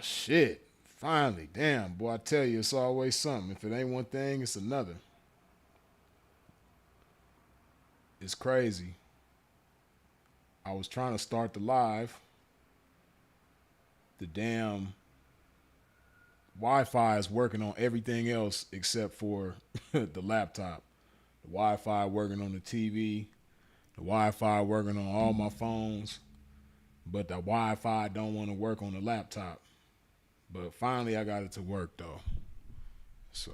shit. Finally, damn, boy, I tell you, it's always something. If it ain't one thing, it's another. It's crazy. I was trying to start the live. The damn Wi-Fi is working on everything else except for the laptop. The Wi-Fi working on the TV. The Wi-Fi working on all my phones. But the Wi-Fi don't want to work on the laptop. But finally, I got it to work though. So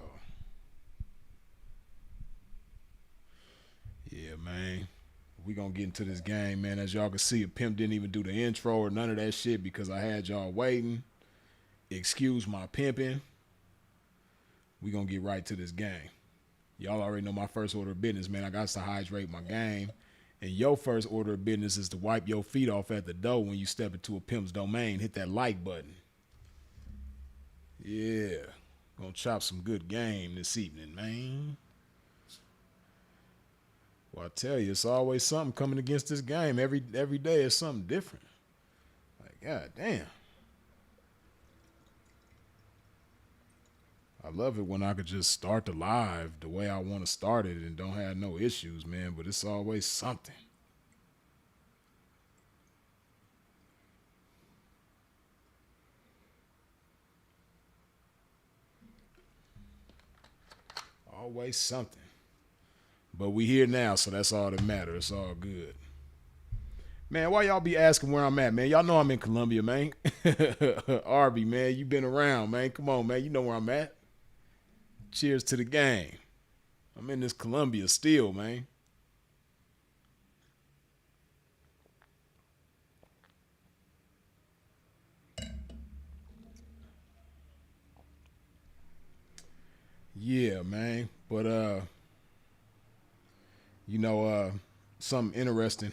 yeah, man. We gonna get into this game, man. As y'all can see, a pimp didn't even do the intro or none of that shit because I had y'all waiting. Excuse my pimping. We gonna get right to this game. Y'all already know my first order of business, man. I got to hydrate my game. And your first order of business is to wipe your feet off at the door when you step into a pimp's domain. Hit that like button. Yeah. Gonna chop some good game this evening, man. Well, I tell you, it's always something coming against this game. Every day is something different. Like, god damn. I love it when I could just start the live the way I want to start it and don't have no issues, man. But it's always something. Always something. But we here now, so that's all that matters. It's all good. Man, why y'all be asking where I'm at, man? Y'all know I'm in Colombia, man. Arby, man, you been around, man. Come on, man. You know where I'm at. Cheers to the game. I'm in this Colombia still, man. Yeah, man. But you know, something interesting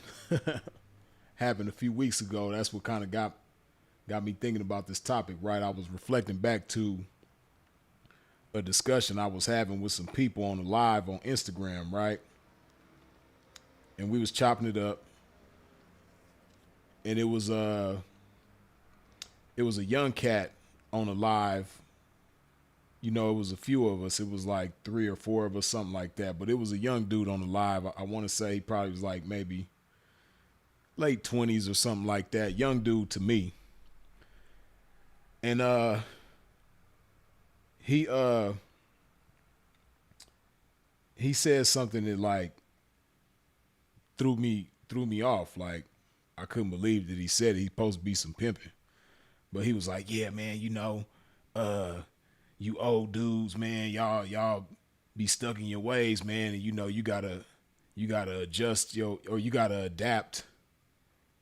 happened a few weeks ago. That's what kind of got me thinking about this topic, right? I was reflecting back to a discussion I was having with some people on the live on Instagram, right? And we was chopping it up, and it was a young cat on the live. You know, it was a few of us. It was like 3 or 4 of us, something like that. But it was a young dude on the live. I want to say he probably was like maybe late 20s or something like that. Young dude to me. And he uh he said something that like threw me off. Like I couldn't believe that he said it. He's supposed to be some pimping. But he was like, yeah, man, you know, you old dudes, man, y'all be stuck in your ways, man, and you know you gotta adjust your or you gotta adapt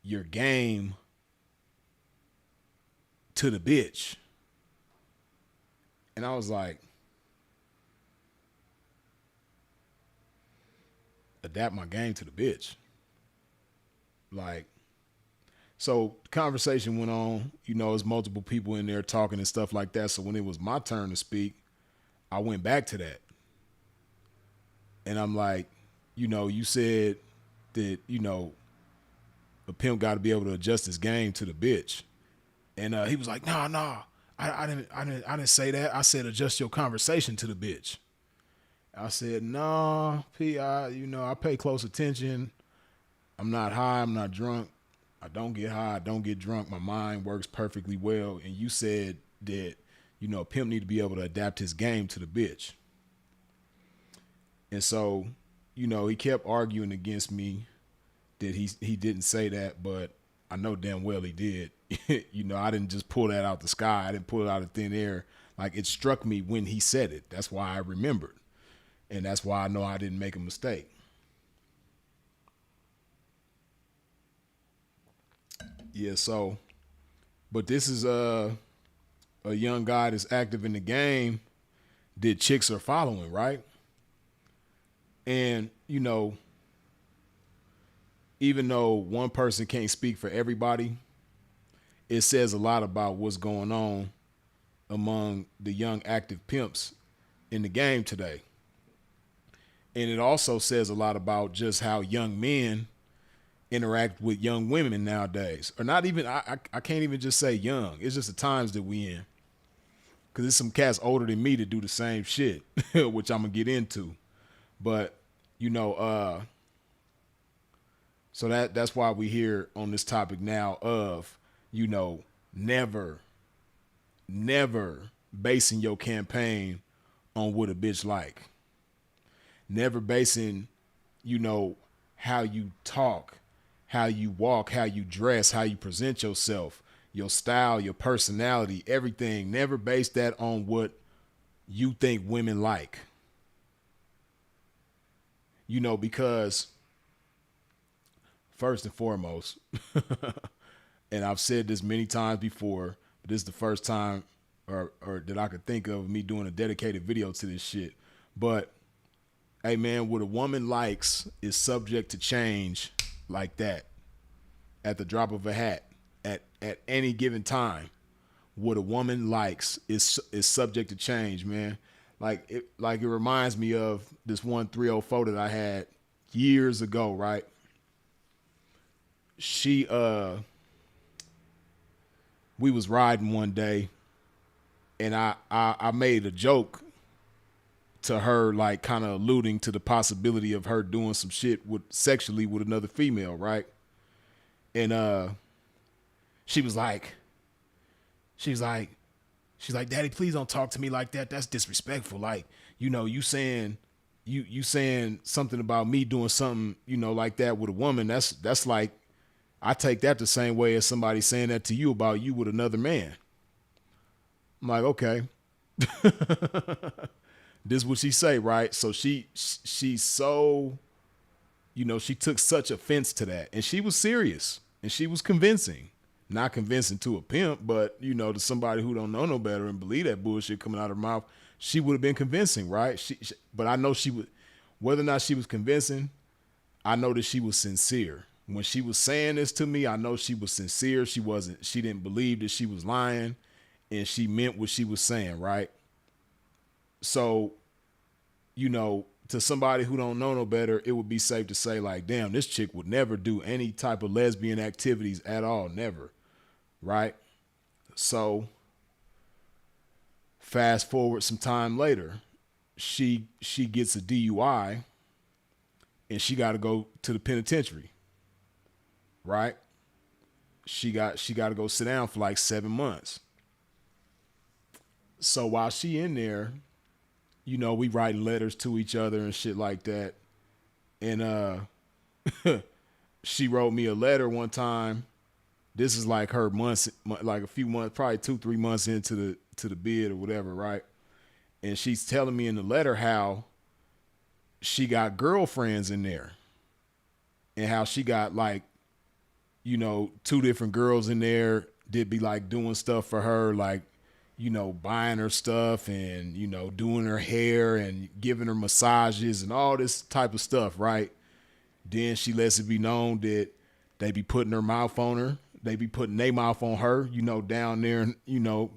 your game to the bitch. And I was like, adapt my game to the bitch. Like, so conversation went on, you know, there's multiple people in there talking and stuff like that. So when it was my turn to speak, I went back to that. And I'm like, you know, you said that, you know, a pimp got to be able to adjust his game to the bitch. And he was like, nah, I didn't say that. I said adjust your conversation to the bitch. I said, nah, you know, I pay close attention. I'm not high. I'm not drunk. I don't get high. I don't get drunk. My mind works perfectly well. And you said that, you know, a pimp need to be able to adapt his game to the bitch. And so, you know, he kept arguing against me that he didn't say that, but I know damn well he did. You know, I didn't just pull that out the sky. I didn't pull it out of thin air. Like it struck me when he said it. That's why I remembered. And that's why I know I didn't make a mistake. Yeah, so but this is a young guy that's active in the game that chicks are following, right? And, you know, even though one person can't speak for everybody, it says a lot about what's going on among the young active pimps in the game today. And it also says a lot about just how young men interact with young women nowadays, or not even. I can't even just say young. It's just the times that we in. Cause there's some cats older than me that do the same shit, which I'm gonna get into. But you know, so that's why we here on this topic now of, you know, never, never basing your campaign on what a bitch like. Never basing, you know, how you talk, how you walk, how you dress, how you present yourself, your style, your personality, everything. Never base that on what you think women like. You know, because first and foremost, and I've said this many times before, but this is the first time or that I could think of me doing a dedicated video to this shit. But hey man, what a woman likes is subject to change like that at the drop of a hat at any given time. What a woman likes is subject to change, man. Like it reminds me of this one 304 that I had years ago, right? She we was riding one day and I made a joke to her, like kind of alluding to the possibility of her doing some shit with sexually with another female, right? And she was like, she's like, Daddy, please don't talk to me like that. That's disrespectful. Like, you know, you saying something about me doing something, you know, like that with a woman. That's like, I take that the same way as somebody saying that to you about you with another man. I'm like, okay. This is what she say, right? So she's so, you know, she took such offense to that, and she was serious and she was convincing. Not convincing to a pimp, but you know, to somebody who don't know no better and believe that bullshit coming out of her mouth, she would have been convincing, right? But I know she would, whether or not she was convincing, I know that she was sincere. When she was saying this to me, I know she was sincere. She didn't believe that she was lying, and she meant what she was saying, right? So, you know, to somebody who don't know no better, it would be safe to say like, damn, this chick would never do any type of lesbian activities at all, never. Right? So fast forward some time later, she gets a DUI and she got to go to the penitentiary. Right? She got to go sit down for like 7 months. So while she in there, you know, we writing letters to each other and shit like that. And she wrote me a letter one time. This is like her months, like a few months, probably 2-3 months into the bid or whatever, right? And she's telling me in the letter how she got girlfriends in there, and how she got like, you know, 2 different girls in there did be like doing stuff for her, like, you know, buying her stuff and, you know, doing her hair and giving her massages and all this type of stuff, right? Then she lets it be known that they be putting her mouth on her. They be putting their mouth on her, you know, down there and, you know,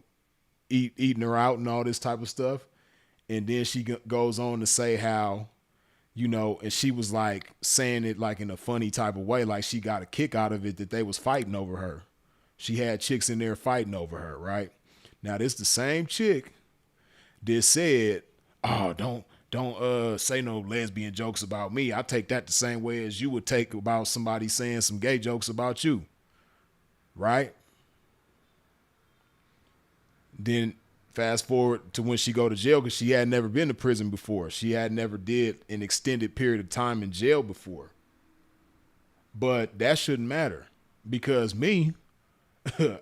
eating her out and all this type of stuff. And then she goes on to say how, you know, and she was like saying it like in a funny type of way, like she got a kick out of it that they was fighting over her. She had chicks in there fighting over her, right? Now, this the same chick that said, oh, don't say no lesbian jokes about me. I take that the same way as you would take about somebody saying some gay jokes about you. Right? Then fast forward to when she go to jail, because she had never been to prison before. She had never did an extended period of time in jail before. But that shouldn't matter, because me,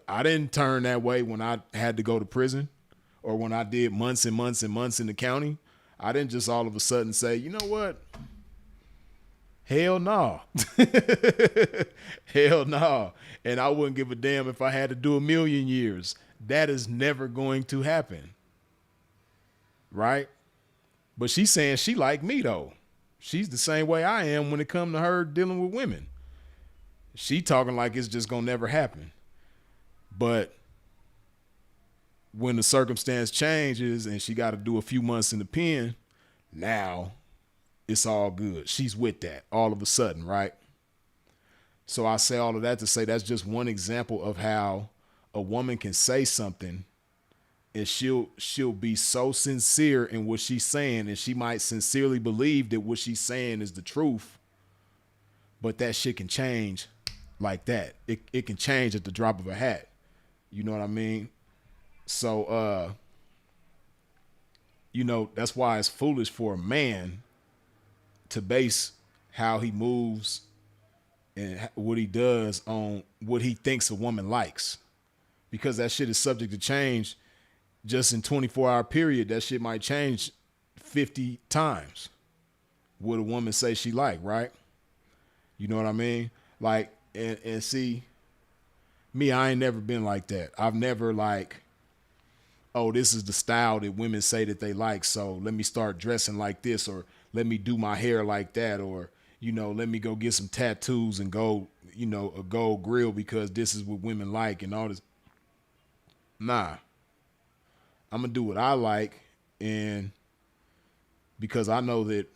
I didn't turn that way when I had to go to prison, or when I did months and months and months in the county. I didn't just all of a sudden say, you know what? Hell no. Hell no. And I wouldn't give a damn if I had to do 1,000,000 years. That is never going to happen. Right? But she's saying she like me though. She's the same way I am when it comes to her dealing with women. She talking like it's just gonna never happen. But when the circumstance changes and she got to do a few months in the pen, now it's all good. She's with that all of a sudden, right? So I say all of that to say that's just one example of how a woman can say something and she'll be so sincere in what she's saying, and she might sincerely believe that what she's saying is the truth, but that shit can change like that. It can change at the drop of a hat. You know what I mean? So that's why it's foolish for a man to base how he moves and what he does on what he thinks a woman likes, because that shit is subject to change. Just in 24-hour period, that shit might change 50 times what a woman say she like, right? You know what I mean? Like, and see, me, I ain't never been like that. I've never like, oh, this is the style that women say that they like, so let me start dressing like this, or let me do my hair like that, or, let me go get some tattoos and go, a gold grill because this is what women like and all this. Nah, I'm going to do what I like, and because I know that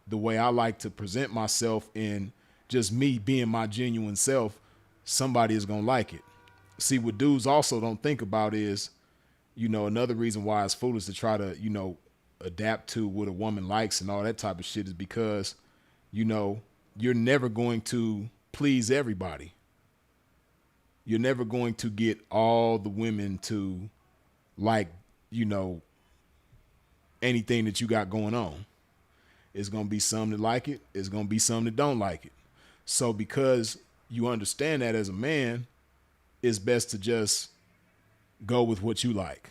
the way I like to present myself and just me being my genuine self, somebody is going to like it. See, what dudes also don't think about is, another reason why it's foolish to try to, adapt to what a woman likes and all that type of shit is because, you're never going to please everybody. You're never going to get all the women to like, anything that you got going on. It's going to be some that like it. It's going to be some that don't like it. So because you understand that as a man, it's best to just go with what you like.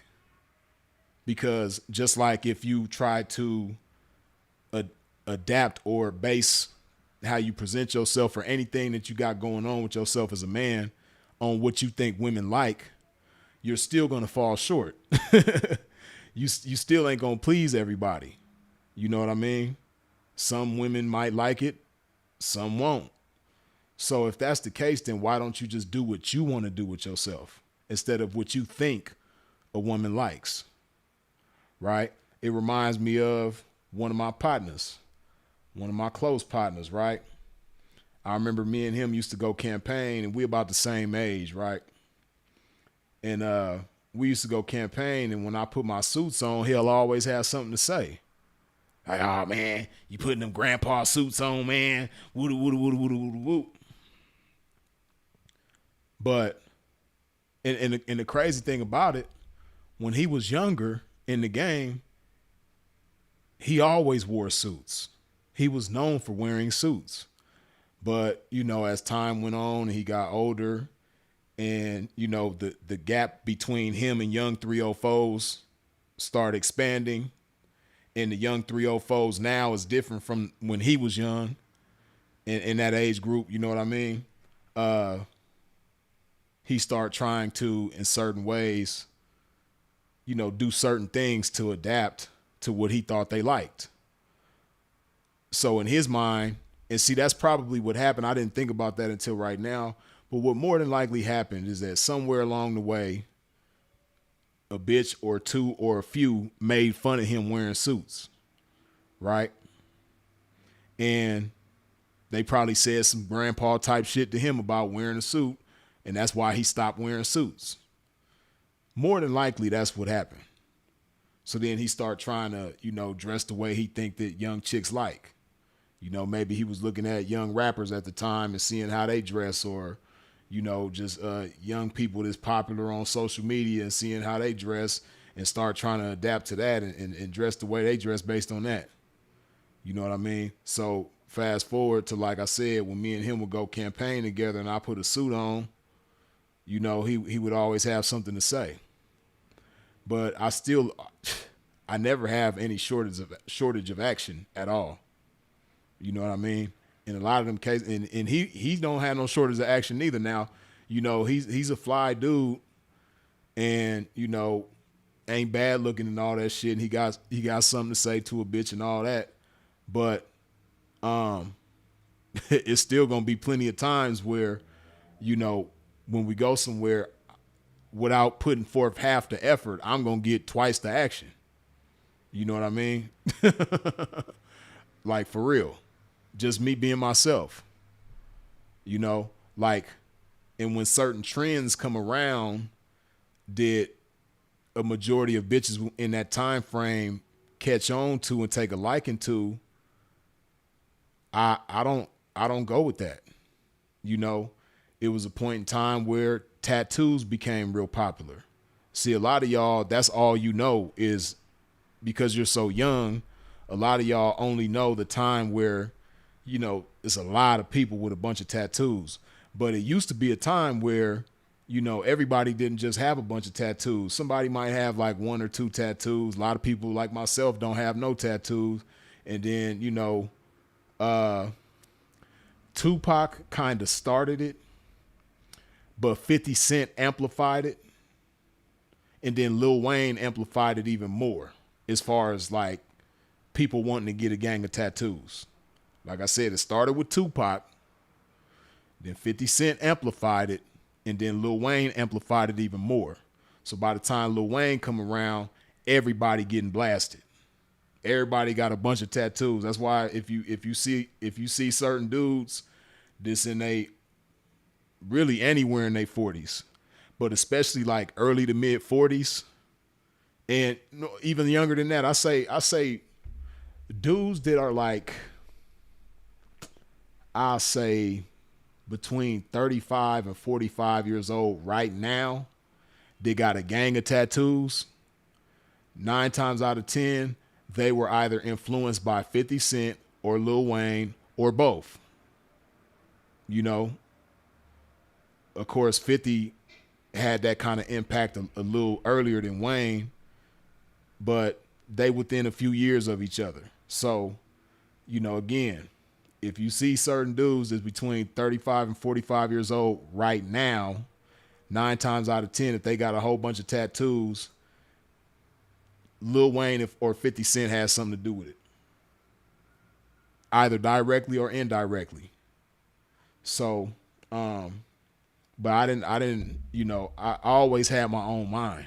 Because just like if you try to adapt or base how you present yourself or anything that you got going on with yourself as a man on what you think women like, you're still going to fall short. You still ain't going to please everybody. You know what I mean? Some women might like it, some won't. So if that's the case, then why don't you just do what you want to do with yourself instead of what you think a woman likes, right? It reminds me of one of my partners, one of my close partners, right? I remember me and him used to go campaign, and we about the same age, right? And we used to go campaign, and when I put my suits on, he'll always have something to say. Like, oh, man, you putting them grandpa suits on, man. Woo, woo, woo, woo, woo, woo. But, and the crazy thing about it, when he was younger in the game, he always wore suits. He was known for wearing suits. But, as time went on and he got older and, the gap between him and young 304s started expanding. And the young 304s now is different from when he was young in that age group. You know what I mean? He started trying to, in certain ways, do certain things to adapt to what he thought they liked. So in his mind, and see, that's probably what happened. I didn't think about that until right now. But what more than likely happened is that somewhere along the way, a bitch or two or a few made fun of him wearing suits, right? And they probably said some grandpa type shit to him about wearing a suit, and that's why he stopped wearing suits. More than likely, that's what happened. So then he started trying to, dress the way he think that young chicks like. Maybe he was looking at young rappers at the time and seeing how they dress, or, just young people that's popular on social media and seeing how they dress and start trying to adapt to that and dress the way they dress based on that. You know what I mean? So fast forward to, like I said, when me and him would go campaign together and I put a suit on, he would always have something to say. But I never have any shortage of action at all. You know what I mean? In a lot of them cases, and he don't have no shortage of action neither. Now, he's a fly dude, and ain't bad looking and all that shit. And he got something to say to a bitch and all that. But it's still gonna be plenty of times where, when we go somewhere, without putting forth half the effort, I'm gonna get twice the action. You know what I mean? Like, for real. Just me being myself. you know, like, and when certain trends come around, did a majority of bitches in that time frame catch on to and take a liking to? I don't go with that. You know, it was a point in time where tattoos became real popular. See, a lot of y'all, that's all you know is because you're so young. A lot of y'all only know the time where, it's a lot of people with a bunch of tattoos. But it used to be a time where, everybody didn't just have a bunch of tattoos. Somebody might have like one or two tattoos. A lot of people like myself don't have no tattoos. And then, Tupac kind of started it, but 50 Cent amplified it. And then Lil Wayne amplified it even more as far as like people wanting to get a gang of tattoos. Like I said, it started with Tupac, then 50 Cent amplified it, and then Lil Wayne amplified it even more. So by the time Lil Wayne come around, everybody getting blasted. Everybody got a bunch of tattoos. That's why if you see certain dudes this in they really anywhere in their 40s, but especially like early to mid 40s, and even younger than that, I say dudes that are like, I'll say between 35 and 45 years old right now, they got a gang of tattoos. 9 times out of 10, they were either influenced by 50 Cent or Lil Wayne or both. Of course, 50 had that kind of impact a little earlier than Wayne, but they within a few years of each other. So, again, if you see certain dudes that's between 35 and 45 years old right now, 9 times out of 10, if they got a whole bunch of tattoos, Lil Wayne or 50 Cent has something to do with it, either directly or indirectly. So, but I didn't, I always had my own mind.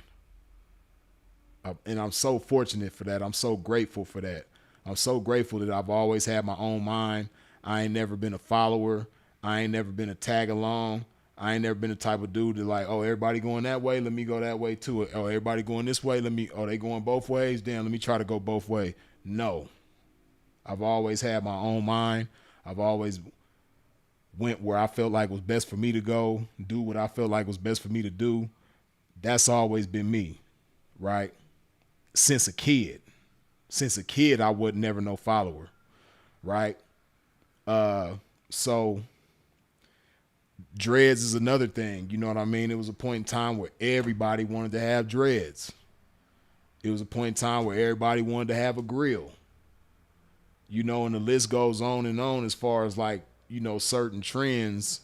And I'm so fortunate for that. I'm so grateful for that. I'm so grateful that I've always had my own mind. I ain't never been a follower. I ain't never been a tag along. I ain't never been the type of dude that like, oh, everybody going that way, let me go that way too. Oh, everybody going this way, they going both ways? Damn, let me try to go both ways. No. I've always had my own mind. I've always went where I felt like was best for me to go, do what I felt like was best for me to do. That's always been me, right? Since a kid. I was never no follower, right? So dreads is another thing. You know what I mean? It was a point in time where everybody wanted to have dreads. It was a point in time where everybody wanted to have a grill. And the list goes on and on as far as like, certain trends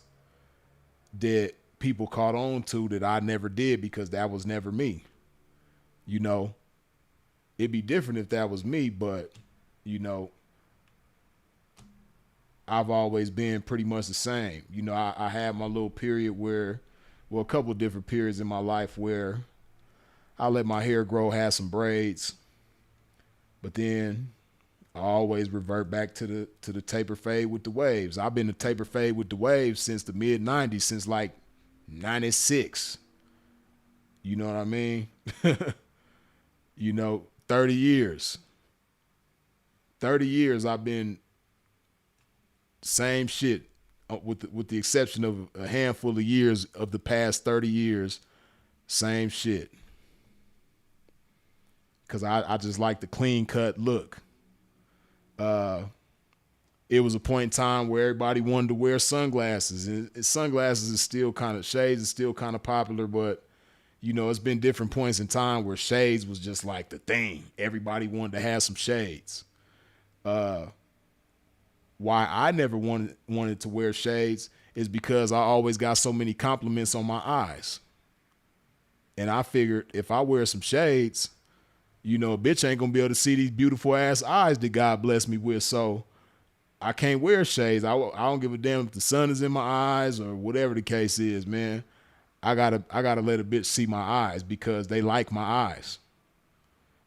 that people caught on to that I never did because that was never me. It'd be different if that was me, but, I've always been pretty much the same. I had my little period a couple of different periods in my life where I let my hair grow, had some braids, but then I always revert back to the taper fade with the waves. I've been the taper fade with the waves since the mid 90s, since like 96. You know what I mean? 30 years. 30 years I've been same shit with the exception of a handful of years of the past 30 years, same shit. Because I just like the clean cut look. It was a point in time where everybody wanted to wear sunglasses. And sunglasses is still kind of, shades is still kind of popular, but it's been different points in time where shades was just like the thing. Everybody wanted to have some shades. Why I never wanted to wear shades is because I always got so many compliments on my eyes. And I figured if I wear some shades, a bitch ain't gonna be able to see these beautiful ass eyes that God blessed me with. So I can't wear shades. I don't give a damn if the sun is in my eyes or whatever the case is, man. I gotta let a bitch see my eyes because they like my eyes.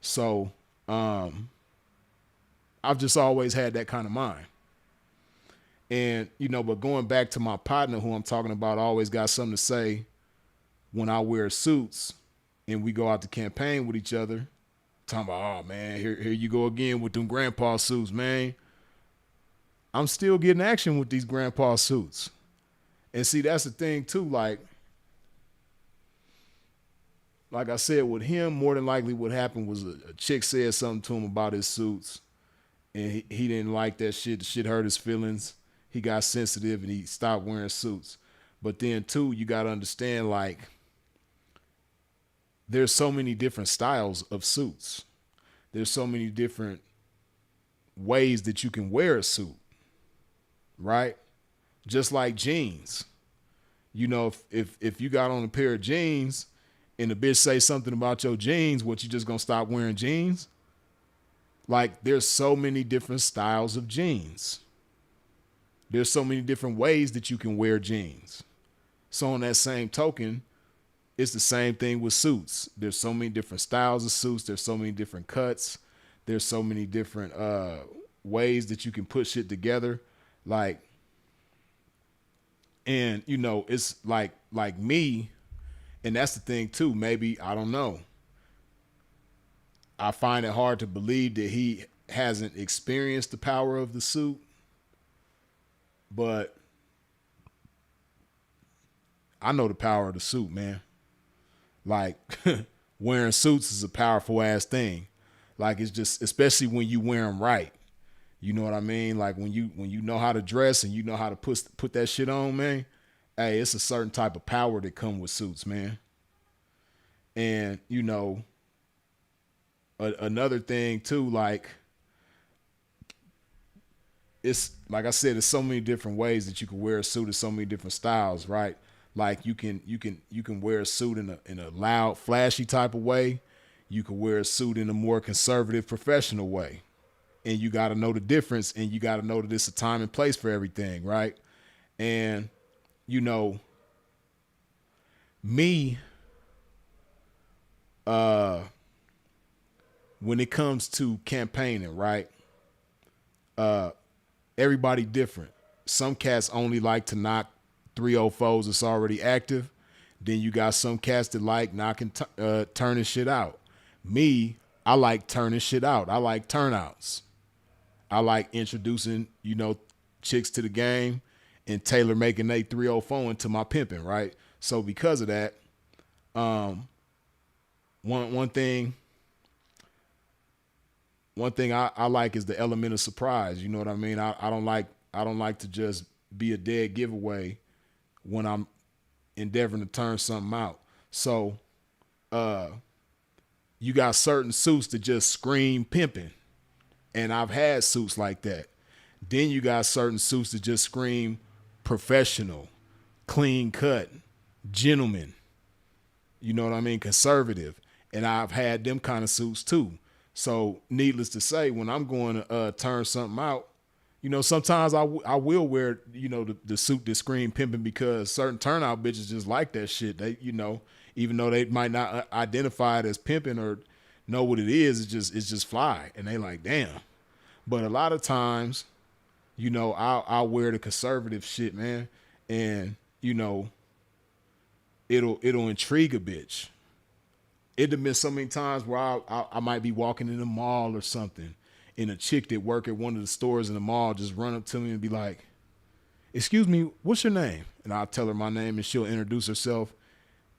So I've just always had that kind of mind. And, but going back to my partner who I'm talking about, always got something to say when I wear suits and we go out to campaign with each other, talking about, oh man, here you go again with them grandpa suits, man. I'm still getting action with these grandpa suits. And see, that's the thing too, like I said, with him, more than likely what happened was a chick said something to him about his suits, and he didn't like that shit. The shit hurt his feelings. He got sensitive and he stopped wearing suits. But then too, you got to understand, like, there's so many different styles of suits. There's so many different ways that you can wear a suit, right? Just like jeans. If you got on a pair of jeans and the bitch say something about your jeans, what, you just gonna stop wearing jeans? Like, there's so many different styles of jeans. There's so many different ways that you can wear jeans. So on that same token, it's the same thing with suits. There's so many different styles of suits. There's so many different cuts. There's so many different ways that you can put shit together. Like, and it's like me, and that's the thing too. Maybe, I don't know, I find it hard to believe that he hasn't experienced the power of the suit, but I know the power of the suit, man. Like, wearing suits is a powerful ass thing. Like, it's just, especially when you wear them right. You know what I mean? Like, when you know how to dress and you know how to put that shit on, man. Hey, it's a certain type of power that come with suits, man. And another thing too, like, it's like I said, there's so many different ways that you can wear a suit. There's so many different styles, right? Like, you can wear a suit in a loud, flashy type of way. You can wear a suit in a more conservative, professional way. And you got to know the difference, and you got to know that it's a time and place for everything, right? And me, when it comes to campaigning, right? Everybody different. Some cats only like to knock 304s that's already active. Then you got some cats that like turning shit out. Me, I like turning shit out. I like turnouts. I like introducing, chicks to the game and tailor making a 304 into my pimping, right? So because of that, one thing I like is the element of surprise. You know what I mean? I don't like to just be a dead giveaway when I'm endeavoring to turn something out. So you got certain suits that just scream pimping. And I've had suits like that. Then you got certain suits that just scream professional, clean cut, gentleman. You know what I mean? Conservative. And I've had them kind of suits too. So needless to say, when I'm going to turn something out, sometimes I will wear, the suit that scream pimping, because certain turnout bitches just like that shit. They, even though they might not identify it as pimping or know what it is, it's just fly. And they like, damn. But a lot of times, I'll wear the conservative shit, man. And, it'll intrigue a bitch. It'd have been so many times where I might be walking in the mall or something, and a chick that work at one of the stores in the mall just run up to me and be like, excuse me, what's your name? And I'll tell her my name and she'll introduce herself.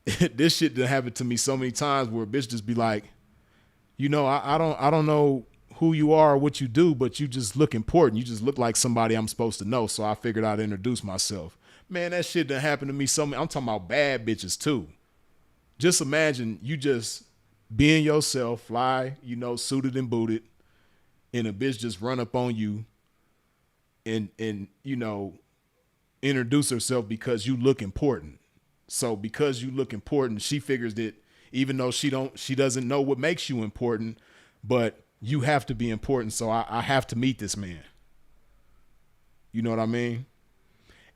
This shit done happened to me so many times where a bitch just be like, I don't know who you are or what you do, but you just look important. You just look like somebody I'm supposed to know. So I figured I'd introduce myself. Man, that shit done happened to me so many. I'm talking about bad bitches too. Just imagine you just being yourself, fly, suited and booted, and a bitch just run up on you and introduce herself because you look important. So because you look important, she figures that even though she doesn't know what makes you important, but you have to be important. So I have to meet this man. You know what I mean?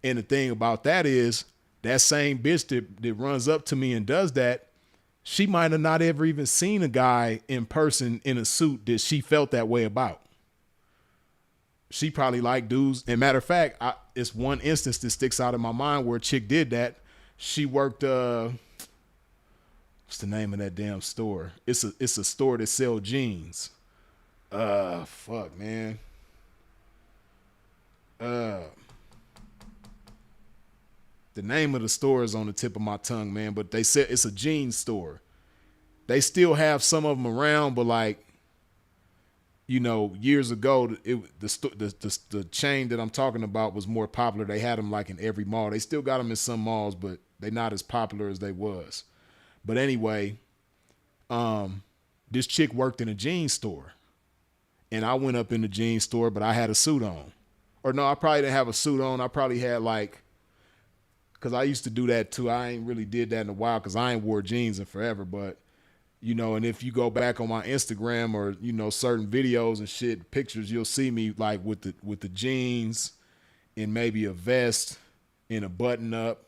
And the thing about that is, that same bitch that runs up to me and does that, she might have not ever even seen a guy in person in a suit that she felt that way about. She probably like dudes. And matter of fact, it's one instance that sticks out in my mind where a chick did that. She worked what's the name of that damn store? It's a store that sell jeans. Fuck, man. Uh the name of the store is on the tip of my tongue, man, but they said it's a jeans store. They still have some of them around, but like, years ago, the chain that I'm talking about was more popular. They had them like in every mall. They still got them in some malls, but they're not as popular as they was. But anyway, this chick worked in a jeans store, and I went up in the jeans store, but I had a suit on. Or no, I probably didn't have a suit on. I probably had like, because I used to do that too. I ain't really did that in a while because I ain't wore jeans in forever, but and if you go back on my Instagram or, certain videos and shit, pictures, you'll see me like with the jeans and maybe a vest and a button up,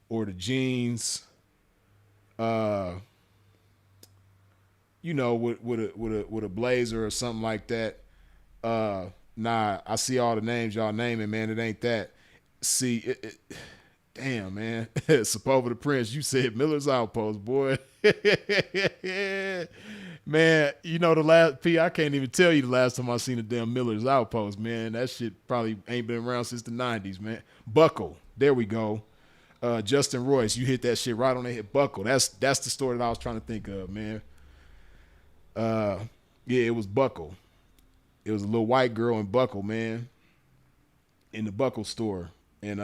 or the jeans, with a blazer or something like that. Nah, I see all the names y'all naming, man. It ain't that. See, damn, man. Sepulveda the Prince, you said Miller's Outpost, boy. Man, the last P, I can't even tell you the last time I seen a damn Miller's Outpost, man. That shit probably ain't been around since the 90s, man. Buckle, there we go. Justin Royce, you hit that shit right on the head. Buckle, that's the story that I was trying to think of, man. Yeah, it was Buckle. It was a little white girl in Buckle, man, in the Buckle store, and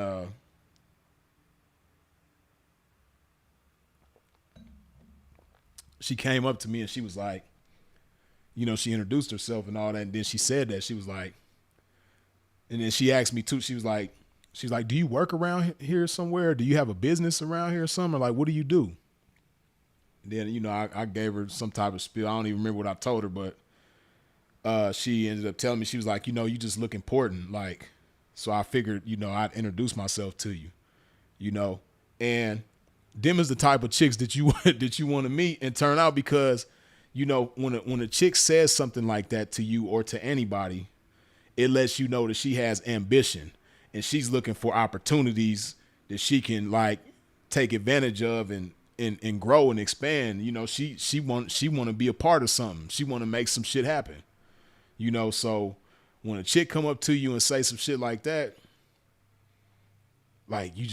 she came up to me and she was like, she introduced herself and all that. And then she said that she was like, and then she asked me too. She's like, do you work around here somewhere? Do you have a business around here or something? Or like, what do you do? And then, I gave her some type of spiel. I don't even remember what I told her, but she ended up telling me, she was like, you just look important. Like, so I figured, I'd introduce myself to you, and them is the type of chicks that you that you want to meet and turn out, because when a chick says something like that to you or to anybody, it lets you know that she has ambition and she's looking for opportunities that she can like take advantage of and grow and expand. She want to be a part of something. She want to make some shit happen. So when a chick come up to you and say some shit like that, like, you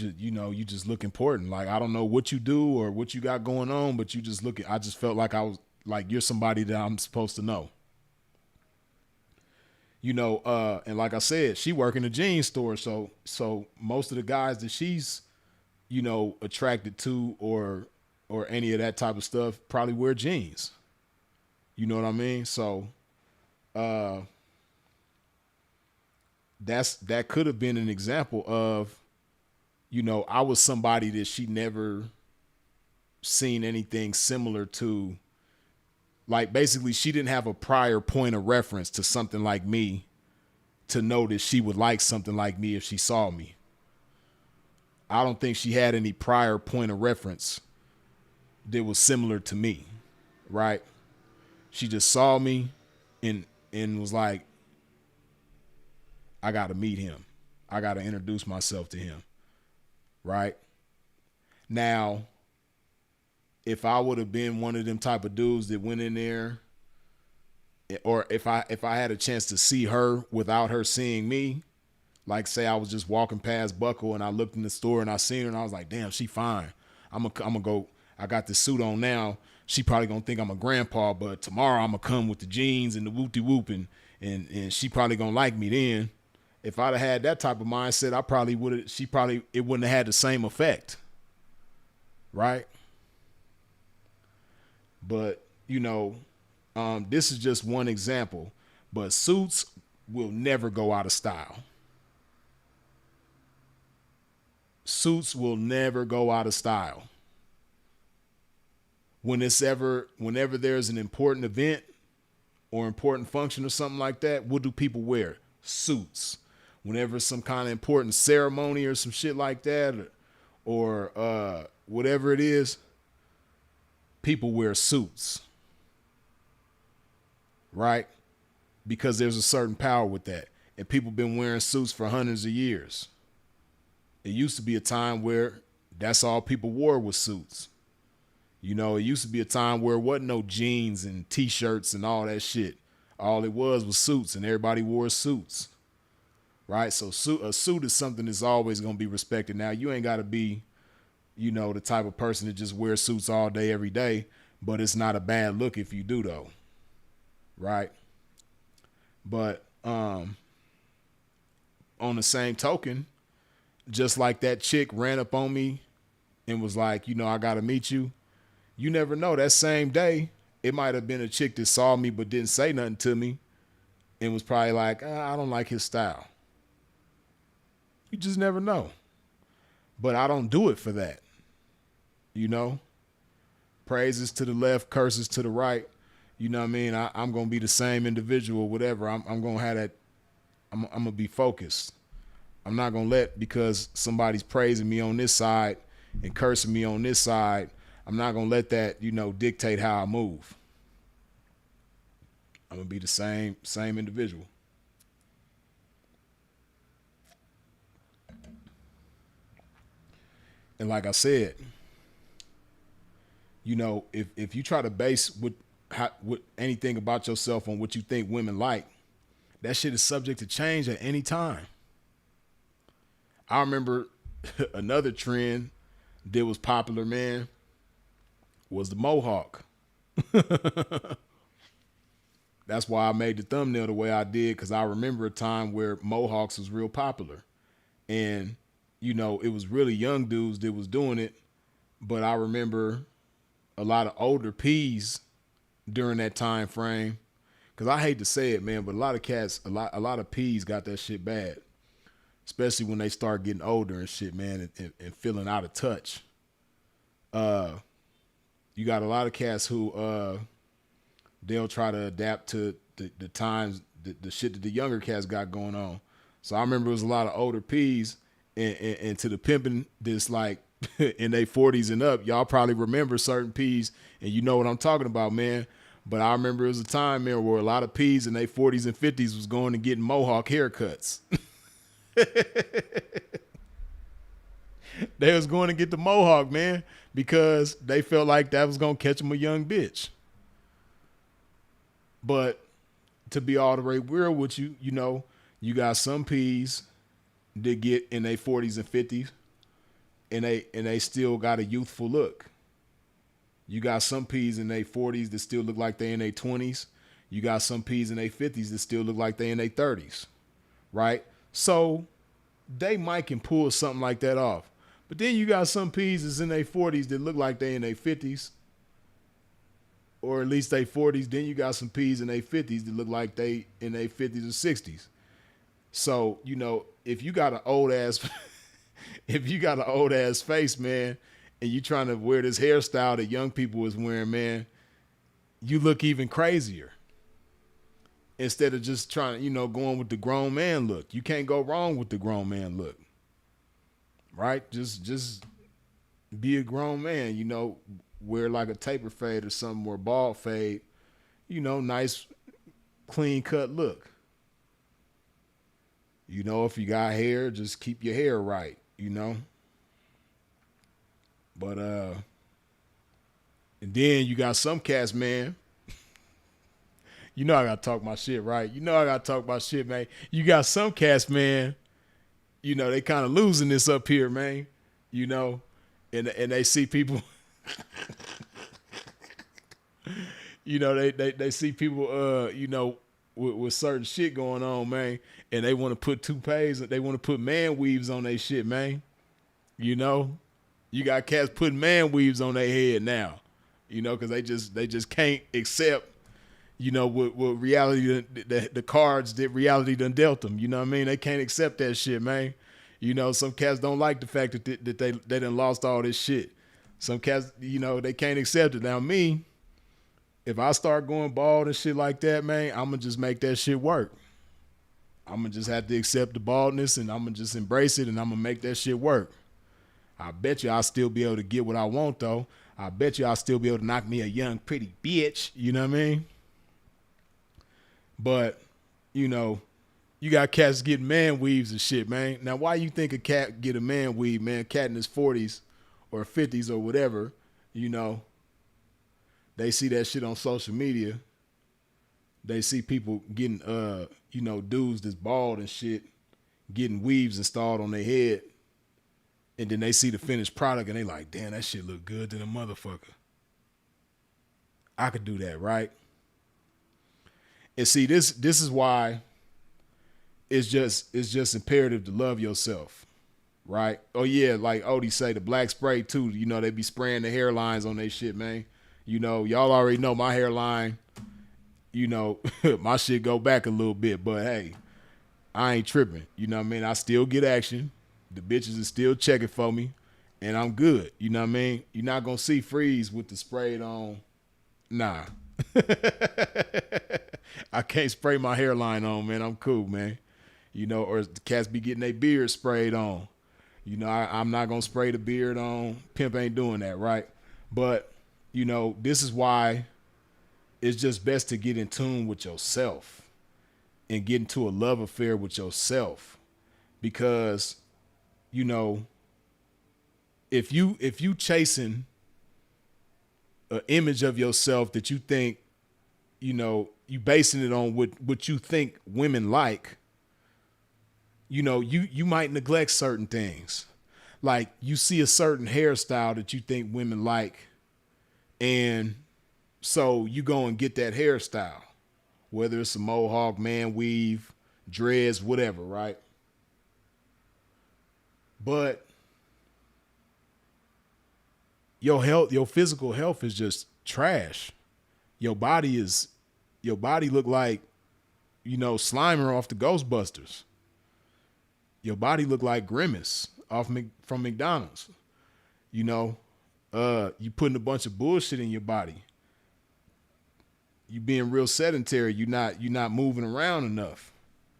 just look important. Like, I don't know what you do or what you got going on, but you just I just felt like I was like, you're somebody that I'm supposed to know. And like I said, she work in a jeans store. So most of the guys that she's, attracted to or any of that type of stuff probably wear jeans. You know what I mean? So, that could have been an example of, I was somebody that she never seen anything similar to. Like, basically, she didn't have a prior point of reference to something like me to know that she would like something like me if she saw me. I don't think she had any prior point of reference that was similar to me, right? She just saw me and was like, I got to meet him. I got to introduce myself to him. Right? Now, if I would have been one of them type of dudes that went in there, or if I had a chance to see her without her seeing me, like say I was just walking past Buckle and I looked in the store and I seen her and I was like, damn, she fine. I'm gonna go. I got this suit on now. She probably gonna think I'm a grandpa, but tomorrow I'm gonna come with the jeans and the whoopty whoop and she probably gonna like me then. If I'd have had that type of mindset, I probably would have, it wouldn't have had the same effect. Right? But, this is just one example, but suits will never go out of style. Suits will never go out of style. Whenever there's an important event or important function or something like that, what do people wear? Suits. Whenever some kind of important ceremony or some shit like that, or whatever it is, people wear suits, right? Because there's a certain power with that. and people been wearing suits for hundreds of years. It used to be a time where that's all people wore was suits. You know, it used to be a time where it wasn't no jeans and t-shirts and all that shit. All it was suits, and everybody wore suits. Right? So a suit is something that's always going to be respected. Now, you ain't got to be, you know, the type of person that just wears suits all day, every day, but it's not a bad look if you do, though. Right? But on the same token, just like that chick ran up on me and was like, you know, I got to meet you. You never know. That same day, it might have been a chick that saw me but didn't say nothing to me and was probably like, I don't like his style. You just never know. But I don't do it for that. You know? Praises to the left, curses to the right. You know what I mean? I'm going to be the same individual, whatever. I'm going to have that. I'm going to be focused. I'm not going to let, because somebody's praising me on this side and cursing me on this side, I'm not going to let that, you know, dictate how I move. I'm going to be the same individual. And like I said, you know, if you try to base what anything about yourself on what you think women like, that shit is subject to change at any time. I remember another trend that was popular, man, was the mohawk. That's why I made the thumbnail the way I did, because I remember a time where mohawks was real popular. And, you know, it was really young dudes that was doing it. But I remember a lot of older P's during that time frame. Because I hate to say it, man, but a lot of cats, a lot of P's got that shit bad. Especially when they start getting older and shit, man, and feeling out of touch. You got a lot of cats who they'll try to adapt to the times, the shit that the younger cats got going on. So I remember it was a lot of older P's and to the pimping that's like in their 40s and up. Y'all probably remember certain P's, and you know what I'm talking about, man. But I remember it was a time, man, where a lot of P's in their 40s and 50s was going and getting mohawk haircuts. They was going to get the mohawk, man, because they felt like that was going to catch them a young bitch. But to be all the way real with you, you know, you got some P's that get in their 40s and 50s and they still got a youthful look. You got some P's in their 40s that still look like they in their 20s. You got some P's in their 50s that still look like they in their 30s, right? So they might can pull something like that off. But then you got some P's that's in their 40s that look like they in their 50s, or at least their 40s. Then you got some P's in their 50s that look like they in their 50s or 60s. So, you know, if you got an old ass face, man, and you trying to wear this hairstyle that young people is wearing, man, you look even crazier. Instead of just trying to, you know, going with the grown man look. You can't go wrong with the grown man look. Right? Just be a grown man, you know, wear like a taper fade or something, or bald fade, you know, nice, clean cut look. You know, if you got hair, just keep your hair right, you know. But and then you got some cats, man. You know I gotta talk my shit, right? You know I gotta talk my shit, man. You got some cats, man, you know, they kind of losing this up here, man. You know, and they see people, you know, they see people, you know, with certain shit going on, man, and they want to put toupees, they want to put man weaves on their shit, man. You know, you got cats putting man weaves on their head now, you know, because they just can't accept, you know, what reality, the cards that reality done dealt them. You know what I mean? They can't accept that shit, man. You know, some cats don't like the fact that they done lost all this shit. Some cats, you know, they can't accept it. Now me, if I start going bald and shit like that, man, I'm going to just make that shit work. I'm going to just have to accept the baldness, and I'm going to just embrace it, and I'm going to make that shit work. I bet you I'll still be able to get what I want, though. I bet you I'll still be able to knock me a young, pretty bitch. You know what I mean? But, you know, You got cats getting man weaves and shit, man. Now, why you think a cat get a man weave, man? Cat in his 40s or 50s or whatever, you know, they see that shit on social media. They see people getting, dudes that's bald and shit, getting weaves installed on their head. And then they see the finished product and they like, damn, that shit look good to the motherfucker. I could do that, right? And see, this is why it's just imperative to love yourself, right? Oh yeah, like Odie say, the black spray too. You know, they be spraying the hairlines on their shit, man. You know, y'all already know my hairline. You know, my shit go back a little bit, but hey, I ain't tripping. You know what I mean? I still get action. The bitches is still checking for me, and I'm good. You know what I mean? You're not gonna see Freeze with the sprayed on. Nah. I can't spray my hairline on, man. I'm cool, man. You know, or the cats be getting their beard sprayed on. You know, I'm not going to spray the beard on. Pimp ain't doing that, right? But, you know, this is why it's just best to get in tune with yourself and get into a love affair with yourself. Because, you know, if you chasing an image of yourself that you think, you know, you basing it on what you think women like, you know, you might neglect certain things. Like you see a certain hairstyle that you think women like, and so you go and get that hairstyle, whether it's a mohawk, man weave, dreads, whatever, right? But your physical health is just trash. Your body look like, you know, Slimer off the Ghostbusters. Your body look like Grimace from McDonald's. You know, you putting a bunch of bullshit in your body. You being real sedentary. You're not moving around enough.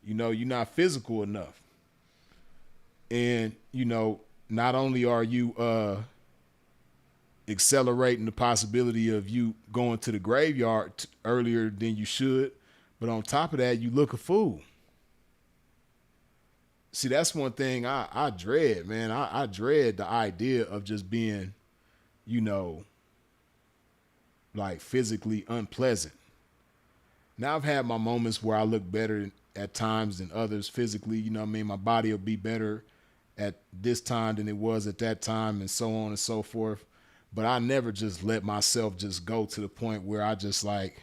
You know, you're not physical enough. And, you know, not only are you accelerating the possibility of you going to the graveyard earlier than you should, but on top of that, you look a fool. See, that's one thing I dread, man. I dread the idea of just being, you know, like physically unpleasant. Now I've had my moments where I look better at times than others physically. You know what I mean? My body will be better at this time than it was at that time, and so on and so forth. But I never just let myself just go to the point where I just like,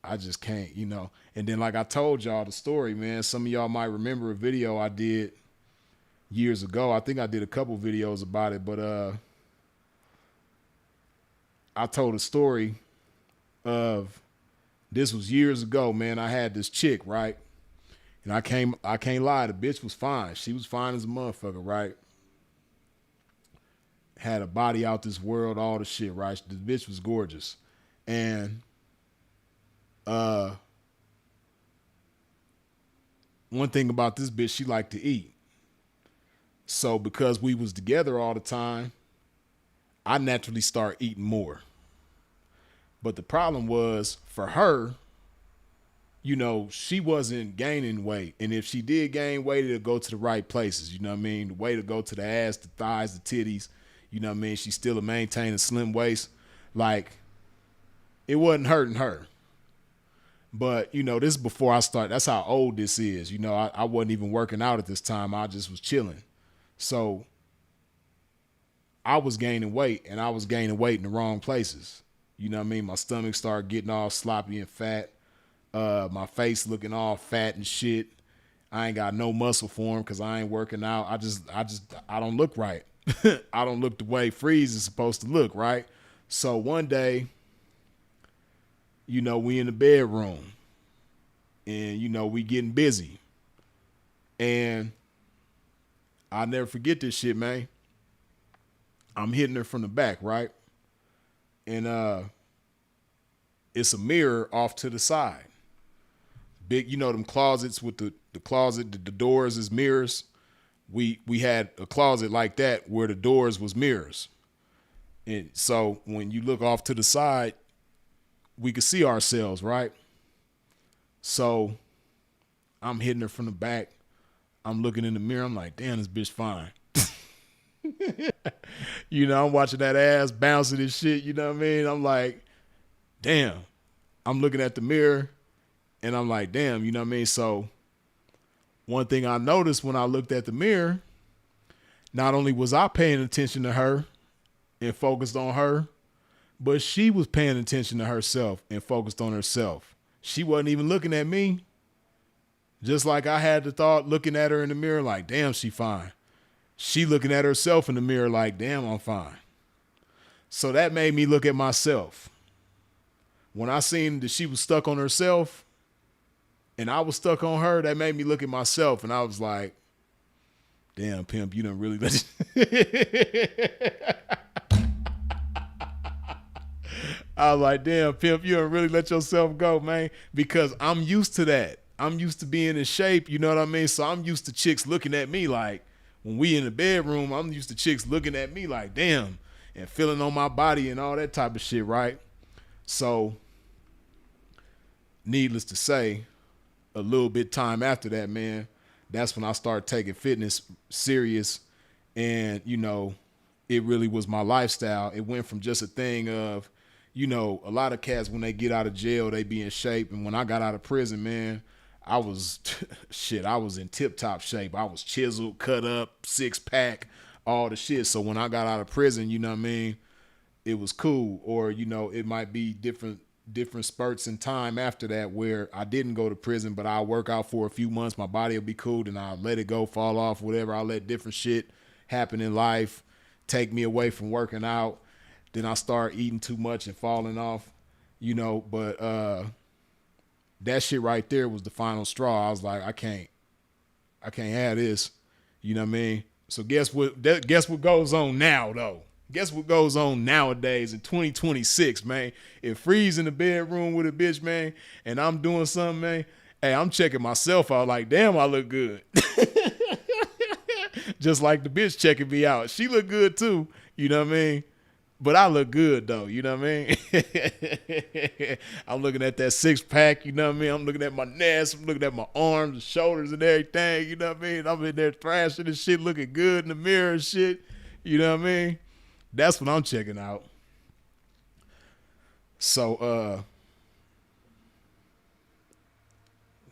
I just can't, you know. And then like I told y'all the story, man, some of y'all might remember a video I did years ago. I think I did a couple videos about it, but I told a story of, this was years ago, man. I had this chick, right? And I can't lie, the bitch was fine. She was fine as a motherfucker, right? Had a body out this world, all the shit, right? The bitch was gorgeous. And one thing about this bitch, she liked to eat. So because we was together all the time, I naturally start eating more. But the problem was for her, you know, she wasn't gaining weight. And if she did gain weight, it'll go to the right places. You know what I mean? The way to go to the ass, the thighs, the titties. You know what I mean? She still maintained a slim waist. Like, it wasn't hurting her. But, you know, this is before I started. That's how old this is. You know, I wasn't even working out at this time. I just was chilling. So I was gaining weight, and I was gaining weight in the wrong places. You know what I mean? My stomach started getting all sloppy and fat. My face looking all fat and shit. I ain't got no muscle form because I ain't working out. I don't look right. I don't look the way Freeze is supposed to look, right? So one day, you know, we in the bedroom and, you know, we getting busy. And I'll never forget this shit, man. I'm hitting her from the back, right? And it's a mirror off to the side. Big, you know, them closets with the closet, the doors is mirrors. We had a closet like that where the doors was mirrors. And so when you look off to the side, we could see ourselves, right? So I'm hitting her from the back. I'm looking in the mirror. I'm like, damn, this bitch fine. You know, I'm watching that ass bouncing and shit. You know what I mean? I'm like, damn. I'm looking at the mirror and I'm like, damn, you know what I mean? So one thing I noticed when I looked at the mirror, not only was I paying attention to her and focused on her, but she was paying attention to herself and focused on herself. She wasn't even looking at me. Just like I had the thought looking at her in the mirror like, damn, she fine. She looking at herself in the mirror like, damn, I'm fine. So that made me look at myself. When I seen that she was stuck on herself and I was stuck on her, that made me look at myself. And I was like, damn, pimp, you done really let I was like, damn, pimp, you done really let yourself go, man. Because I'm used to that. I'm used to being in shape, you know what I mean? So I'm used to chicks looking at me like, when we in the bedroom, I'm used to chicks looking at me like, damn, and feeling on my body and all that type of shit, right? So, needless to say, a little bit time after that, man, that's when I started taking fitness serious. And, you know, it really was my lifestyle. It went from just a thing of, you know, a lot of cats, when they get out of jail, they be in shape. And when I got out of prison, man, I was, shit, I was in tip-top shape. I was chiseled, cut up, six-pack, all the shit. So when I got out of prison, you know what I mean, it was cool. Or, you know, it might be different spurts in time after that where I didn't go to prison, but I'll work out for a few months. My body will be cool, and I'll let it go, fall off, whatever. I'll let different shit happen in life, take me away from working out. Then I start eating too much and falling off, you know, but that shit right there was the final straw. I was like, I can't have this. You know what I mean? So guess what goes on now though? Guess what goes on nowadays in 2026, man? If Free's in the bedroom with a bitch, man, and I'm doing something, man, hey, I'm checking myself out like, damn, I look good. Just like the bitch checking me out. She look good too, you know what I mean? But I look good though, you know what I mean? I'm looking at that six pack, you know what I mean? I'm looking at my nest, I'm looking at my arms and shoulders and everything, you know what I mean? I'm in there thrashing and shit, looking good in the mirror and shit, you know what I mean? That's what I'm checking out. So,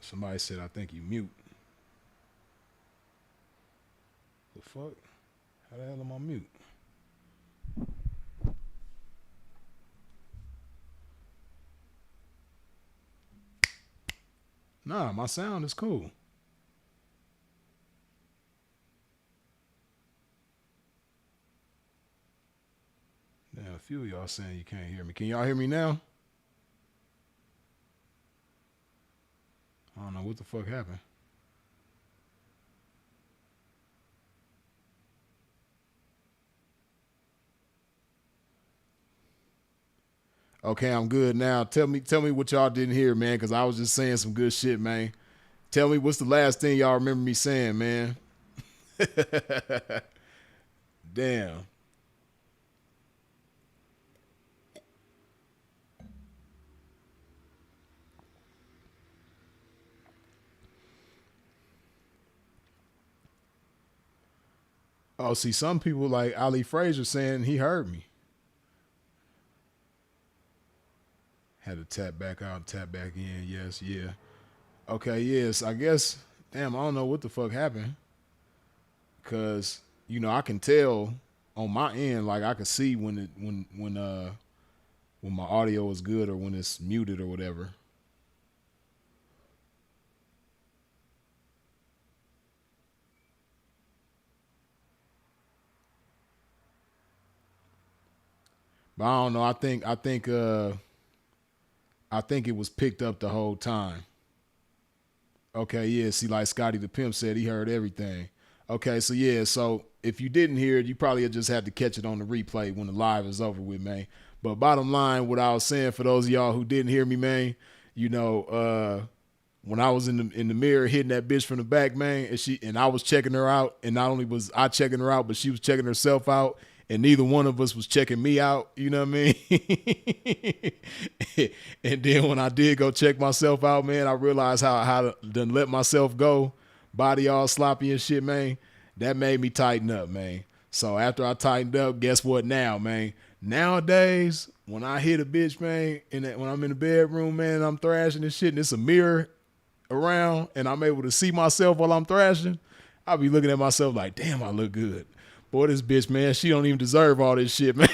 somebody said, I think you mute. The fuck? How the hell am I mute? Nah, my sound is cool. Damn, a few of y'all saying you can't hear me. Can y'all hear me now? I don't know what the fuck happened. Okay, I'm good now. Tell me what y'all didn't hear, man, because I was just saying some good shit, man. Tell me what's the last thing y'all remember me saying, man. Damn. Oh, see, some people like Ali Frazier saying he heard me. Had to tap back out, tap back in. Yes, yeah. Okay, yes. I guess. Damn, I don't know what the fuck happened. Cause you know I can tell on my end, like I can see when my audio is good or when it's muted or whatever. But I don't know. I think it was picked up the whole time. Okay, yeah. See, like Scotty the Pimp said, he heard everything. Okay, so yeah, so if you didn't hear it, you probably just had to catch it on the replay when the live is over with, man. But bottom line, what I was saying for those of y'all who didn't hear me, man, you know, when I was in the mirror hitting that bitch from the back, man, and I was checking her out, and not only was I checking her out, but she was checking herself out, and neither one of us was checking me out, you know what I mean? And then when I did go check myself out, man, I realized how to done let myself go, body all sloppy and shit, man. That made me tighten up, man. So after I tightened up, guess what now, man? Nowadays, when I hit a bitch, man, when I'm in the bedroom, man, I'm thrashing and shit, and it's a mirror around, and I'm able to see myself while I'm thrashing, I'll be looking at myself like, damn, I look good. Boy, this bitch, man, she don't even deserve all this shit, man.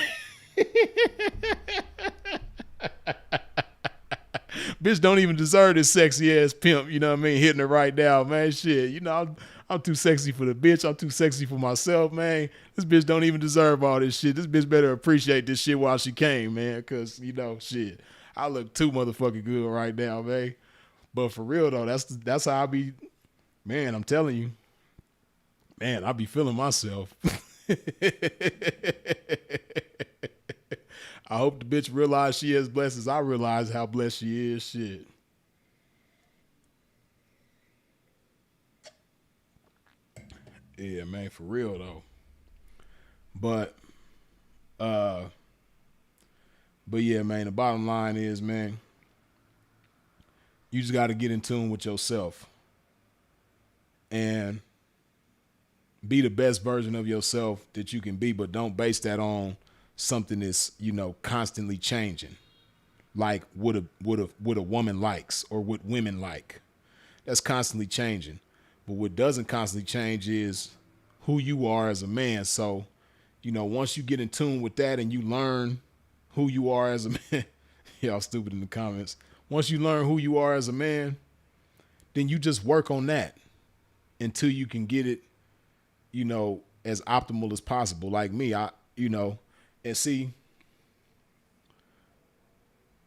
Bitch don't even deserve this sexy ass pimp, you know what I mean, hitting her right now, man. Shit, you know, I'm too sexy for the bitch. I'm too sexy for myself, man. This bitch don't even deserve all this shit. This bitch better appreciate this shit while she came, man, because, you know, shit, I look too motherfucking good right now, man. But for real, though, that's how I be, man, I'm telling you, man, I be feeling myself. I hope the bitch realize she as blessed as I realize how blessed she is. Shit. Yeah, man, for real though. But uh but yeah, man, the bottom line is, man, you just gotta get in tune with yourself and be the best version of yourself that you can be, but don't base that on something that's, you know, constantly changing. Like what a woman likes or what women like. That's constantly changing. But what doesn't constantly change is who you are as a man. So, you know, once you get in tune with that and you learn who you are as a man, y'all stupid in the comments. Once you learn who you are as a man, then you just work on that until you can get it, you know, as optimal as possible. Like me, you know, and see,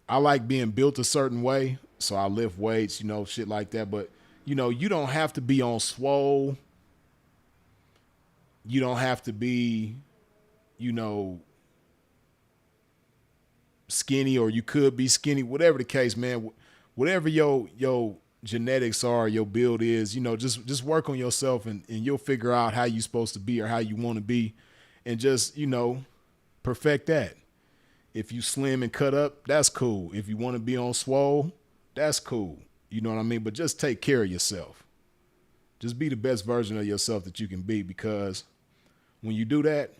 I like being built a certain way. So I lift weights, you know, shit like that. But, you know, you don't have to be on swole. You don't have to be, you know, skinny, or you could be skinny, whatever the case, man. Whatever your genetics are, your build is, you know, just work on yourself, and you'll figure out how you're supposed to be or how you want to be, and just, you know, perfect that. If you slim and cut up, that's cool. If you want to be on swole, that's cool. You know what I mean? But just take care of yourself. Just be the best version of yourself that you can be, because when you do that,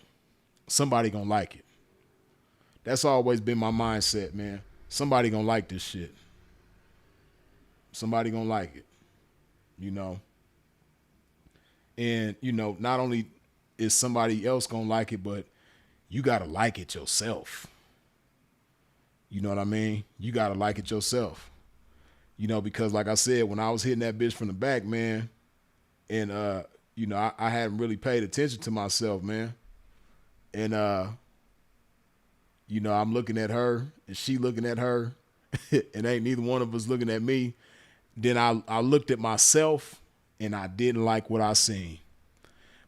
somebody gonna like it. That's always been my mindset, man. Somebody gonna like this shit. Somebody gonna like it, you know? And, you know, not only is somebody else gonna like it, but you gotta like it yourself. You know what I mean? You gotta like it yourself. You know, because like I said, when I was hitting that bitch from the back, man, and you know, I hadn't really paid attention to myself, man. And you know, I'm looking at her and she looking at her, and ain't neither one of us looking at me. Then I looked at myself and I didn't like what I seen.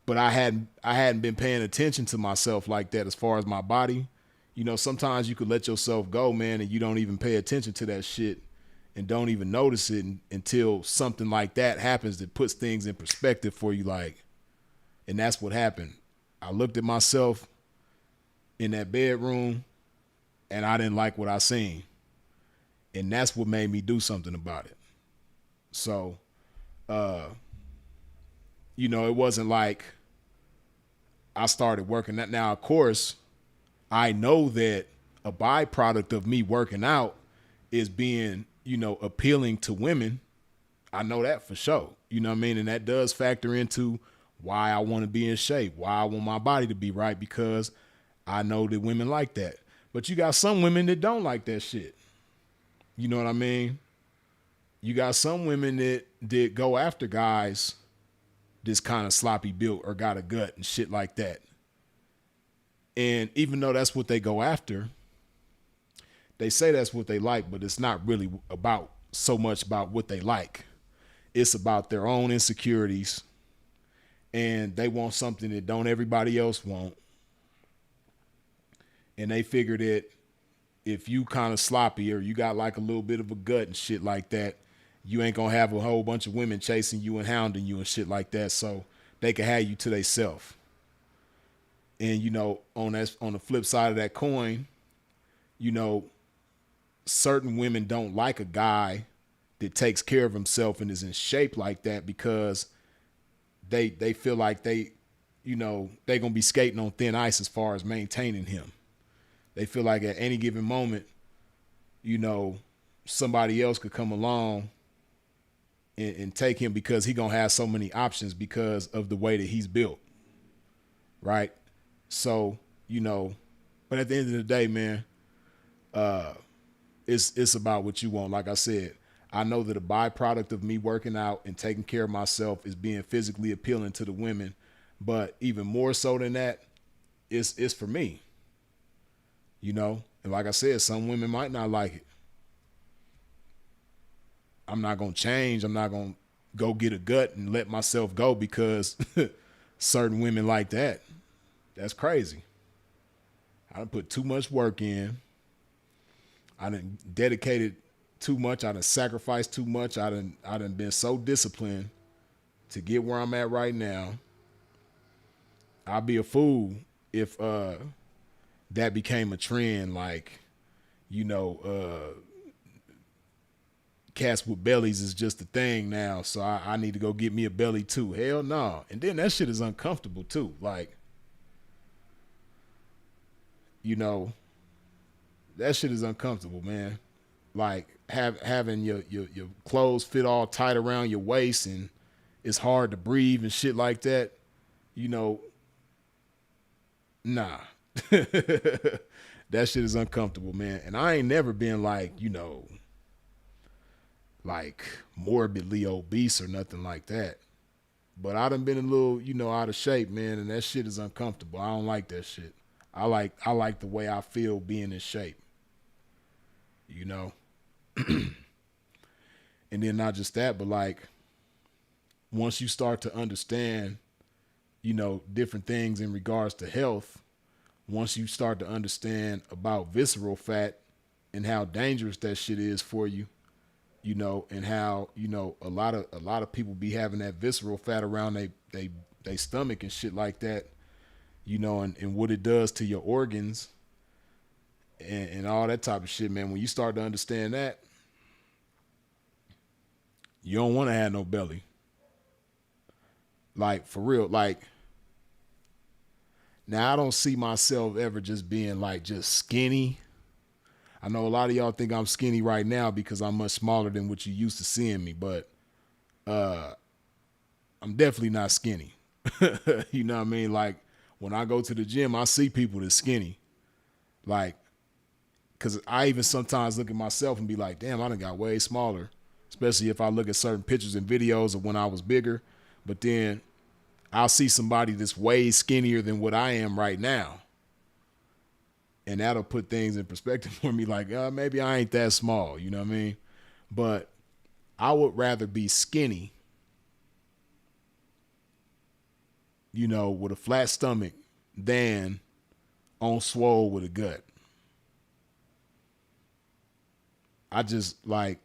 But I hadn't been paying attention to myself like that as far as my body. You know, sometimes you could let yourself go, man, and you don't even pay attention to that shit and don't even notice it until something like that happens that puts things in perspective for you. Like, and that's what happened. I looked at myself in that bedroom and I didn't like what I seen. And that's what made me do something about it. So, you know, it wasn't like I started working that. Now, of course, I know that a byproduct of me working out is being, you know, appealing to women. I know that for sure. You know what I mean? And that does factor into why I want to be in shape, why I want my body to be right, because I know that women like that. But you got some women that don't like that shit. You know what I mean? You got some women that go after guys this kind of sloppy built or got a gut and shit like that. And even though that's what they go after, they say that's what they like, but it's not really about so much about what they like. It's about their own insecurities, and they want something that don't everybody else want. And they figure that if you kind of sloppy or you got like a little bit of a gut and shit like that, you ain't gonna have a whole bunch of women chasing you and hounding you and shit like that, so they can have you to themselves. And on the flip side of that coin, you know, certain women don't like a guy that takes care of himself and is in shape like that because they feel like they gonna be skating on thin ice as far as maintaining him. They feel like at any given moment, you know, somebody else could come along and take him because he gonna have so many options because of the way that he's built, right? So but at the end of the day, man, it's about what you want. Like I said, I know that a byproduct of me working out and taking care of myself is being physically appealing to the women, but even more so than that, it's for me. And like I said, some women might not like it. I'm not gonna change. I'm not gonna go get a gut and let myself go because certain women like that. That's crazy. I done put too much work in. I done dedicated too much. I done sacrificed too much. I done been so disciplined to get where I'm at right now. I'd be a fool if that became a trend, like, cats with bellies is just a thing now, so I need to go get me a belly too. Hell no. And then that shit is uncomfortable too. Like, that shit is uncomfortable, man. Like having your clothes fit all tight around your waist and it's hard to breathe and shit like that. You know, nah. That shit is uncomfortable, man. And I ain't never been like, like morbidly obese or nothing like that. But I done been a little, out of shape, man, and that shit is uncomfortable. I don't like that shit. I like the way I feel being in shape. You know? And then not just that, but like once you start to understand, different things in regards to health, once you start to understand about visceral fat and how dangerous that shit is for you, and how, a lot of people be having that visceral fat around they stomach and shit like that, and what it does to your organs and all that type of shit, man. When you start to understand that, you don't want to have no belly. Like, for real. Like, now I don't see myself ever just being like just skinny. I know a lot of y'all think I'm skinny right now because I'm much smaller than what you used to seeing me, but I'm definitely not skinny. You know what I mean? Like, when I go to the gym, I see people that's skinny. Like, because I even sometimes look at myself and be like, damn, I done got way smaller. Especially if I look at certain pictures and videos of when I was bigger. But then I'll see somebody that's way skinnier than what I am right now. And that'll put things in perspective for me, like, maybe I ain't that small, you know what I mean? But I would rather be skinny, with a flat stomach than on swole with a gut. I just like,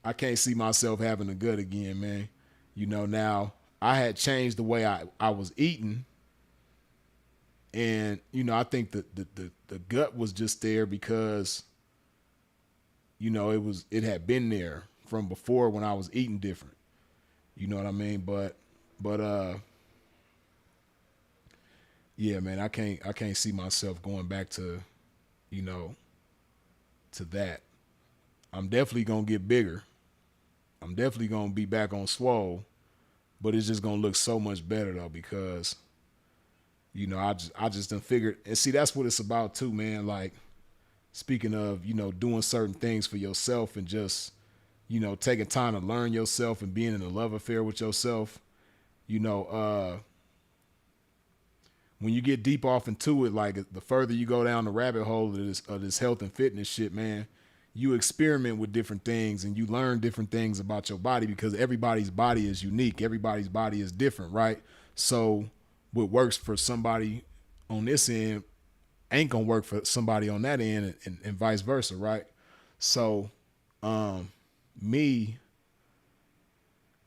I can't see myself having a gut again, man. Now I had changed the way I was eating. And, I think the gut was just there because, it had been there from before when I was eating different. You know what I mean? But yeah, man, I can't see myself going back to, to that. I'm definitely gonna get bigger. I'm definitely gonna be back on swole, but it's just gonna look so much better though because, I just done figured, and see, that's what it's about too, man. Like, speaking of, doing certain things for yourself and just, taking time to learn yourself and being in a love affair with yourself, you know, when you get deep off into it, like the further you go down the rabbit hole of this health and fitness shit, man, you experiment with different things and you learn different things about your body because everybody's body is unique. Everybody's body is different, right? So what works for somebody on this end ain't gonna work for somebody on that end and vice versa, right? So me,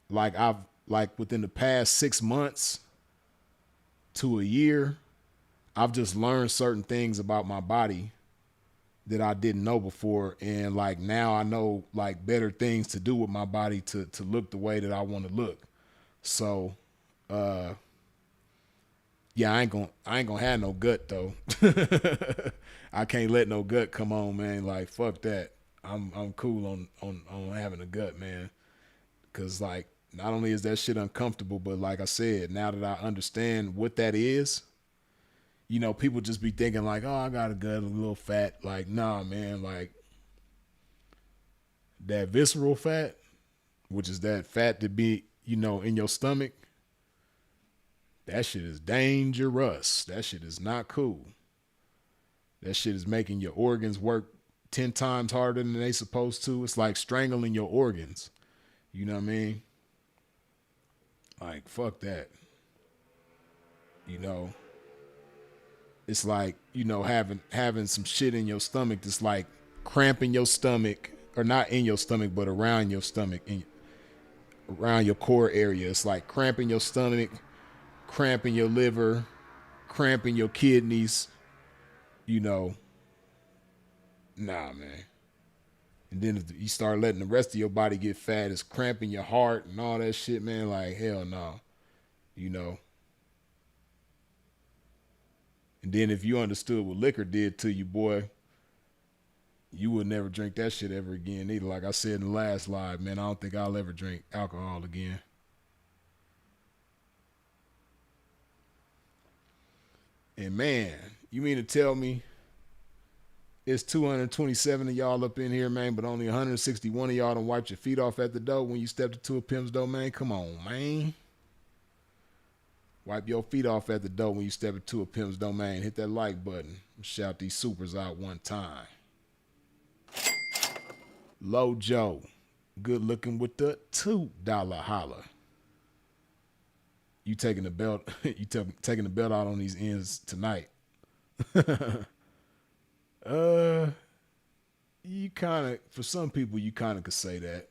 like I've like within the past 6 months to a year, I've just learned certain things about my body that I didn't know before, and like now I know like better things to do with my body to look the way that I want to look. So yeah, I ain't gonna have no gut though. I can't let no gut come on, man. Like fuck that. I'm cool on having a gut, man. Cause like not only is that shit uncomfortable, but like I said, now that I understand what that is, people just be thinking like, oh, I got a gut, a little fat. Like, nah, man, like that visceral fat, which is that fat to be, in your stomach, that shit is dangerous. That shit is not cool. That shit is making your organs work 10 times harder than they supposed to. It's like strangling your organs. You know what I mean? Like, fuck that. You know, it's like, having some shit in your stomach that's like cramping your stomach, or not in your stomach, but around your stomach, around your core area. It's like cramping your stomach, cramping your liver, cramping your kidneys, you know. Nah, man. And then if you start letting the rest of your body get fat, it's cramping your heart and all that shit, man. Like, hell no. You know. And then if you understood what liquor did to you, boy, you would never drink that shit ever again either. Like I said in the last live, man, I don't think I'll ever drink alcohol again. And man, you mean to tell me it's 227 of y'all up in here, man, but only 161 of y'all done wiped your feet off at the door when you stepped into a pimp's domain? Come on, man. Wipe your feet off at the door when you step into a pimp's domain. Hit that like button. Shout these supers out one time. Low Joe, good looking with the $2 holler. You taking the belt? Taking the belt out on these ends tonight? You kind of, for some people, you kind of could say that.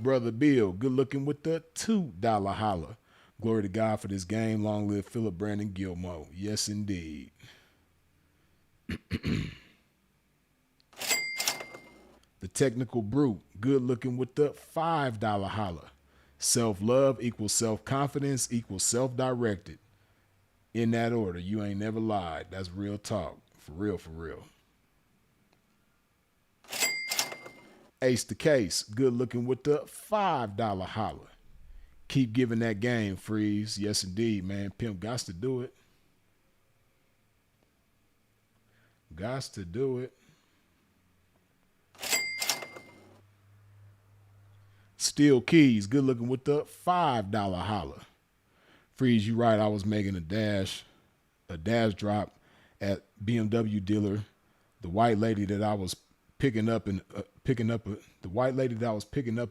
Brother Bill, good looking with the $2 holler. Glory to God for this game. Long live Philip Brandon Gilmore. Yes, indeed. The technical brute, good looking with the $5 holler. Self-love equals self-confidence equals self-directed. In that order, you ain't never lied. That's real talk. For real, for real. Ace the Case, good looking with the $5 holler. Keep giving that game, Freeze. Yes, indeed, man. Pimp gots to do it. Gots to do it. Steel Keys, good looking with the $5 holler. Freeze, you right. I was making a dash drop at BMW dealer. The white lady that I was picking up a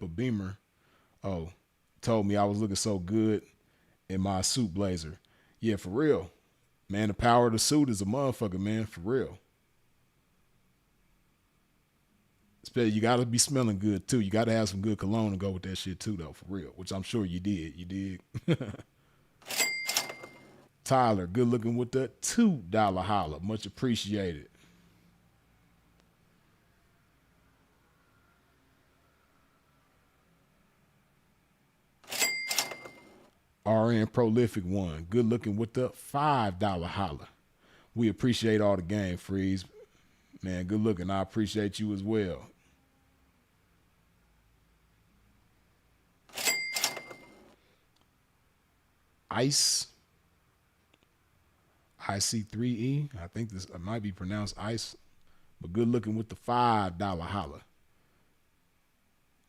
Beamer. Oh, told me I was looking so good in my suit blazer. Yeah, for real, man. The power of the suit is a motherfucker, man. For real. Especially, you got to be smelling good too. You got to have some good cologne to go with that shit too, though. For real, which I'm sure you did. You did. Tyler, good looking with the $2 holler. Much appreciated. RN Prolific one, good looking with the $5 holler. We appreciate all the game, Freeze. Man, good looking. I appreciate you as well. Ice. IC3E. I think this might be pronounced Ice. But good looking with the $5 holler.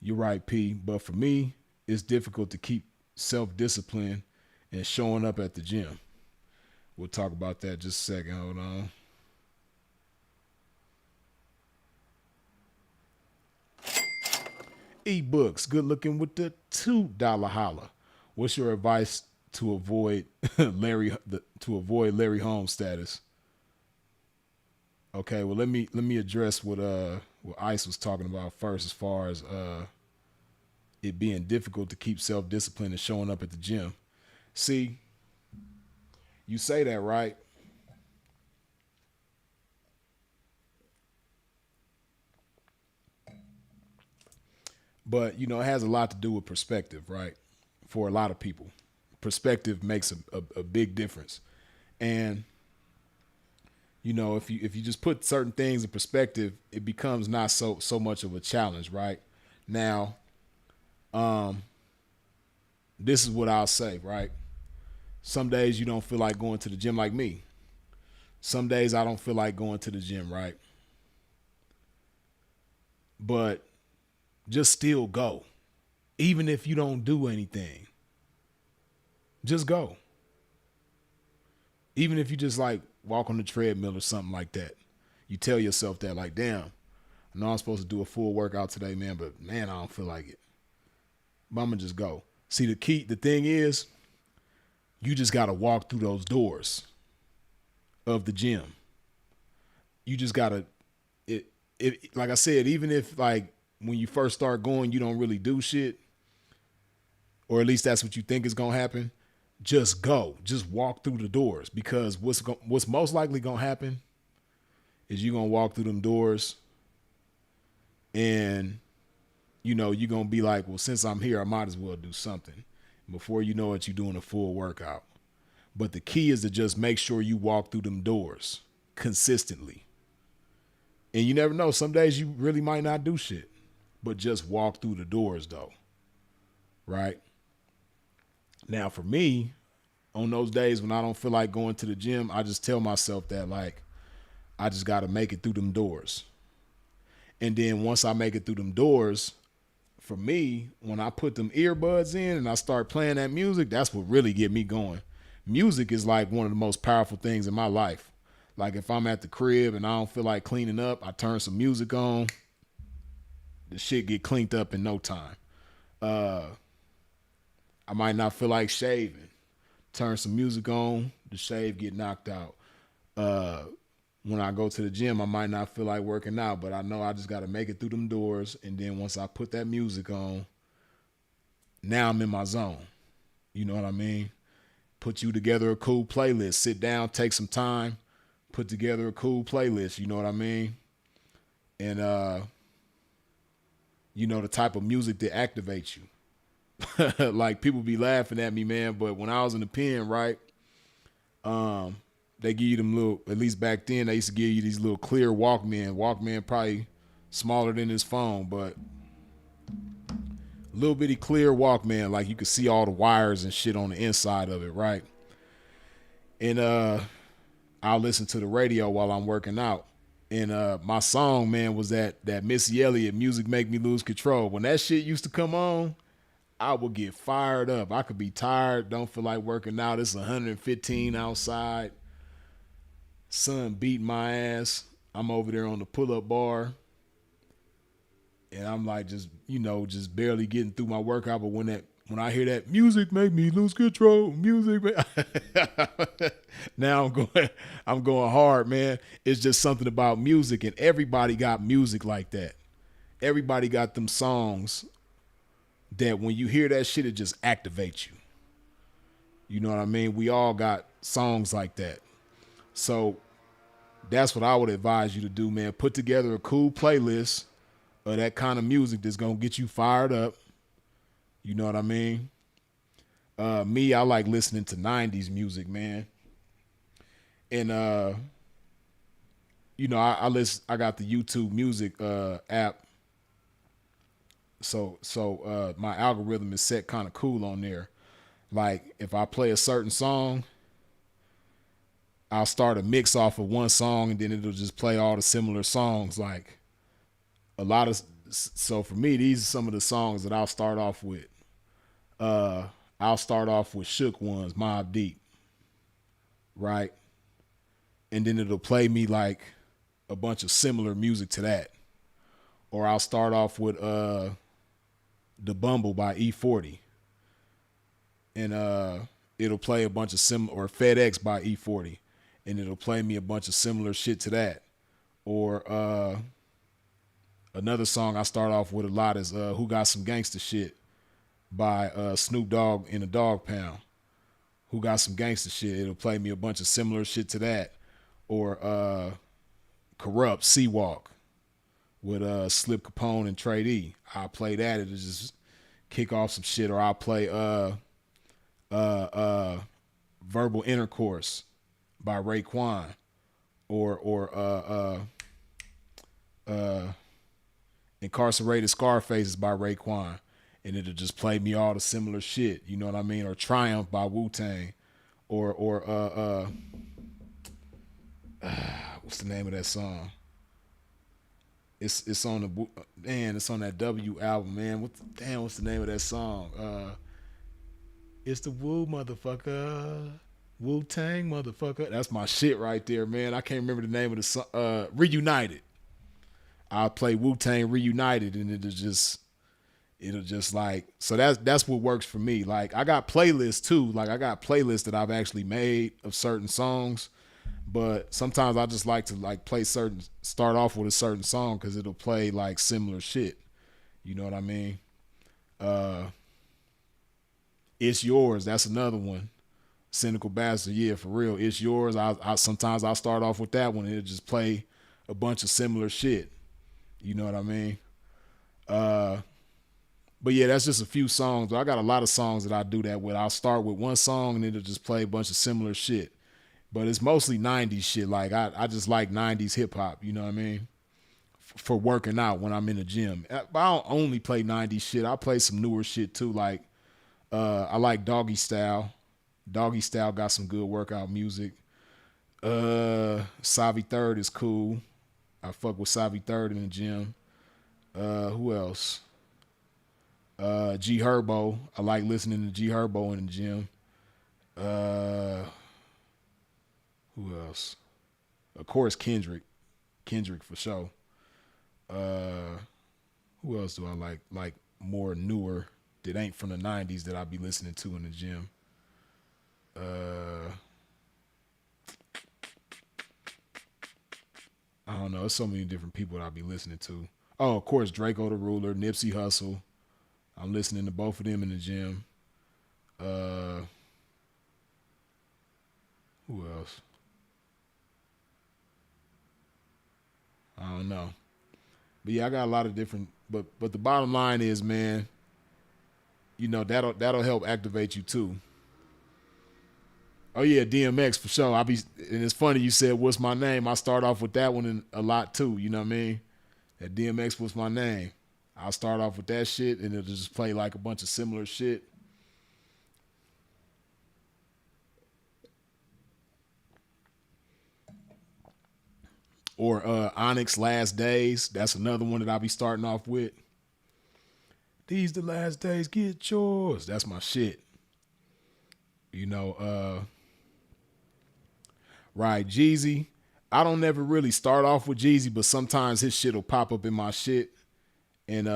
You're right, P. But for me, it's difficult to keep self-discipline and showing up at the gym. We'll talk about that just a second. Hold on. eBooks, good looking with the $2 holler. What's your advice to avoid Larry Holmes status? Okay, well let me address what Ice was talking about first, as far as it being difficult to keep self-discipline and showing up at the gym. See, you say that, right? But it has a lot to do with perspective, right? For a lot of people, perspective makes a big difference. And if you just put certain things in perspective, it becomes not so much of a challenge, right? Now, this is what I'll say, right? Some days you don't feel like going to the gym like me. Some days I don't feel like going to the gym, right? But just still go. Even if you don't do anything, just go. Even if you just like walk on the treadmill or something like that. You tell yourself that, like, damn, I know I'm supposed to do a full workout today, man, but man, I don't feel like it. But I'm gonna just go. See, the thing is, you just gotta walk through those doors of the gym. You just gotta it like I said, even if like when you first start going, you don't really do shit, or at least that's what you think is gonna happen. Just go, just walk through the doors, because what's most likely gonna happen is you're gonna walk through them doors, and you're gonna be like, well, since I'm here, I might as well do something. Before you know it, you're doing a full workout. But the key is to just make sure you walk through them doors consistently. And you never know, some days you really might not do shit, but just walk through the doors though. Right? Now for me, on those days when I don't feel like going to the gym, I just tell myself that, like, I just got to make it through them doors. And then once I make it through them doors, for me, when I put them earbuds in and I start playing that music, that's what really get me going. Music is like one of the most powerful things in my life. Like if I'm at the crib and I don't feel like cleaning up, I turn some music on. The shit get cleaned up in no time. I might not feel like shaving. Turn some music on, the shave get knocked out. When I go to the gym, I might not feel like working out, but I know I just got to make it through them doors. And then once I put that music on, now I'm in my zone. You know what I mean? Put you together a cool playlist. Sit down, take some time, put together a cool playlist. You know what I mean? And, the type of music that activates you. Like people be laughing at me, man, but when I was in the pen, right, they give you them little, at least back then, they used to give you these little clear Walkman probably smaller than this phone, but little bitty clear Walkman, like you could see all the wires and shit on the inside of it, right? And I'll listen to the radio while I'm working out. And my song, man, was that Missy Elliott, Music Make Me Lose Control. When that shit used to come on, I would get fired up. I could be tired, don't feel like working out. It's 115 outside. Sun beating my ass. I'm over there on the pull-up bar. And I'm like just barely getting through my workout. But when I hear that music make me lose control, now I'm going hard, man. It's just something about music, and everybody got music like that. Everybody got them songs that when you hear that shit, it just activates you. You know what I mean? We all got songs like that. So that's what I would advise you to do, man. Put together a cool playlist of that kind of music that's going to get you fired up. You know what I mean? Me, I like listening to 90s music, man. And, I got the YouTube music app. So my algorithm is set kind of cool on there. Like if I play a certain song, I'll start a mix off of one song and then it'll just play all the similar songs. Like so for me, these are some of the songs that I'll start off with. I'll start off with Shook Ones, Mobb Deep, right? And then it'll play me like a bunch of similar music to that. Or I'll start off with The Bumble by E40. And it'll play a bunch of or FedEx by E40. And it'll play me a bunch of similar shit to that. Or another song I start off with a lot is Who Got Some Gangsta Shit by Snoop Dogg in a Dog Pound. who got some gangster shit. It'll play me a bunch of similar shit to that. Or Corrupt, Seawalk with Slip Capone and Trade E. I'll play that. It'll just kick off some shit. Or I'll play Verbal Intercourse by Raekwon. Or Incarcerated Scarfaces by Raekwon. And it'll just play me all the similar shit. You know what I mean? Or Triumph by Wu-Tang. Or what's the name of that song? It's on it's on that W album, man. What's the name of that song? It's the Wu motherfucker. Wu-Tang motherfucker. That's my shit right there, man. I can't remember the name of the song. Reunited. I'll play Wu-Tang Reunited, and it'll just like, so that's what works for me. Like, I got playlists too. Like, I got playlists that I've actually made of certain songs, but sometimes I just like to like start off with a certain song because it'll play like similar shit. You know what I mean? It's Yours. That's another one. Cynical Bastard. Yeah, for real. It's Yours. I sometimes I'll start off with that one. It'll just play a bunch of similar shit. You know what I mean? But yeah, that's just a few songs. I got a lot of songs that I do that with. I'll start with one song and it'll just play a bunch of similar shit. But it's mostly 90s shit. Like, I just like 90s hip hop, you know what I mean? For working out when I'm in the gym. But I don't only play 90s shit. I play some newer shit too. Like, I like Doggy Style. Doggy Style got some good workout music. Savi Third is cool. I fuck with Savi Third in the gym. Who else? G Herbo. I like listening to G Herbo in the gym. Who else? Of course, Kendrick. Kendrick for sure. Who else do I like? Like more newer that ain't from the 90s that I be listening to in the gym. I don't know. There's so many different people that I be listening to. Oh, of course, Draco the Ruler, Nipsey Hussle. I'm listening to both of them in the gym. Who else? I don't know. But yeah, I got a lot of different. But the bottom line is, man, you know, that'll help activate you too. Oh yeah, DMX for sure. And it's funny you said what's my name. I start off with that one a lot too. You know what I mean? That DMX was my name. I'll start off with that shit and it'll just play like a bunch of similar shit. Or Onyx Last Days. That's another one that I'll be starting off with. These the last days, get yours. That's my shit. You know, right, Jeezy. I don't never really start off with Jeezy, but sometimes his shit will pop up in my shit. And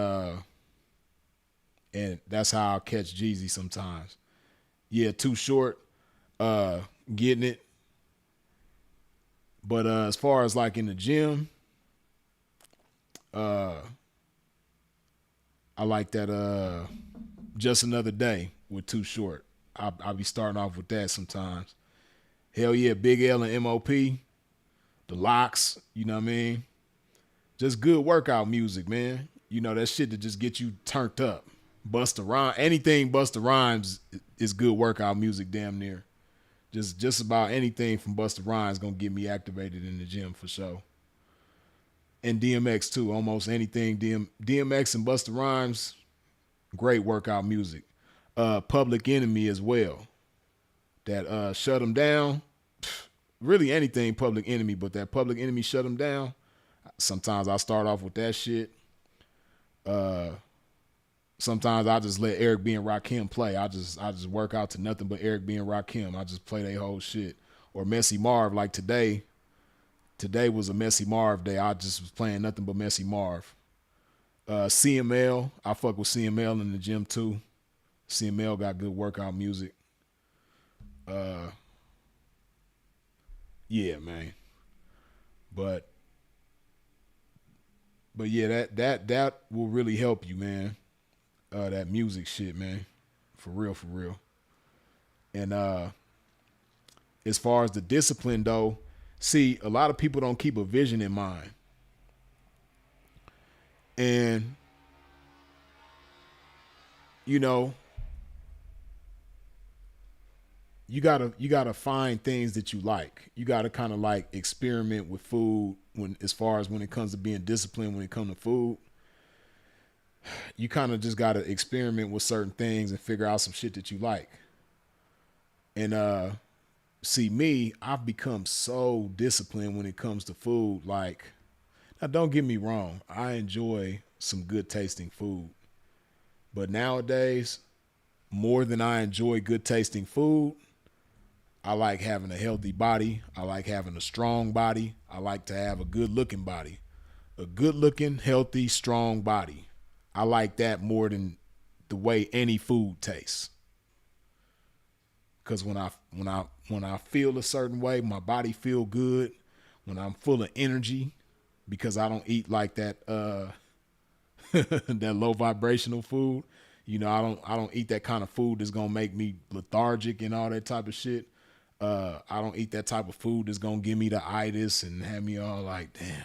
that's how I'll catch Jeezy sometimes. Yeah, Too Short, Getting It. But as far as like in the gym, I like that Just Another Day with Too Short. I'll be starting off with that sometimes. Hell yeah, Big L and MOP, The Locks, you know what I mean? Just good workout music, man. You know, that shit that just get you turned up. Busta Rhymes, anything Busta Rhymes is good workout music damn near. Just about anything from Busta Rhymes gonna get me activated in the gym for sure. And DMX too, almost anything DMX and Busta Rhymes, great workout music. Public Enemy as well. That Shut 'Em Down, really anything Public Enemy, but that Public Enemy Shut 'Em Down, sometimes I start off with that shit. Sometimes I just let Eric B and Rakim play. I just work out to nothing but Eric B and Rakim. I just play their whole shit. Or Messy Marv, like today. Today was a Messy Marv day. I just was playing nothing but Messy Marv. CML, I fuck with CML in the gym too. CML got good workout music. Yeah, man. But yeah, that will really help you, man. That music shit, man. For real, for real. And As far as the discipline though, see, a lot of people don't keep a vision in mind. And you know, you gotta find things that you like. You gotta kind of like experiment with food when as far as when it comes to being disciplined when it comes to food. You kind of just gotta experiment with certain things and figure out some shit that you like. And see me, I've become so disciplined when it comes to food. Like, now don't get me wrong, I enjoy some good tasting food. But nowadays, more than I enjoy good tasting food, I like having a healthy body. I like having a strong body. I like to have a good looking body. A good looking, healthy, strong body. I like that more than the way any food tastes. Cause when I feel a certain way, my body feel good. When I'm full of energy, because I don't eat like that that low vibrational food. I don't eat that kind of food that's gonna make me lethargic and all that type of shit. I don't eat that type of food that's gonna give me the itis and have me all like, damn.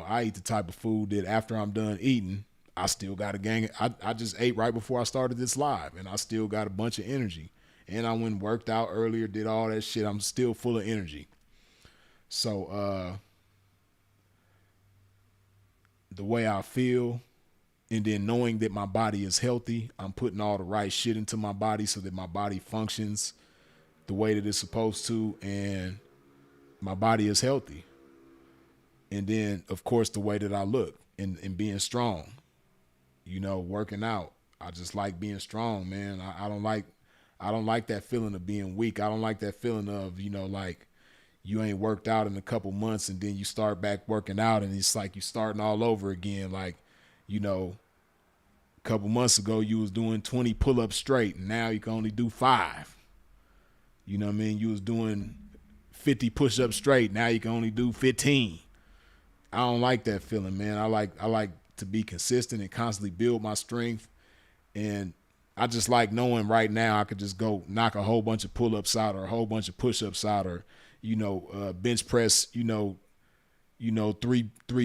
I eat the type of food that after I'm done eating, I still got a gang. I just ate right before I started this live, and I still got a bunch of energy. And I went and worked out earlier, did all that shit. I'm still full of energy. So the way I feel, and then knowing that my body is healthy, I'm putting all the right shit into my body so that my body functions the way that it's supposed to, and my body is healthy. And then, of course, the way that I look and being strong, working out. I just like being strong, man. I don't like that feeling of being weak. I don't like that feeling of, like you ain't worked out in a couple months and then you start back working out and it's like you starting all over again. Like, a couple months ago you was doing 20 pull-ups straight and now you can only do 5. You know what I mean? You was doing 50 push-ups straight. Now you can only do 15. I don't like that feeling, man. I like to be consistent and constantly build my strength. And I just like knowing right now I could just go knock a whole bunch of pull-ups out or a whole bunch of push-ups out or, bench press, three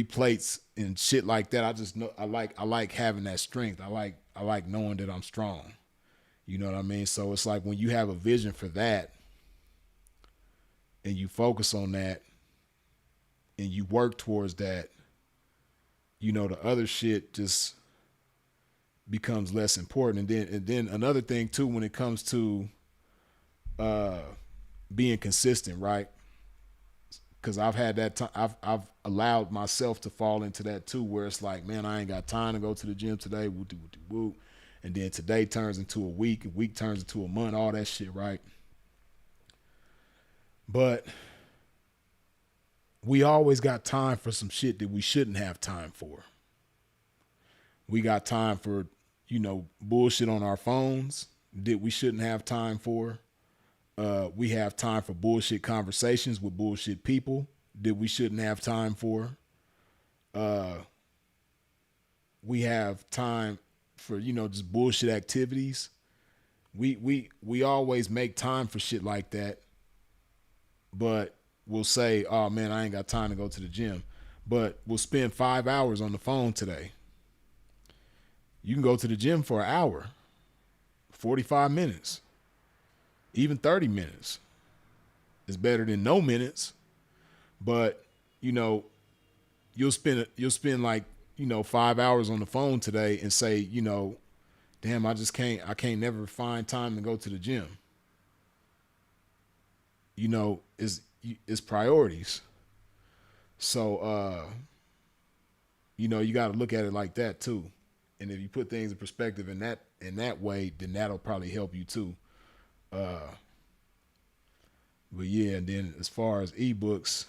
plates and shit like that. I just know I like having that strength. I like knowing that I'm strong. You know what I mean? So it's like when you have a vision for that and you focus on that and you work towards that, the other shit just becomes less important. And then another thing too, when it comes to being consistent, right? Because I've had that time. I've allowed myself to fall into that too, where it's like, man, I ain't got time to go to the gym today. Woo, woo, woo. And then today turns into a week turns into a month, all that shit, right? But we always got time for some shit that we shouldn't have time for. We got time for, bullshit on our phones that we shouldn't have time for. We have time for bullshit conversations with bullshit people that we shouldn't have time for. We have time for, just bullshit activities. We always make time for shit like that, but we'll say, oh man, I ain't got time to go to the gym. But we'll spend 5 hours on the phone today. You can go to the gym for an hour, 45 minutes, even 30 minutes. It's better than no minutes. But, you'll spend like, 5 hours on the phone today and say, damn, I can't never find time to go to the gym. It's priorities. So, you got to look at it like that too. And if you put things in perspective in that way, then that'll probably help you too. But yeah, and then as far as ebooks,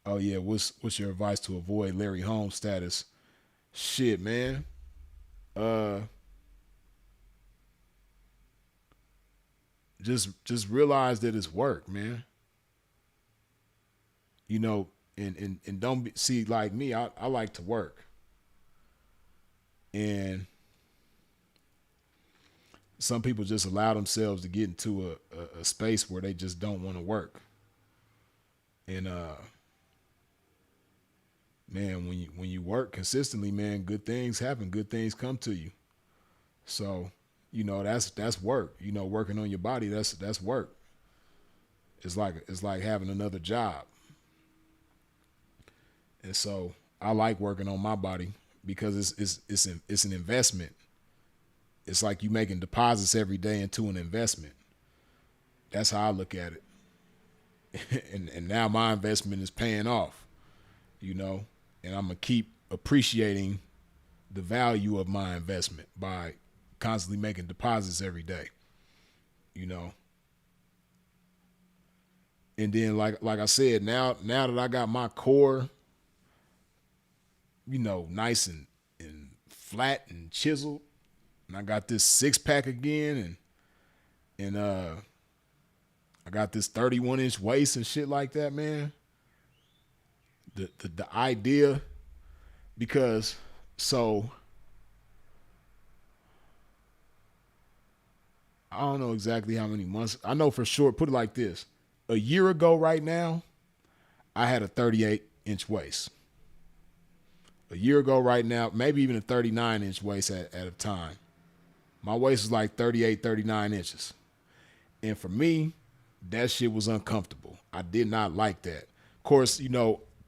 oh yeah, what's your advice to avoid Larry Holmes status? Shit, man. Uh, just realize that it's work, man. And don't see like me. I like to work, and some people just allow themselves to get into a space where they just don't want to work. And man, when you work consistently, man, good things happen. Good things come to you. So, that's work. Working on your body, that's work. It's like having another job. And so I like working on my body because it's an investment. It's like you making deposits every day into an investment. That's how I look at it. And now my investment is paying off, you know, and I'm gonna keep appreciating the value of my investment by constantly making deposits every day, you know. And then like I said, now that I got my core, nice and flat and chiseled, and I got this six pack again, and I got this 31-inch waist and shit like that, man. The idea, because so I don't know exactly how many months. I know for sure. Put it like this: a year ago, right now, I had a 38-inch waist. A year ago, right now, maybe even a 39-inch waist at a time. My waist was like 38, 39 inches. And for me, that shit was uncomfortable. I did not like that. Of course,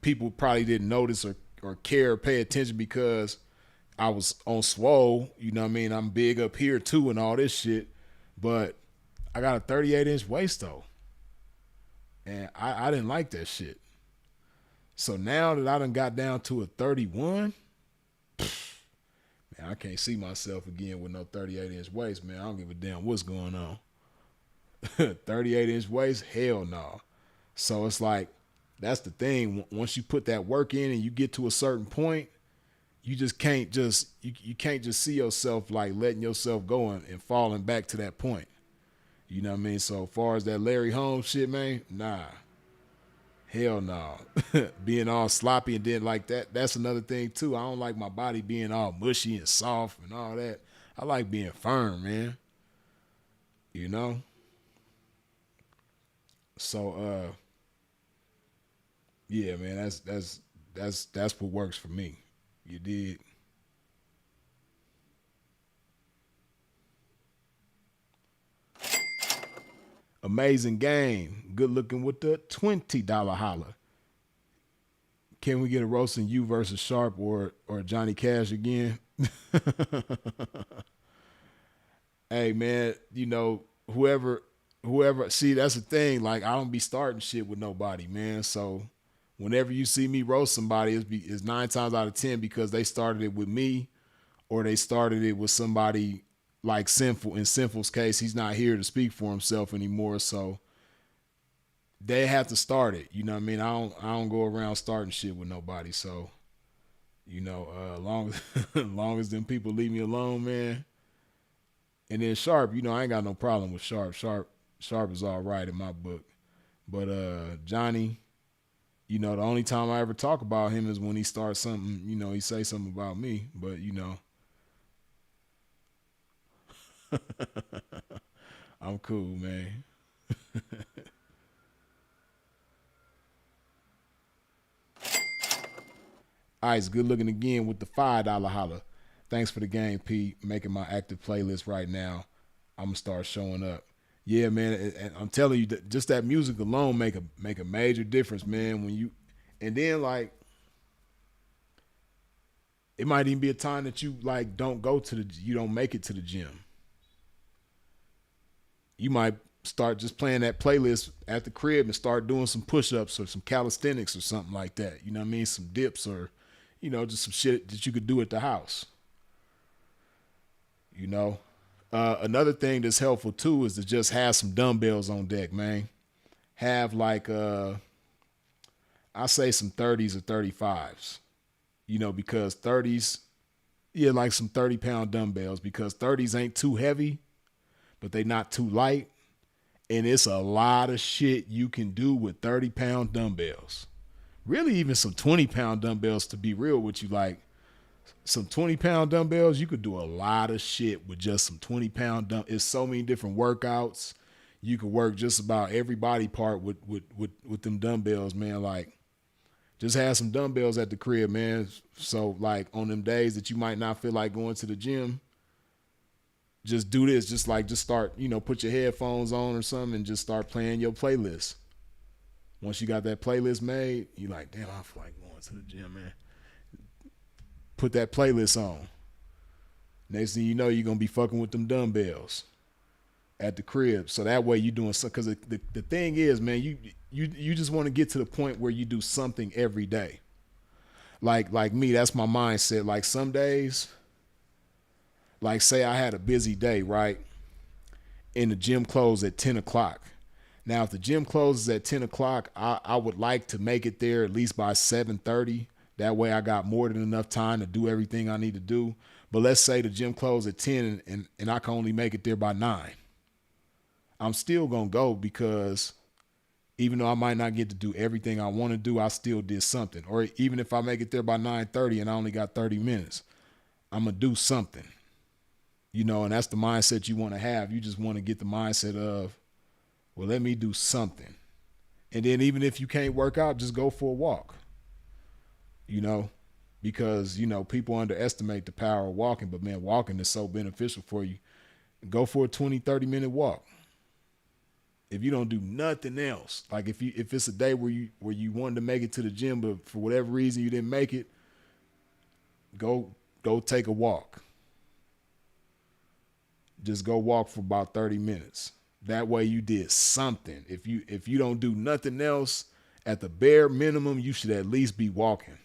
people probably didn't notice or care or pay attention because I was on swole. You know what I mean? I'm big up here too and all this shit. But I got a 38-inch waist though. And I didn't like that shit. So now that I done got down to a 31, man, I can't see myself again with no 38-inch waist, man. I don't give a damn what's going on. 38-inch waist, hell no. So it's like, that's the thing. Once you put that work in and you get to a certain point, you just can't you can't just see yourself like letting yourself go and falling back to that point. You know what I mean? So as far as that Larry Holmes shit, man, nah. Hell no. Being all sloppy and then like that, that's another thing too. I don't like my body being all mushy and soft and all that. I like being firm, man. You know? So yeah, man, that's what works for me. You did. Amazing game. Good looking with the $20 holler. Can we get a roasting you versus Sharp or Johnny Cash again? Hey man, whoever see, that's the thing. Like I don't be starting shit with nobody, man. So whenever you see me roast somebody, it's 9 times out of 10 because they started it with me or they started it with somebody like Sinful. In Sinful's case, he's not here to speak for himself anymore, so they have to start it. You know what I mean? I don't go around starting shit with nobody. So, long long as them people leave me alone, man. And then Sharp, I ain't got no problem with Sharp. Sharp is all right in my book. But Johnny, the only time I ever talk about him is when he starts something, he say something about me. But I'm cool, man. Ice, good looking again with the $5 holler. Thanks for the game, Pete. Making my active playlist right now. I'm gonna start showing up. Yeah, man, and I'm telling you, just that music alone make a major difference, man. When you, and then like, it might even be a time that you like you don't make it to the gym. You might start just playing that playlist at the crib and start doing some push-ups or some calisthenics or something like that. You know what I mean? Some dips or, just some shit that you could do at the house. Another thing that's helpful too is to just have some dumbbells on deck, man. Have like I say some 30s or 35s. Because 30s, yeah, like some 30-pound dumbbells because 30s ain't too heavy, but they not too light. And it's a lot of shit you can do with 30-pound dumbbells. Really even some 20-pound dumbbells to be real with you. Like Some 20-pound dumbbells, you could do a lot of shit with just some 20-pound dumb. It's so many different workouts. You could work just about every body part with them dumbbells, man. Like, just have some dumbbells at the crib, man. So like on them days that you might not feel like going to the gym, just do this. Just start, put your headphones on or something and just start playing your playlist. Once you got that playlist made, you like, damn, I feel like going to the gym, man. Put that playlist on. Next thing you know, you're gonna be fucking with them dumbbells at the crib. So that way you doing something. Because the thing is, man, you just want to get to the point where you do something every day. Like me, that's my mindset. Like some days, like say I had a busy day, right? And the gym closed at 10 o'clock. Now, if the gym closes at 10 o'clock, I would like to make it there at least by 7:30. That way I got more than enough time to do everything I need to do. But let's say the gym closed at 10 and I can only make it there by 9. I'm still going to go because even though I might not get to do everything I want to do, I still did something. Or even if I make it there by 9:30 and I only got 30 minutes, I'm going to do something. And that's the mindset you want to have. You just want to get the mindset of, well, let me do something. And then even if you can't work out, just go for a walk. Because, people underestimate the power of walking, but man, walking is so beneficial for you. Go for a 20, 30-minute walk. If you don't do nothing else, like if it's a day where you wanted to make it to the gym, but for whatever reason you didn't make it, go take a walk. Just go walk for about 30 minutes. That way you did something. If you don't do nothing else, at the bare minimum, you should at least be walking.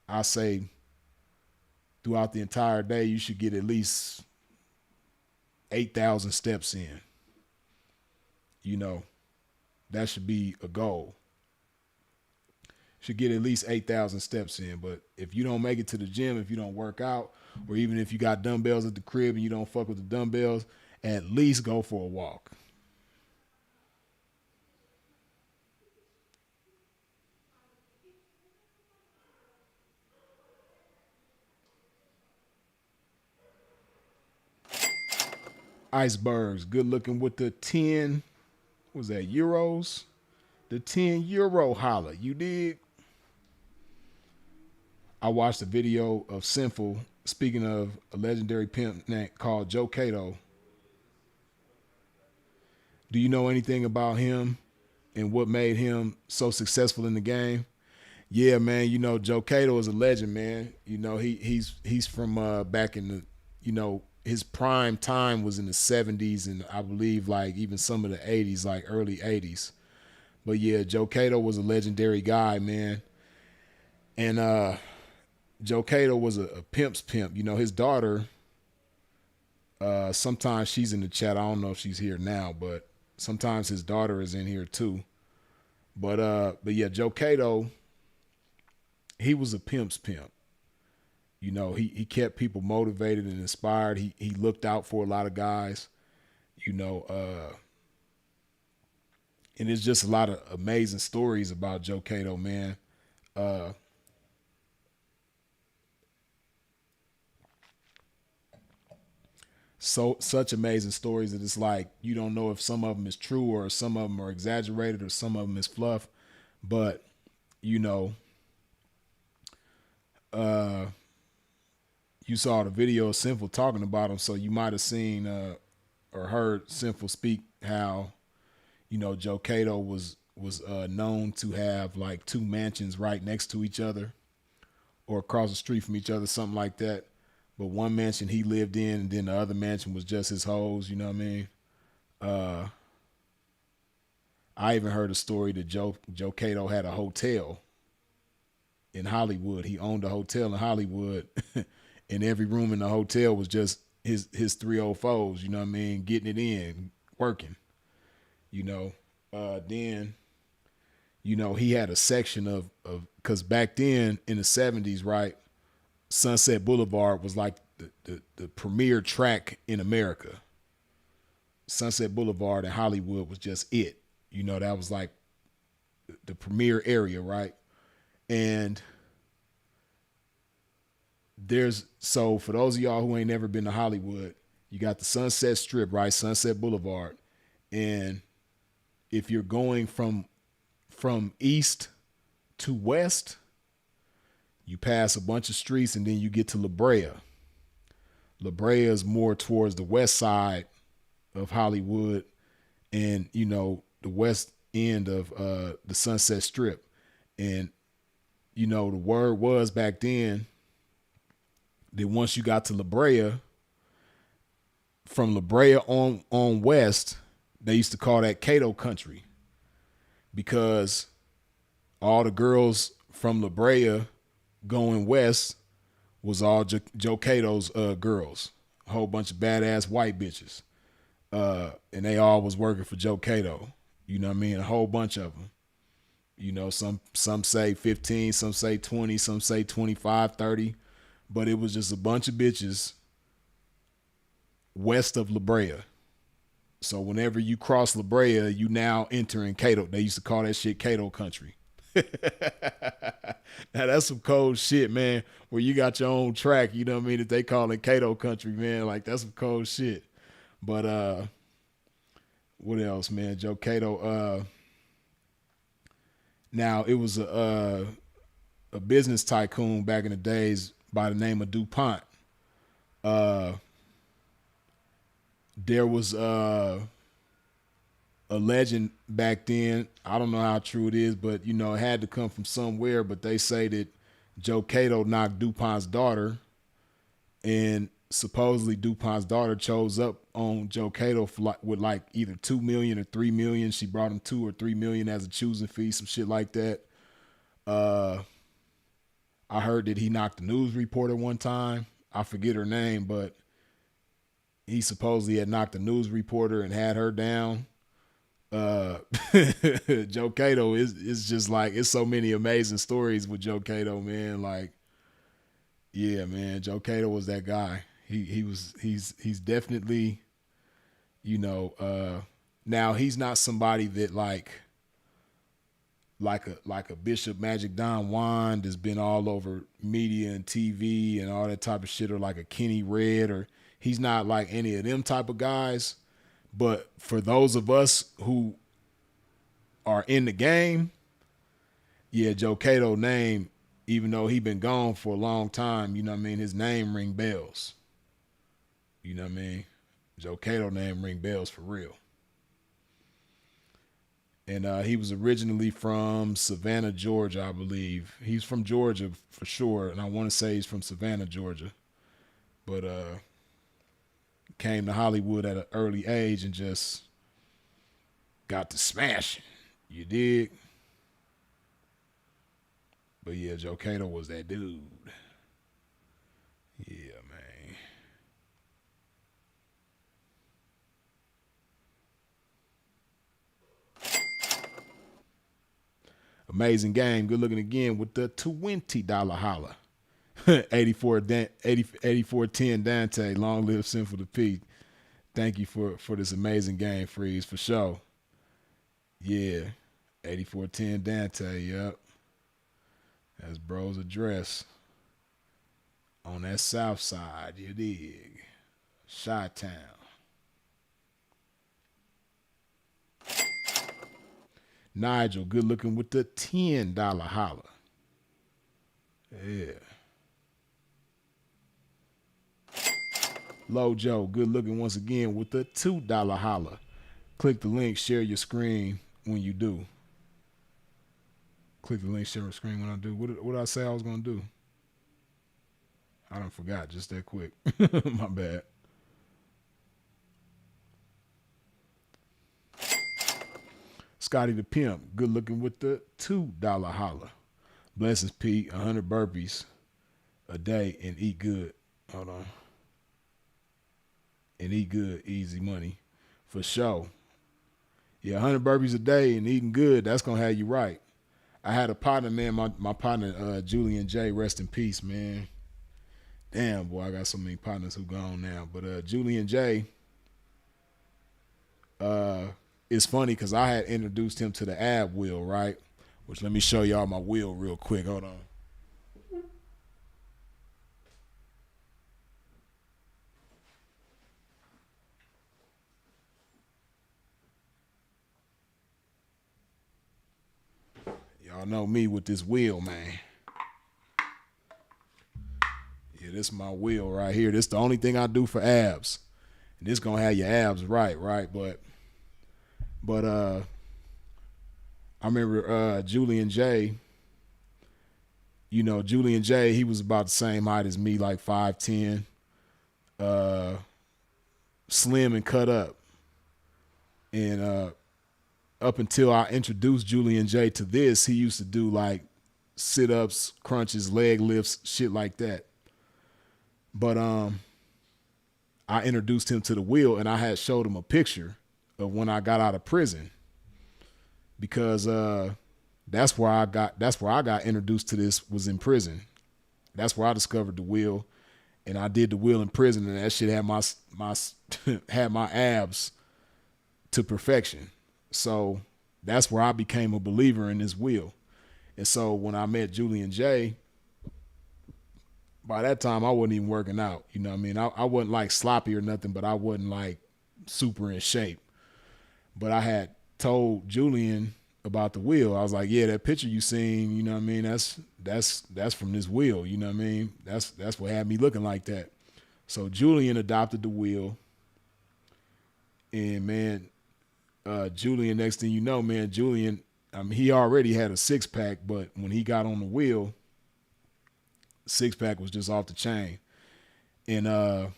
I say throughout the entire day, you should get at least 8,000 steps in. That should be a goal. Should get at least 8,000 steps in. But if you don't make it to the gym, if you don't work out, or even if you got dumbbells at the crib and you don't fuck with the dumbbells, at least go for a walk. Icebergs, good looking with the 10, what was that, euros? The 10 euro holla, you dig? I watched a video of Sinful, speaking of a legendary pimp called Joe Cato. Do you know anything about him and what made him so successful in the game? Yeah, man, Joe Cato is a legend, man. He's from back in the, his prime time was in the 70s and I believe like even some of the 80s, like early 80s. But yeah, Joe Cato was a legendary guy, man. And Joe Cato was a pimp's pimp. His daughter, sometimes she's in the chat. I don't know if she's here now, but sometimes his daughter is in here too. But yeah, Joe Cato, he was a pimp's pimp. He kept people motivated and inspired. He looked out for a lot of guys, and it's just a lot of amazing stories about Joe Cato, man. Such amazing stories that it's like you don't know if some of them is true or some of them are exaggerated or some of them is fluff, but you saw the video of Sinful talking about him, so you might have seen or heard Sinful speak how Joe Cato was known to have like 2 mansions right next to each other or across the street from each other, something like that. But one mansion he lived in, and then the other mansion was just his hoes. You know what I mean? I even heard a story that Joe Cato had a hotel in Hollywood. He owned a hotel in Hollywood, and every room in the hotel was just his 3 old foes. You know what I mean? Getting it in, working. Then he had a section of because back then in the 70s, right? Sunset Boulevard was like the premier track in America. Sunset Boulevard in Hollywood was just it. That was like the premier area, right? And So for those of y'all who ain't never been to Hollywood, you got the Sunset Strip, right? Sunset Boulevard. And if you're going from east to west, you pass a bunch of streets and then you get to La Brea. La Brea is more towards the west side of Hollywood and, the west end of the Sunset Strip. And, the word was back then that once you got to La Brea, from La Brea on west, they used to call that Cato country because all the girls from La Brea going west was all Joe Cato's girls, a whole bunch of badass white bitches. And they all was working for Joe Cato. You know what I mean? A whole bunch of them. Some say 15, some say 20, some say 25, 30. But it was just a bunch of bitches west of La Brea. So whenever you cross La Brea, you now enter in Cato. They used to call that shit Cato country. Now that's some cold shit, man, where you got your own track, you know what I mean, that they call it Cato country, man. Like, that's some cold shit. But what else, man? Joe Cato, now it was a business tycoon back in the days by the name of DuPont. There was a legend back then. I don't know how true it is, but it had to come from somewhere. But they say that Joe Cato knocked DuPont's daughter, and supposedly DuPont's daughter chose up on Joe Cato with like either $2 million or $3 million. She brought him $2 or $3 million as a choosing fee, some shit like that. I heard that he knocked a news reporter one time. I forget her name, but he supposedly had knocked a news reporter and had her down. Joe Cato is just like, it's so many amazing stories with Joe Cato, man. Like, yeah, man, Joe Cato was that guy. He's definitely, now he's not somebody that like a Bishop Magic Don Juan that's been all over media and TV and all that type of shit, or like a Kenny Red, or he's not like any of them type of guys. But for those of us who are in the game, yeah, Joe Cato name, even though he been gone for a long time, his name ring bells. You know what I mean? Joe Cato name ring bells for real. And he was originally from Savannah, Georgia, I believe. He's from Georgia for sure, and I want to say he's from Savannah, Georgia. But came to Hollywood at an early age and just got to smashing. You dig? But yeah, Joe Cato was that dude. Yeah, man. Amazing game. Good looking again with the $20 holla. 8410 Dante. Long live Sinful to Pete. Thank you for this amazing game, Freeze, for sure. Yeah. 8410 Dante, yep. That's bro's address. On that south side, you dig. Chi-Town. Nigel, good looking with the $10 holla. Yeah. Low Joe, good looking once again with the $2 holla. Click the link, share your screen when you do. Click the link, share your screen when I do. What did I say I was going to do? I done forgot just that quick. My bad. Scotty the Pimp, good looking with the $2 holla. Blessings, Pete. 100 burpees a day and eat good. Hold on. And eat good, easy money. For sure. Yeah, 100 burpees a day and eating good, that's going to have you right. I had a partner, man, my partner, Julian J, rest in peace, man. Damn, boy, I got so many partners who gone now. But Julian J, it's funny because I had introduced him to the ab wheel, right? Which let me show y'all my wheel real quick. Hold on. Y'all know me with this wheel, man. Yeah, this is my wheel right here. This the only thing I do for abs. And this gonna have your abs right? But I remember Julian J. You know, Julian J, he was about the same height as me, like 5'10", slim and cut up. And up until I introduced Julian J to this, he used to do like sit-ups, crunches, leg lifts, shit like that. But I introduced him to the wheel, and I had showed him a picture of when I got out of prison, because that's where I got introduced to this, was in prison. That's where I discovered the wheel, and I did the wheel in prison, and that shit had my had my abs to perfection. So that's where I became a believer in this wheel. And so when I met Julian J, by that time I wasn't even working out. You know what I mean? I wasn't like sloppy or nothing, but I wasn't like super in shape. But I had told Julian about the wheel. I was like, yeah, that picture you seen, you know what I mean? That's from this wheel, you know what I mean? That's what had me looking like that. So Julian adopted the wheel. And man, Julian, next thing you know, man, Julian, I mean, he already had a six-pack, but when he got on the wheel, six-pack was just off the chain. And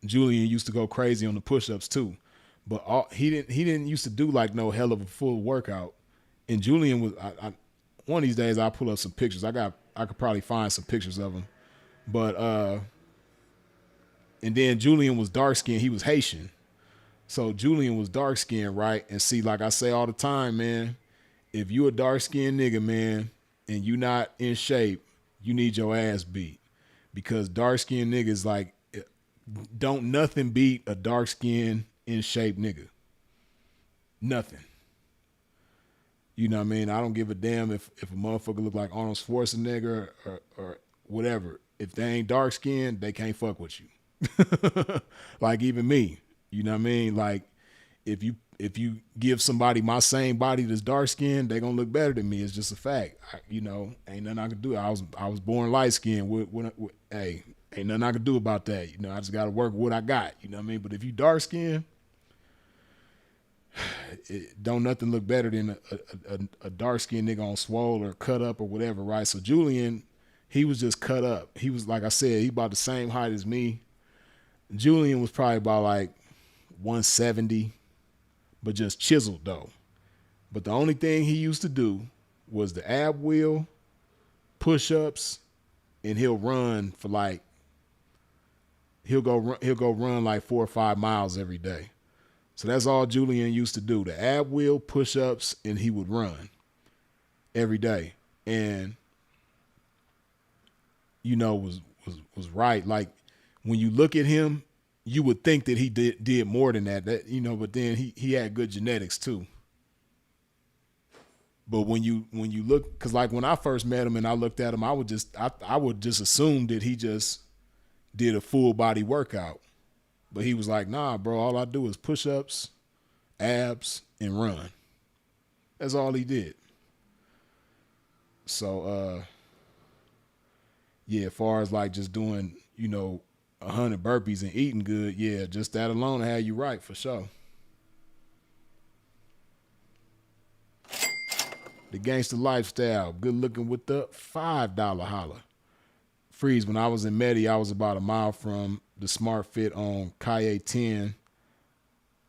Julian used to go crazy on the push-ups too. But he didn't used to do like no hell of a full workout. And Julian was, one of these days I'll pull up some pictures. I could probably find some pictures of him. But and then Julian was dark skinned. He was Haitian. So Julian was dark skinned, right? And see, like I say all the time, man, if you a dark skinned nigga, man, and you not in shape, you need your ass beat. Because dark skinned niggas, like, don't nothing beat a dark skinned, in shape nigga. Nothing. You know what I mean? I don't give a damn if a motherfucker look like Arnold Schwarzenegger or whatever. If they ain't dark skinned, they can't fuck with you. Like even me. You know what I mean? Like if you give somebody my same body that's dark skinned, they gonna look better than me. It's just a fact. Ain't nothing I can do. I was born light skinned. Hey, ain't nothing I can do about that. You know, I just gotta work with what I got. You know what I mean? But if you dark skinned, don't nothing look better than a dark skinned nigga on swole or cut up or whatever, right? So Julian, he was just cut up. He was, like I said, he about the same height as me. Julian was probably about like 170, but just chiseled though. But the only thing he used to do was the ab wheel, push-ups, and he'll run for like, he'll go run like 4 or 5 miles every day. So that's all Julian used to do. The ab wheel, push-ups, and he would run every day. And, you know, was right. Like when you look at him, you would think that he did more than that, you know, but then he had good genetics too. But when you look, cause like when I first met him and I looked at him, I would just assume that he just did a full body workout. But he was like, nah, bro, all I do is push-ups, abs, and run. That's all he did. So, yeah, as far as like just doing, you know, 100 burpees and eating good, yeah, just that alone had you right for sure. The gangster lifestyle, good looking with the $5 holler. Freeze, when I was in Medi, I was about a mile from the Smart Fit on Calle 10.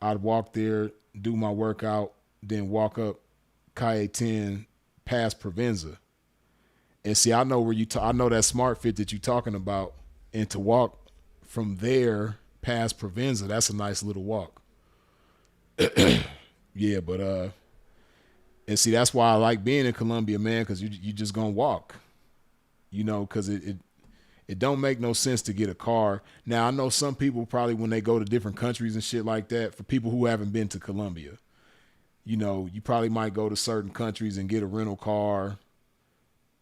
I'd walk there, do my workout, then walk up Calle 10 past Provenza. And see, I know where I know that Smart Fit that you're talking about, and to walk from there past Provenza, that's a nice little walk. Yeah, but and see, that's why I like being in Colombia, man, because you just gonna walk, you know, because it don't make no sense to get a car. Now, I know some people probably when they go to different countries and shit like that, for people who haven't been to Colombia, you know, you probably might go to certain countries and get a rental car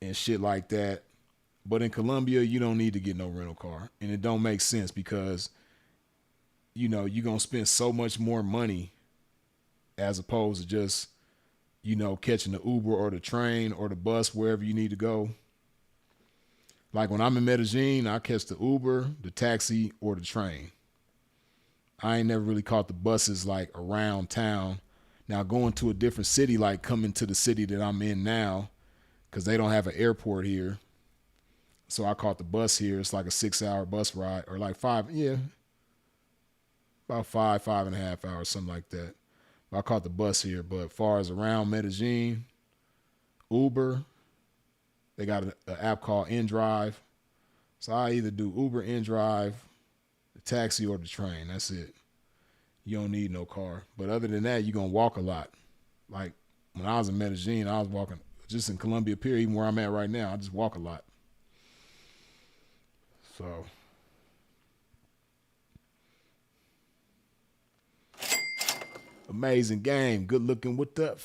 and shit like that. But in Colombia, you don't need to get no rental car. And it don't make sense because, you know, you're going to spend so much more money as opposed to just, catching the Uber or the train or the bus wherever you need to go. Like when I'm in Medellin, I catch the Uber, the taxi, or the train. I ain't never really caught the buses like around town. Now going to a different city, like coming to the city that I'm in now, because they don't have an airport here. So I caught the bus here. It's like a 6-hour bus ride, or like about 5.5 hours, something like that. I caught the bus here. But as far as around Medellin, Uber, they got an app called intrigue. So I either do Uber, intrigue, the taxi, or the train. That's it. You don't need no car. But other than that, you're going to walk a lot. Like when I was in Medellin, I was walking just in Colombia, period, even where I'm at right now. I just walk a lot. So amazing game. Good looking with the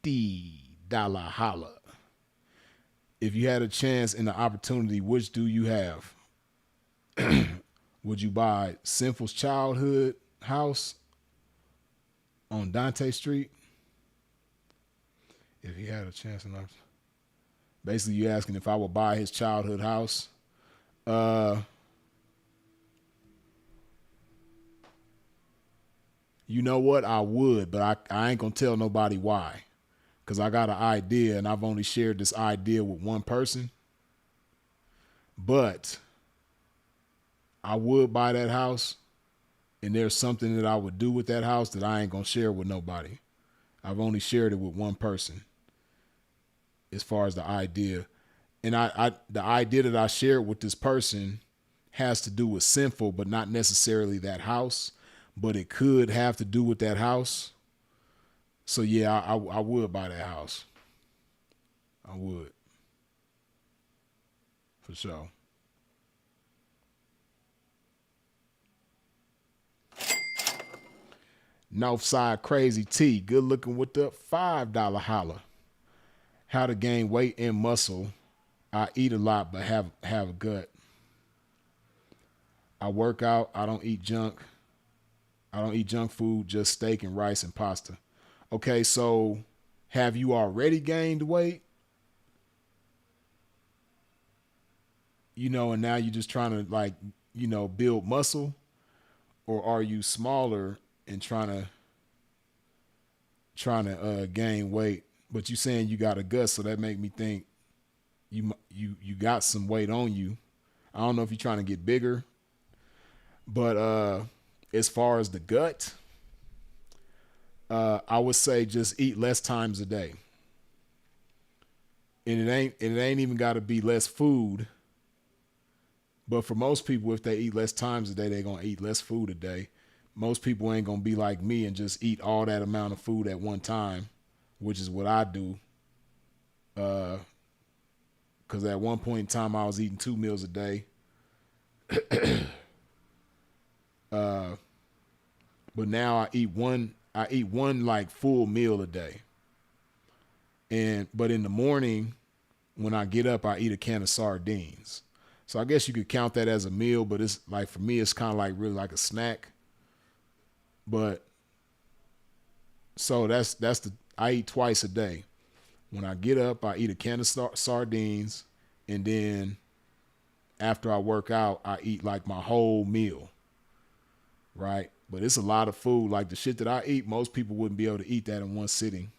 $50 holla. If you had a chance and the opportunity, which do you have? Would you buy Sinful's childhood house on Dante Street? If he had a chance and basically you asking if I would buy his childhood house. You know what? I would, but I ain't gonna tell nobody why. Because I got an idea and I've only shared this idea with one person. But I would buy that house, and there's something that I would do with that house that I ain't gonna share with nobody. I've only shared it with one person as far as the idea. And the idea that I shared with this person has to do with Sinful, but not necessarily that house, but it could have to do with that house. So yeah, I would buy that house. I would. For sure. Northside Crazy T, good looking with the $5 holla. How to gain weight and muscle. I eat a lot but have a gut. I work out. I don't eat junk. I don't eat junk food, just steak and rice and pasta. Okay, so have you already gained weight? And now you're just trying to build muscle? Or are you smaller and trying to gain weight? But you saying you got a gut, so that make me think you got some weight on you. I don't know if you're trying to get bigger, but as far as the gut, I would say just eat less times a day. And it ain't even got to be less food. But for most people, if they eat less times a day, they're going to eat less food a day. Most people ain't going to be like me and just eat all that amount of food at one time, which is what I do. Because at one point in time, I was eating 2 meals a day. But now I eat one like full meal a day. But in the morning, when I get up, I eat a can of sardines. So I guess you could count that as a meal, but it's like, for me, it's kind of like really like a snack. But so I eat twice a day. When I get up, I eat a can of sardines, and then after I work out, I eat like my whole meal, right? But it's a lot of food. Like the shit that I eat, most people wouldn't be able to eat that in one sitting.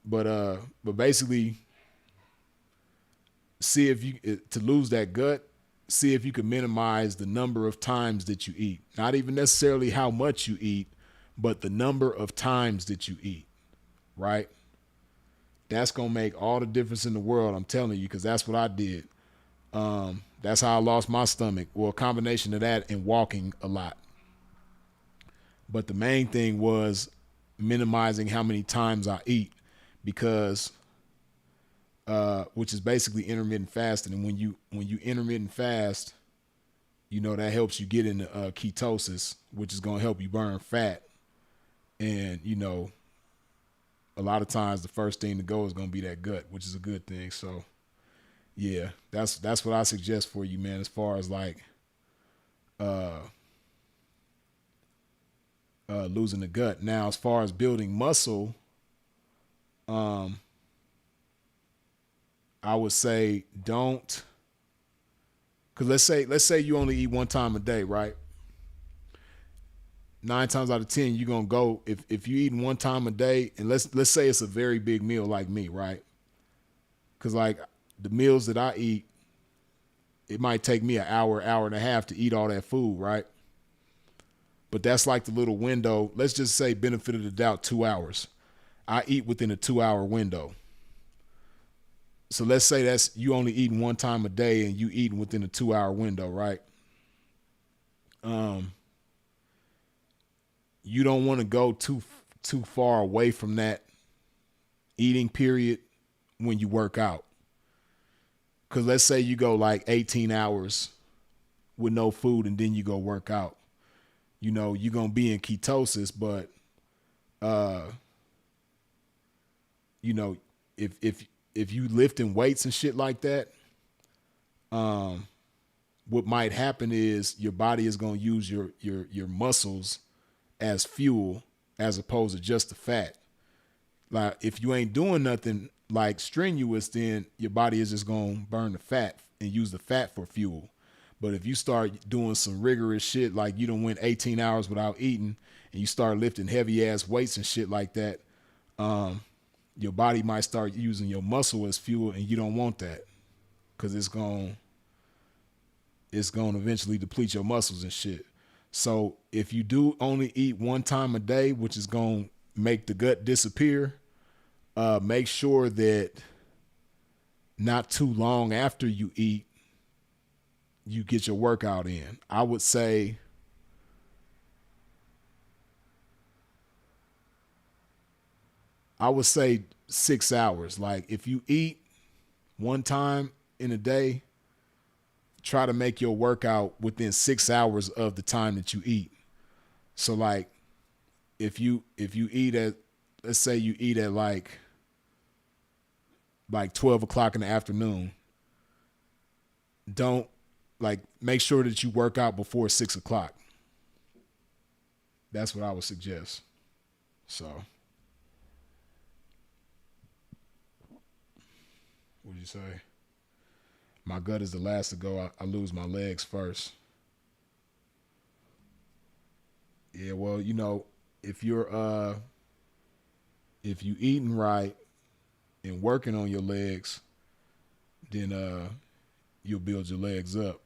But basically, see if to lose that gut, see if you can minimize the number of times that you eat. Not even necessarily how much you eat, but the number of times that you eat, right? That's going to make all the difference in the world, I'm telling you, because that's what I did. That's how I lost my stomach. Well, a combination of that and walking a lot. But the main thing was minimizing how many times I eat, because which is basically intermittent fasting. And when you intermittent fast, that helps you get into ketosis, which is going to help you burn fat. And, a lot of times the first thing to go is going to be that gut, which is a good thing. So yeah, that's what I suggest for you, man, as far as like losing the gut. Now, as far as building muscle, Um, I would say don't, because let's say you only eat one time a day, right? 9 times out of 10, you're gonna go if you eating one time a day, and let's say it's a very big meal like me, right? Because like the meals that I eat, it might take me an hour, hour and a half to eat all that food, right? But that's like the little window. Let's just say benefit of the doubt, 2 hours. I eat within a 2 hour window. So let's say that's you only eating one time a day and you eating within a 2 hour window, right? Um, you don't want to go too far away from that eating period when you work out. Cause let's say you go like 18 hours with no food and then you go work out. You know, you're gonna be in ketosis, but uh, you know, if you lifting weights and shit like that, um, what might happen is your body is gonna use your muscles as fuel as opposed to just the fat. Like if you ain't doing nothing like strenuous, then your body is just gonna burn the fat and use the fat for fuel. But if you start doing some rigorous shit, like you don't went 18 hours without eating, and you start lifting heavy ass weights and shit like that, um, your body might start using your muscle as fuel, and you don't want that because it's gonna eventually deplete your muscles and shit. So if you do only eat one time a day, which is gonna make the gut disappear, make sure that not too long after you eat, you get your workout in. I would say 6 hours. Like if you eat one time in a day, try to make your workout within 6 hours of the time that you eat. So like if you eat at, let's say you eat at like 12 o'clock in the afternoon, don't like make sure that you work out before 6 o'clock. That's what I would suggest. So what'd you say? My gut is the last to go. I lose my legs first. Yeah, well, if you're if you eating right and working on your legs, then you'll build your legs up.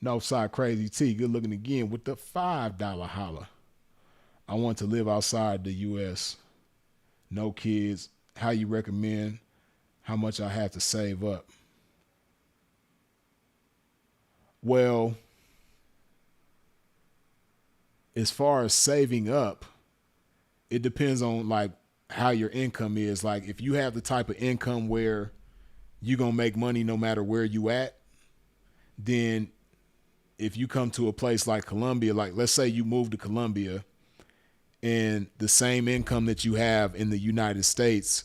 Northside Crazy T, good looking again with the $5 holla. I want to live outside the US. No kids. How you recommend how much I have to save up? Well, as far as saving up, it depends on like how your income is. Like if you have the type of income where you're gonna make money no matter where you at, then if you come to a place like Colombia, like let's say you move to Colombia and the same income that you have in the United States,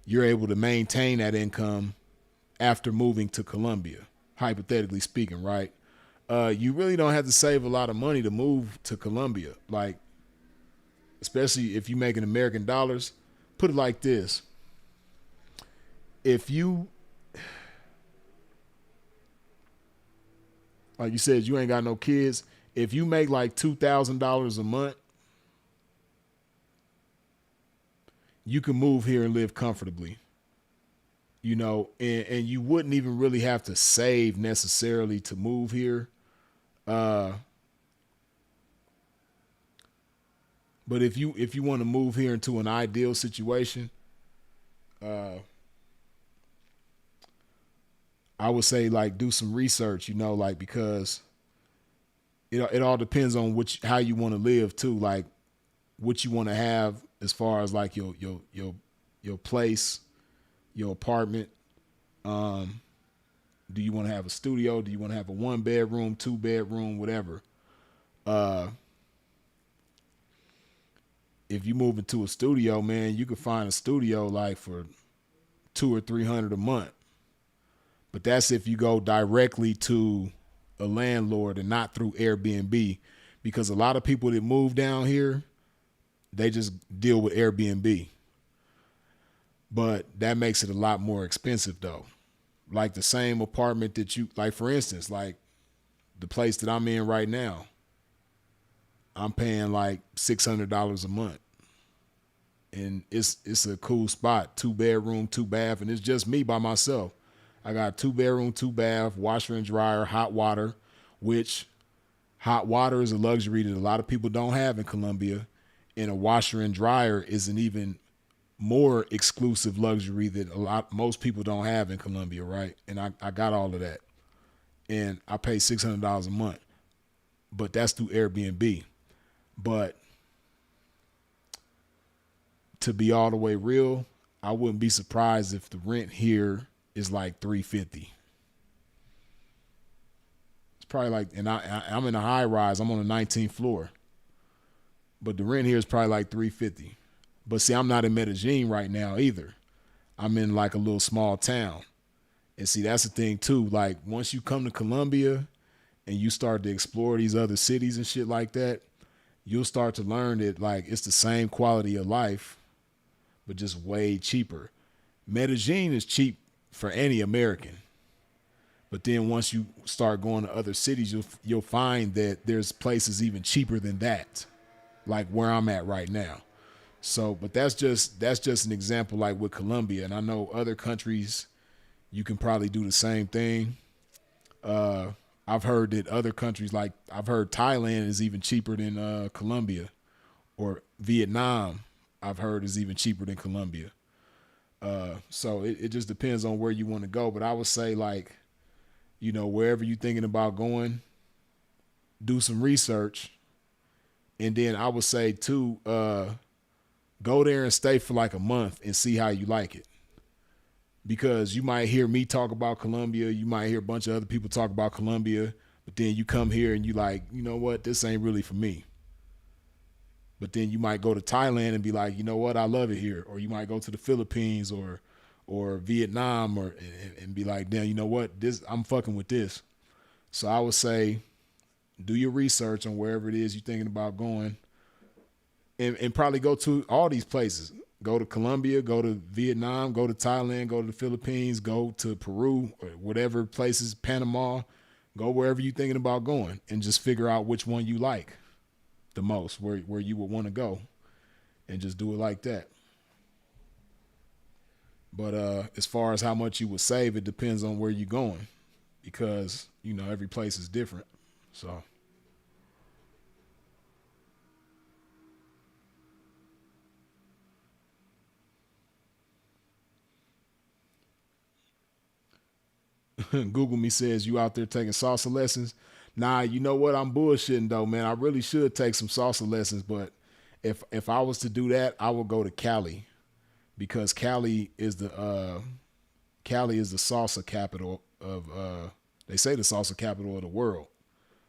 you're able to maintain that income after moving to Colombia, hypothetically speaking, right? You really don't have to save a lot of money to move to Colombia. Like, especially if you making American dollars, put it like this. If you, like you said, you ain't got no kids. If you make like $2,000 a month, you can move here and live comfortably. And you wouldn't even really have to save necessarily to move here. Uh, but if you want to move here into an ideal situation, uh, I would say like do some research. Like because it all depends on how you want to live too. Like what you want to have as far as like your place, your apartment. Um, do you want to have a studio? Do you want to have a 1 bedroom, 2 bedroom, whatever? Uh, if you move into a studio, man, you could find a studio like for 200 or 300 a month. But that's if you go directly to a landlord and not through Airbnb, because a lot of people that move down here, they just deal with Airbnb. But that makes it a lot more expensive though. Like the same apartment that you, like for instance, like the place that I'm in right now, I'm paying like $600 a month. And it's a cool spot, 2 bedroom, 2 bath, and it's just me by myself. I got 2 bedroom, 2 bath, washer and dryer, hot water, which hot water is a luxury that a lot of people don't have in Colombia. And a washer and dryer is an even more exclusive luxury that most people don't have in Colombia, right? And I got all of that. And I pay $600 a month. But that's through Airbnb. But to be all the way real, I wouldn't be surprised if the rent here is like $350. It's probably like, and I'm in a high rise. I'm on the 19th floor, but the rent here is probably like $350. But see, I'm not in Medellin right now either. I'm in like a little small town, and see, that's the thing too. Like once you come to Colombia and you start to explore these other cities and shit like that, you'll start to learn that like it's the same quality of life, but just way cheaper. Medellin is cheap for any American. But then once you start going to other cities, you'll find that there's places even cheaper than that, like where I'm at right now. So, but that's just an example, like with Colombia, and I know other countries you can probably do the same thing. I've heard that other countries, like I've heard Thailand is even cheaper than Colombia, or Vietnam. I've heard is even cheaper than Colombia. So it just depends on where you want to go. But I would say like, wherever you're thinking about going, do some research. And then I would say too, go there and stay for like a month and see how you like it. Because you might hear me talk about Colombia, you might hear a bunch of other people talk about Colombia, but then you come here and you like, you know what, this ain't really for me. But then you might go to Thailand and be like, you know what, I love it here. Or you might go to the Philippines or Vietnam and be like, damn, you know what, I'm fucking with this. So I would say do your research on wherever it is you're thinking about going, and probably go to all these places. Go to Colombia, go to Vietnam, go to Thailand, go to the Philippines, go to Peru, or whatever places, Panama. Go wherever you're thinking about going and just figure out which one you like the most, where you would want to go, and just do it like that. But as far as how much you would save, it depends on where you're going, because every place is different. So Google me says you out there taking salsa lessons. Nah, you know what? I'm bullshitting though, man. I really should take some salsa lessons, but if I was to do that, I would go to Cali, because Cali is the salsa capital of they say the salsa capital of the world,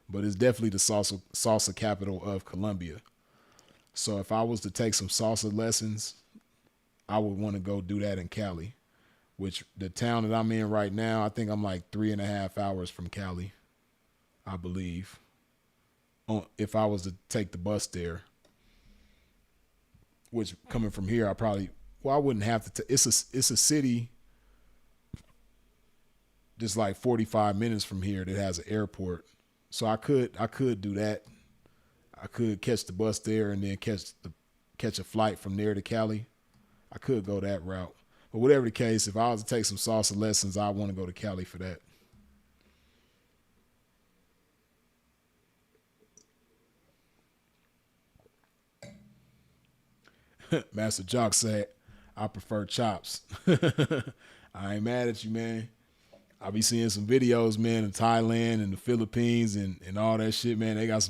but it's definitely the salsa capital of Colombia. So if I was to take some salsa lessons, I would want to go do that in Cali, which the town that I'm in right now, I think I'm like 3.5 hours from Cali, I believe. If I was to take the bus there, which coming from here, I wouldn't have to. It's a city just like 45 minutes from here that has an airport, so I could do that. I could catch the bus there and then catch a flight from there to Cali. I could go that route. But whatever the case, if I was to take some salsa lessons, I want to go to Cali for that. Master Jock said, I prefer chops. I ain't mad at you, man. I be seeing some videos, man, in Thailand and the Philippines and all that shit, man. They got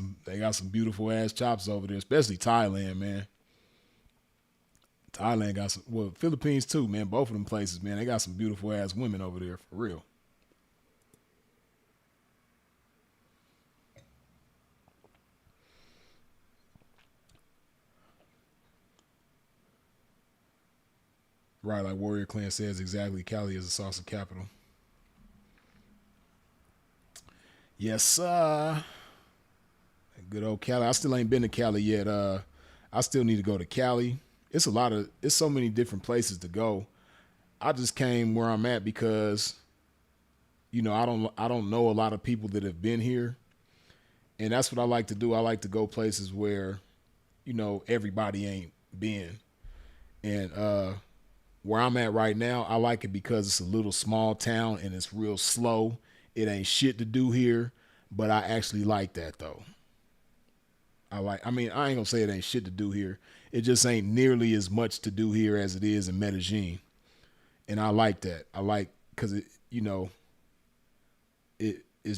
some beautiful ass chops over there, especially Thailand, man. Thailand got some, well, Philippines too, man. Both of them places, man. They got some beautiful ass women over there for real. Right, like Warrior Clan says exactly. Cali is the salsa capital. Yes, good old Cali. I still ain't been to Cali yet. I still need to go to Cali. It's so many different places to go. I just came where I'm at because I don't know a lot of people that have been here, and that's what I like to do. I like to go places where everybody ain't been, and where I'm at right now, I like it because it's a little small town and it's real slow. It ain't shit to do here, but I actually like that though. I mean, I ain't gonna say it ain't shit to do here. It just ain't nearly as much to do here as it is in Medellin, and I like that. I like because it's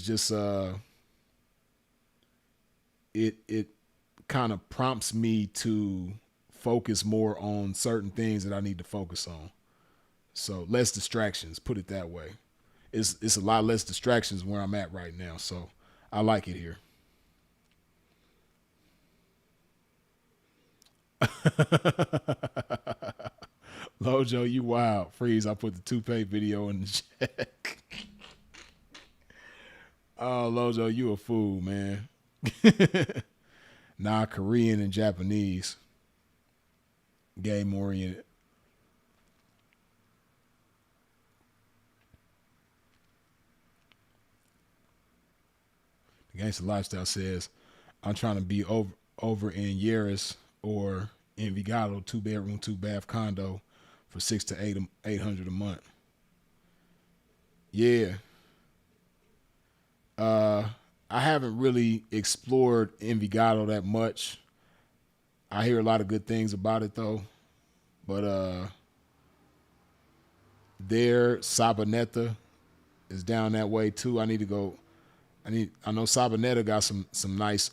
just it kind of prompts me to focus more on certain things that I need to focus on. So less distractions, put it that way. It's a lot less distractions where I'm at right now. So I like it here. Lojo, you wild. Freeze, I put the toupee video in the chat. Oh, Lojo, you a fool, man. Nah, Korean and Japanese. Game oriented. The Gangster Lifestyle says, I'm trying to be over in Yaris or in Vigado, 2 bedroom, 2 bath condo for 6 to 800 a month. Yeah. Uh I haven't really explored Envigado that much. I hear a lot of good things about it though. But there Sabaneta is down that way too. I need to go. I know Sabaneta got some nice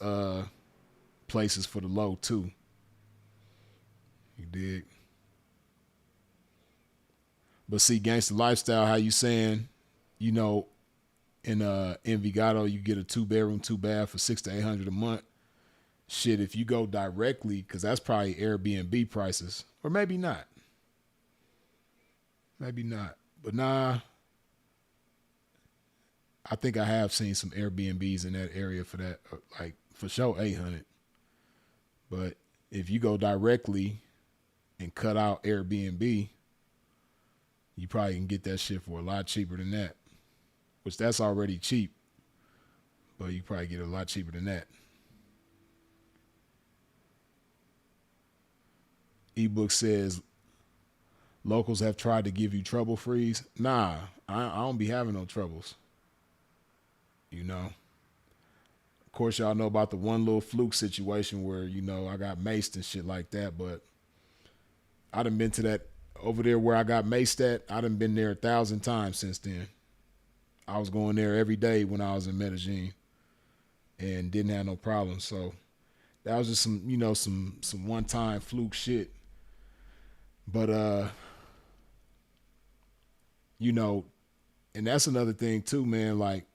places for the low too. You dig? But see, gangster lifestyle, how you saying, you know, in Envigado you get a 2 bedroom, 2 bath for 6 to 800 a month. Shit, if you go directly, because that's probably Airbnb prices, or maybe not, maybe not. But nah, I think I have seen some Airbnbs in that area for that, like for sure 800. But if you go directly and cut out Airbnb, you probably can get that shit for a lot cheaper than that. Which that's already cheap, but you probably get it a lot cheaper than that. Ebook says locals have tried to give you trouble freeze. Nah, I don't be having no troubles. You know. Of course, y'all know about the one little fluke situation where I got maced and shit like that. But I done been to that over there where I got maced at. I done been there 1,000 times since then. I was going there every day when I was in Medellin and didn't have no problems. So that was just some one time fluke shit. But you know, and that's another thing too, man. Like,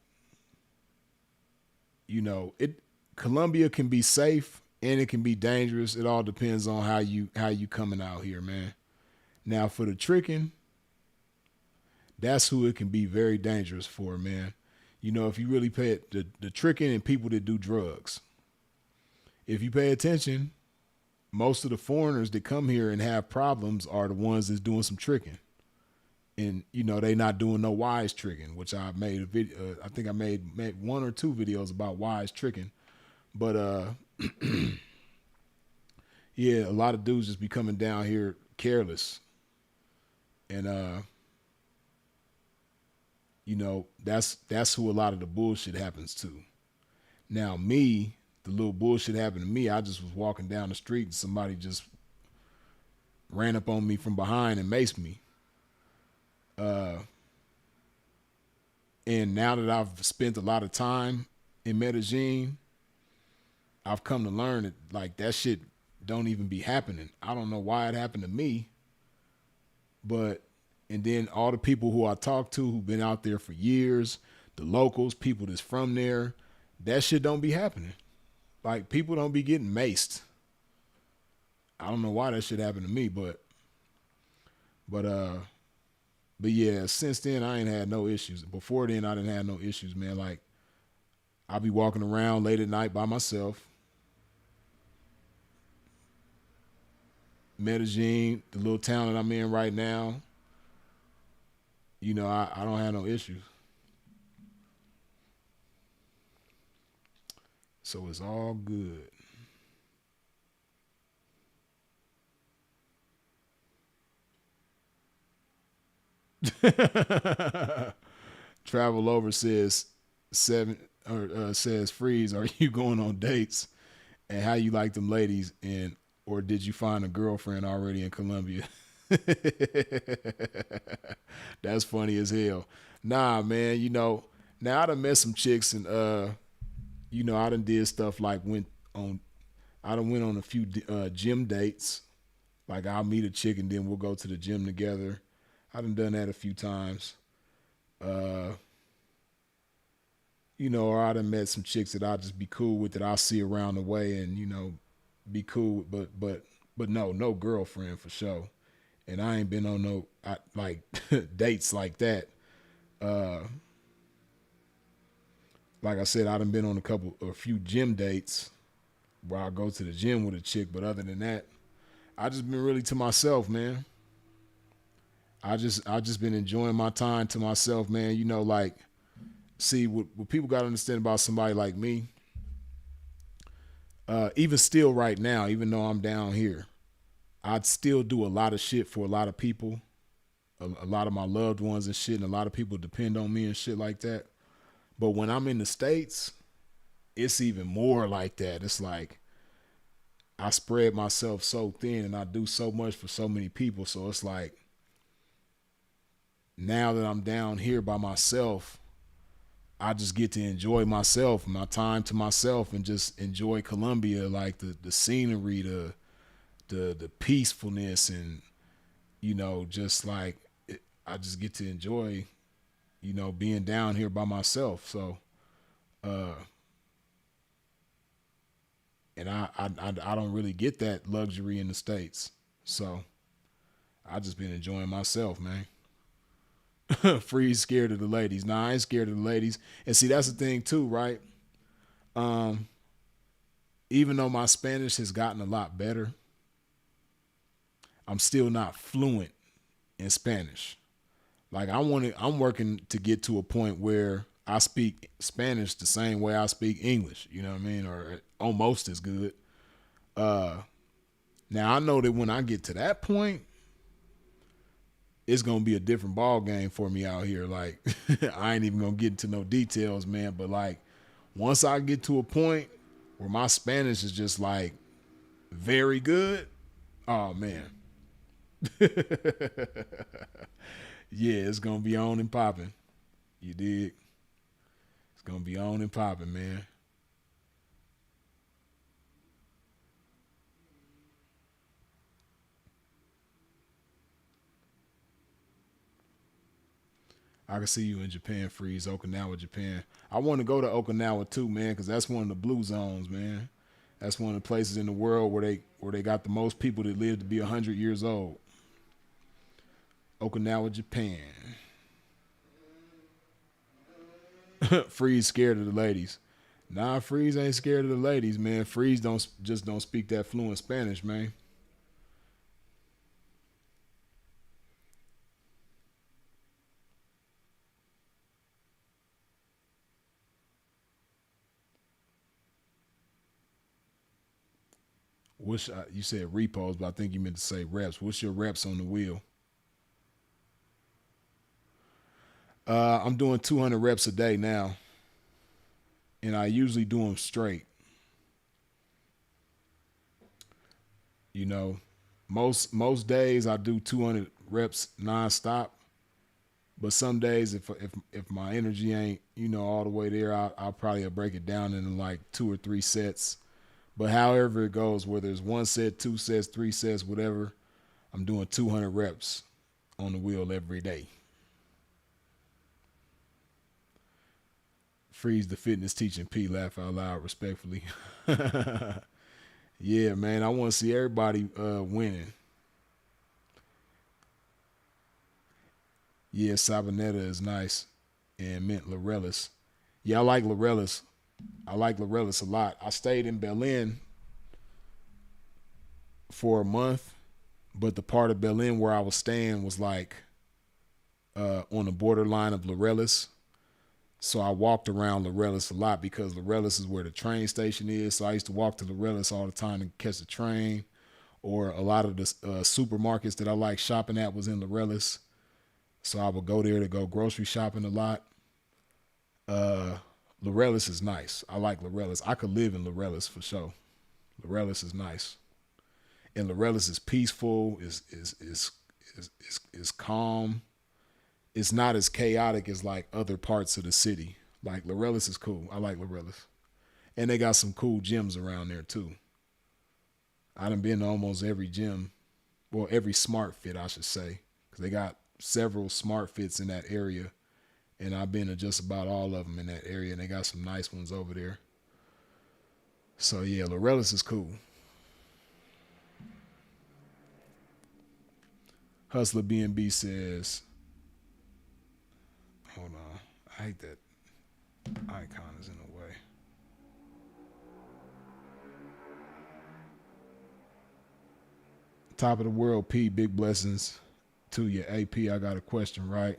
it Colombia can be safe and it can be dangerous. It all depends on how you coming out here, man. Now for the tricking, that's who it can be very dangerous for, man. If you really pay it, the tricking and people that do drugs. If you pay attention, most of the foreigners that come here and have problems are the ones that's doing some tricking. And they not doing no wise tricking, which I made a video. I think I made one or two videos about wise tricking. But yeah, a lot of dudes just be coming down here careless, and that's who a lot of the bullshit happens to. Now me, the little bullshit happened to me. I just was walking down the street and somebody just ran up on me from behind and maced me. Uh, and now that I've spent a lot of time in Medellin, I've come to learn that like that shit don't even be happening. I don't know why it happened to me, but and then all the people who I talk to who've been out there for years, the locals, people that's from there, that shit don't be happening. Like people don't be getting maced. I don't know why that shit happened to me, But but yeah, since then I ain't had no issues. Before then I didn't have no issues, man. Like I'll be walking around late at night by myself. Medellin, the little town that I'm in right now, I don't have no issues. So it's all good. Travel over says seven or says freeze. Are you going on dates? And how you like them ladies? And or did you find a girlfriend already in Colombia? That's funny as hell. Nah, man. Now I done met some chicks and I done did stuff like on. I done went on a few gym dates. Like I'll meet a chick and then we'll go to the gym together. I done that a few times. Uh, or I done met some chicks that I'll just be cool with that I'll see around the way and, be cool with, but no girlfriend for sure. And I ain't been on no like dates like that. Uh, like I said, I done been on a few gym dates where I go to the gym with a chick, but other than that, I just been really to myself, man. I just been enjoying my time to myself, man. Like see what people got to understand about somebody like me. Even still, right now, even though I'm down here, I'd still do a lot of shit for a lot of people, a lot of my loved ones and shit, and a lot of people depend on me and shit like that. But when I'm in the States, it's even more like that. It's like I spread myself so thin and I do so much for so many people. So it's like now that I'm down here by myself, I just get to enjoy myself, my time to myself, and just enjoy Colombia, like the scenery, the peacefulness, and just like I just get to enjoy, being down here by myself. So, uh, and I don't really get that luxury in the States. So I just been enjoying myself, man. Freeze scared of the ladies. Nah, I ain't scared of the ladies. And see, that's the thing too, right? Um, Even though my Spanish has gotten a lot better, I'm still not fluent in Spanish. Like I'm working to get to a point where I speak Spanish the same way I speak English. You know what I mean, or almost as good. Uh, Now I know that when I get to that point, it's gonna be a different ball game for me out here. Like I ain't even gonna get into no details, man. But like once I get to a point where my Spanish is just like very good, oh man, yeah, it's gonna be on and popping. You dig? It's gonna be on and popping, man. I can see you in Japan, freeze Okinawa, Japan. I want to go to Okinawa too, man, because that's one of the blue zones, man. That's one of the places in the world where they got the most people that live to be 100 years old. Okinawa, Japan. Freeze scared of the ladies. Nah, Freeze ain't scared of the ladies, man. Freeze don't speak that fluent Spanish, man. You said repos, but I think you meant to say reps. What's your reps on the wheel? I'm doing 200 reps a day now, and I usually do them straight. You know, most days I do 200 reps nonstop. But some days, if my energy ain't all the way there, I'll probably break it down into like 2 or 3 sets. But however it goes, whether it's 1 set, 2 sets, 3 sets, whatever, I'm doing 200 reps on the wheel every day. Freeze the fitness teaching P, laugh out loud respectfully. Yeah, man, I want to see everybody winning. Yeah, Sabanetta is nice and mint Laurellis. Yeah, I like Laurellis. I like Laurellis a lot. I stayed in Berlin for a month, but the part of Berlin where I was staying was like on the borderline of Laurellis. So I walked around Laurellis a lot because Laurellis is where the train station is. So I used to walk to Laurellis all the time to catch the train. Or a lot of the supermarkets that I like shopping at was in Laurellis. So I would go there to go grocery shopping a lot. Laurellis is nice. I like Laurellis. I could live in Laurellis for sure. Laurellis is nice. And Laurellis is peaceful, is calm. It's not as chaotic as like other parts of the city. Like Laurellis is cool. I like Laurellis. And they got some cool gyms around there too. I done been to almost every gym. Well, every smart fit, I should say. Because they got several smart fits in that area. And I've been to just about all of them in that area. And they got some nice ones over there. So yeah, Laurellis is cool. Hustler B&B says, hold on. I hate that icon is in the way. Top of the world, P. Big blessings to you. AP, I got a question, right?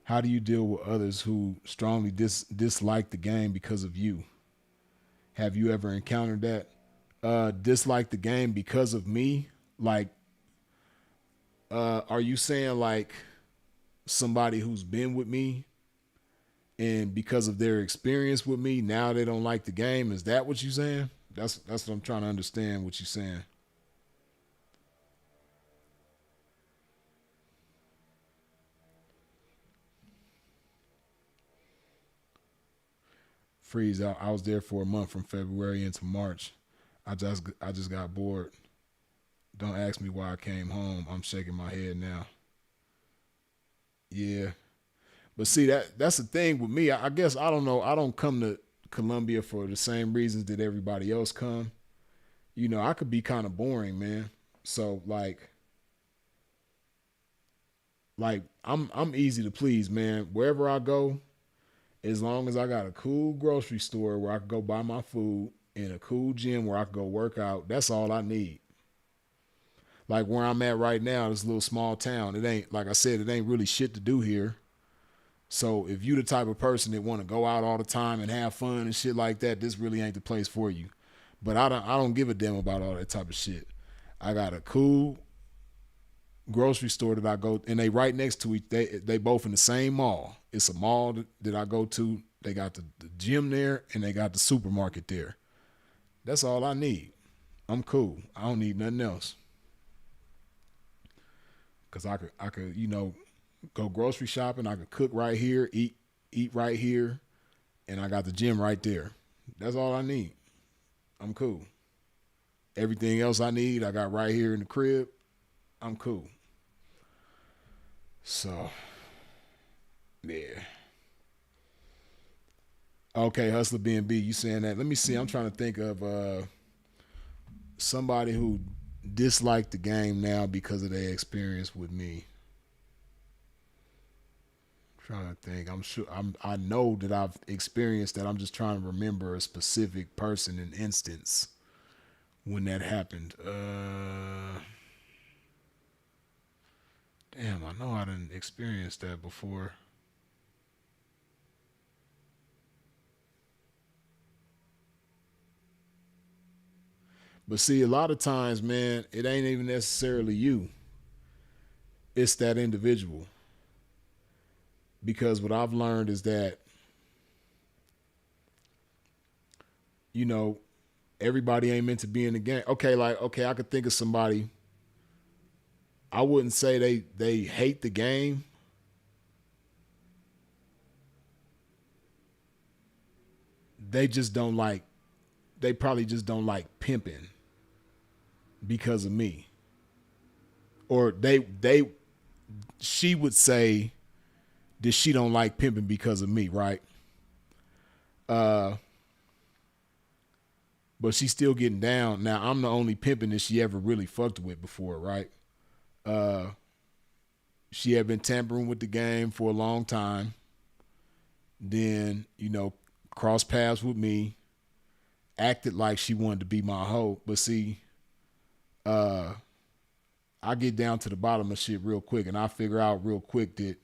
How do you deal with others who strongly dislike the game because of you? Have you ever encountered that? Dislike the game because of me? Like, are you saying like somebody who's been with me and because of their experience with me, now they don't like the game? Is that what you're saying? That's what I'm trying to understand what you're saying. Freeze. I was there for a month from February into March. I just got bored. Don't ask me why I came home. I'm shaking my head now. Yeah. But see that's the thing with me. I guess I don't know. I don't come to Colombia for the same reasons that everybody else come. You know, I could be kind of boring, man. So like I'm easy to please, man. Wherever I go, as long as I got a cool grocery store where I can go buy my food and a cool gym where I can go work out, that's all I need. Like where I'm at right now, this little small town, it ain't, like I said, it ain't really shit to do here. So if you the type of person that want to go out all the time and have fun and shit like that, this really ain't the place for you. But I don't give a damn about all that type of shit. I got a cool grocery store that I go, and they right next to each. They both in the same mall. It's a mall that I go to. They got the gym there, and they got the supermarket there. That's all I need. I'm cool. I don't need nothing else. Cause I could go grocery shopping. I could cook right here, eat right here, and I got the gym right there. That's all I need. I'm cool. Everything else I need, I got right here in the crib. I'm cool. So, yeah. Okay, Hustler B&B, you saying that. Let me see. I'm trying to think of somebody who disliked the game now because of their experience with me. I'm trying to think. I'm sure I know that I've experienced that. I'm just trying to remember a specific person and instance when that happened. Damn, I know I didn't experience that before. But see, a lot of times, man, it ain't even necessarily you. It's that individual. Because what I've learned is that, you know, everybody ain't meant to be in the game. Okay, like, okay, I could think of somebody. I wouldn't say they hate the game. They just don't like, they probably just don't like pimping because of me. Or she would say that she don't like pimping because of me, right? Uh, but she's still getting down. Now I'm the only pimping that she ever really fucked with before, right? Uh, She had been tampering with the game for a long time. Then, crossed paths with me, acted like she wanted to be my hoe. But see, I get down to the bottom of shit real quick, and I figure out real quick that,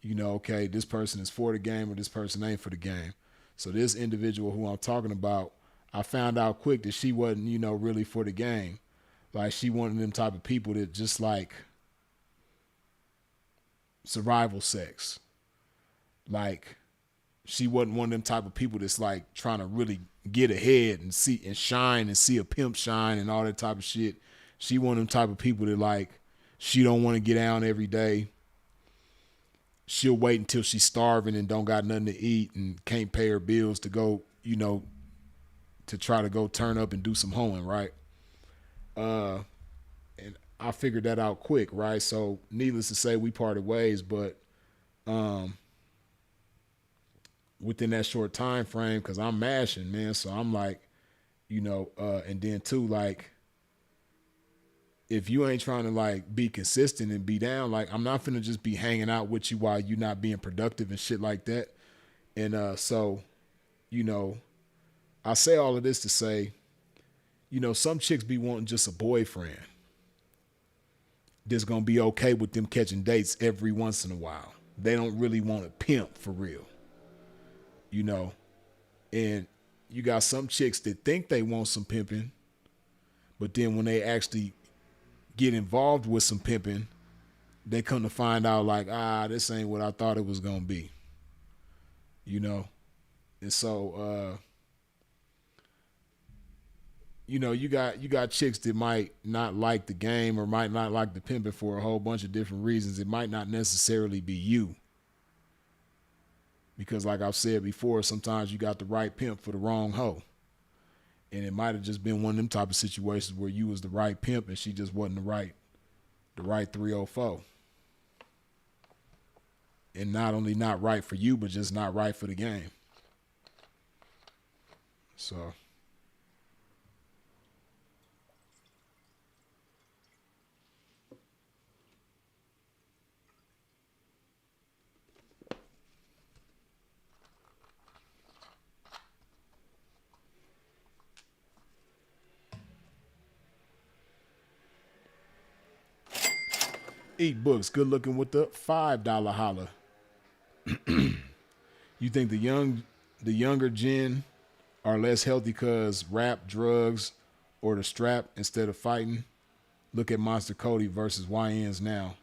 okay, this person is for the game or this person ain't for the game. So this individual who I'm talking about, I found out quick that she wasn't, really for the game. Like she wanted them type of people that just like survival sex. Like she wasn't one of them type of people that's like trying to really get ahead and see and shine and see a pimp shine and all that type of shit. She one of them type of people that like she don't want to get down every day. She'll wait until she's starving and don't got nothing to eat and can't pay her bills to go, to try to go turn up and do some hoeing, right? And I figured that out quick, right? So needless to say, we parted ways, but within that short time frame, because I'm mashing, man. So I'm like, and then too, like, if you ain't trying to like be consistent and be down, like I'm not finna just be hanging out with you while you not being productive and shit like that. And so, you know, I say all of this to say, some chicks be wanting just a boyfriend that's gonna be okay with them catching dates every once in a while. They don't really want a pimp for real, And you got some chicks that think they want some pimping, but then when they actually get involved with some pimping, they come to find out like, this ain't what I thought it was gonna be. And so you got chicks that might not like the game or might not like the pimping for a whole bunch of different reasons. It might not necessarily be you. Because like I've said before, sometimes you got the right pimp for the wrong hoe. And it might have just been one of them type of situations where you was the right pimp and she just wasn't the right 304. And not only not right for you, but just not right for the game. So eat books, good looking with the $5 holler. You think the younger gen are less healthy because rap, drugs, or the strap instead of fighting? Look at Monster Cody versus YNs now.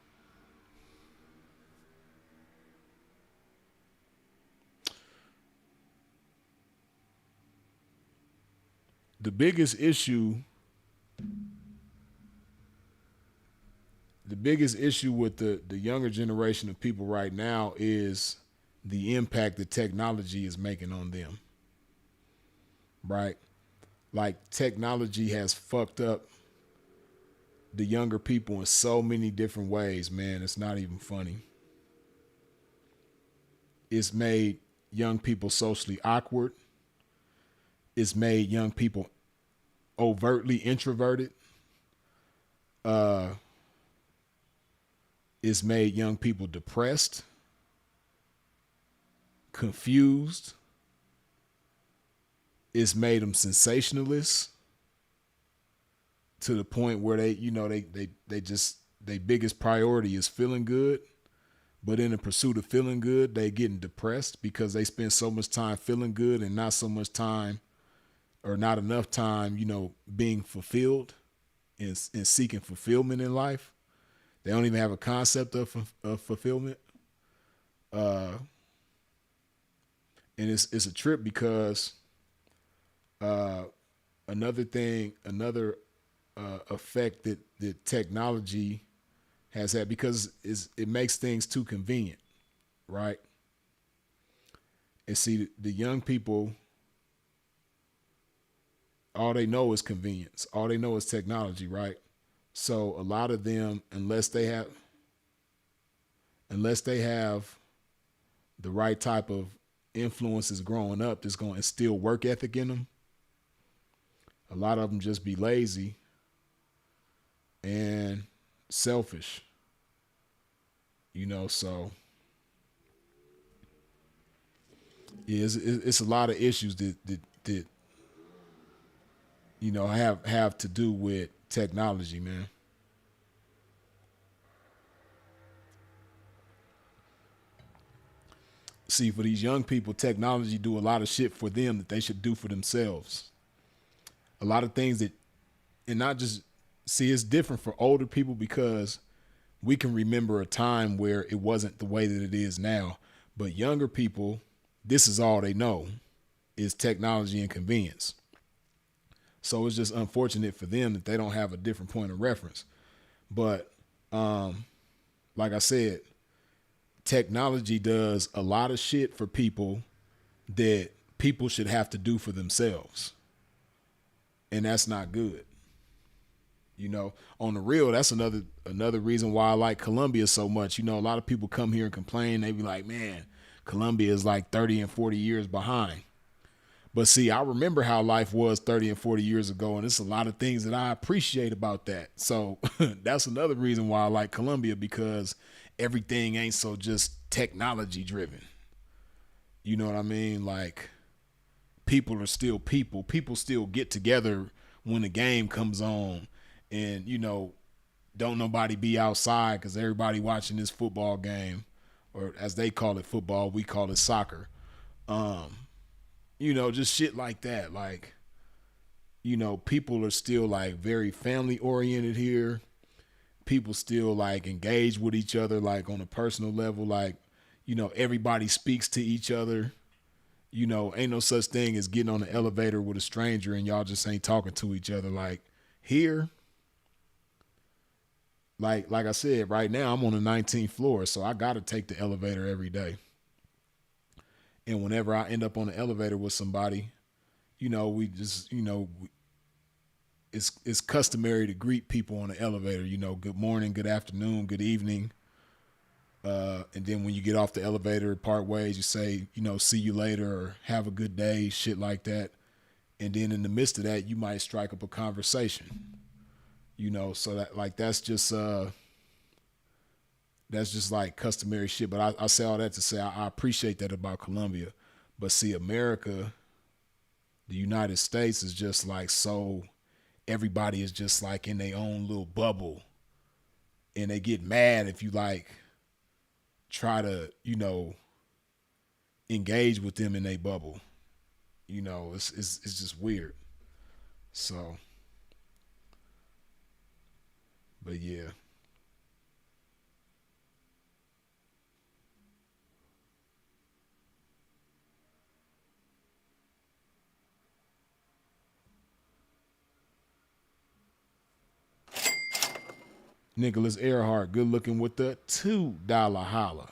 The biggest issue with the younger generation of people right now is the impact that technology is making on them. Right? Like technology has fucked up the younger people in so many different ways, man. It's not even funny. It's made young people socially awkward. It's made young people overtly introverted. It's made young people depressed, confused. It's made them sensationalists to the point where they just their biggest priority is feeling good. But in the pursuit of feeling good, they getting depressed because they spend so much time feeling good and not so much time or not enough time, being fulfilled and seeking fulfillment in life. They don't even have a concept of fulfillment. And it's a trip because another effect that technology has had, because it makes things too convenient, right? And see, the young people, all they know is convenience. All they know is technology, right? So a lot of them, unless they have the right type of influences growing up that's going to instill work ethic in them, a lot of them just be lazy and selfish. So yeah, it's a lot of issues that have to do with technology, man. See, for these young people, technology do a lot of shit for them that they should do for themselves. A lot of things that, and not just, see, it's different for older people because we can remember a time where it wasn't the way that it is now. But younger people, this is all they know is technology and convenience. So it's just unfortunate for them that they don't have a different point of reference. But like I said, technology does a lot of shit for people that people should have to do for themselves. And that's not good. On the real, that's another reason why I like Colombia so much. A lot of people come here and complain. They be like, man, Colombia is like 30 and 40 years behind. But see, I remember how life was 30 and 40 years ago, and there's a lot of things that I appreciate about that. So that's another reason why I like Colombia, because everything ain't so just technology driven. You know what I mean? Like, people are still people. People still get together when the game comes on, and don't nobody be outside because everybody watching this football game, or as they call it football, we call it soccer. Just shit like that. Like, people are still like very family oriented here. People still like engage with each other like on a personal level. Like, everybody speaks to each other. Ain't no such thing as getting on the elevator with a stranger and y'all just ain't talking to each other. Like, here, like I said, right now I'm on the 19th floor, so I gotta take the elevator every day. And whenever I end up on the elevator with somebody, we just, it's customary to greet people on the elevator. Good morning, good afternoon, good evening. And then when you get off the elevator, part ways, you say, see you later or have a good day, shit like that. And then in the midst of that, you might strike up a conversation. So that, like, that's just like customary shit. But I say all that to say I appreciate that about Colombia. But see, America, the United States is just like, so everybody is just like in their own little bubble. And they get mad if you like try to, engage with them in their bubble. It's just weird. So, but yeah. Nicholas Earhart, good looking with the $2 holla.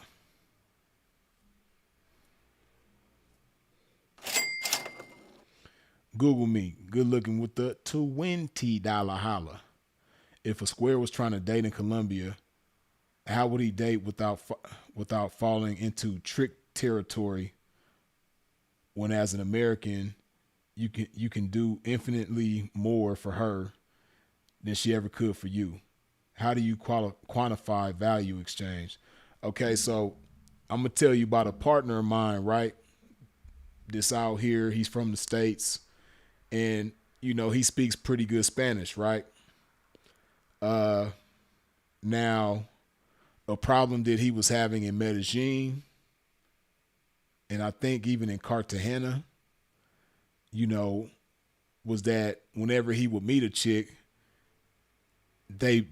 Google me, good looking with the $20 holla. If a square was trying to date in Colombia, how would he date without falling into trick territory? When as an American, you can do infinitely more for her than she ever could for you. How do you quantify value exchange? Okay, so I'm gonna tell you about a partner of mine, right? This out here, he's from the States, and he speaks pretty good Spanish, right? Uh, Now, a problem that he was having in Medellin, and I think even in Cartagena, you know, was that whenever he would meet a chick, they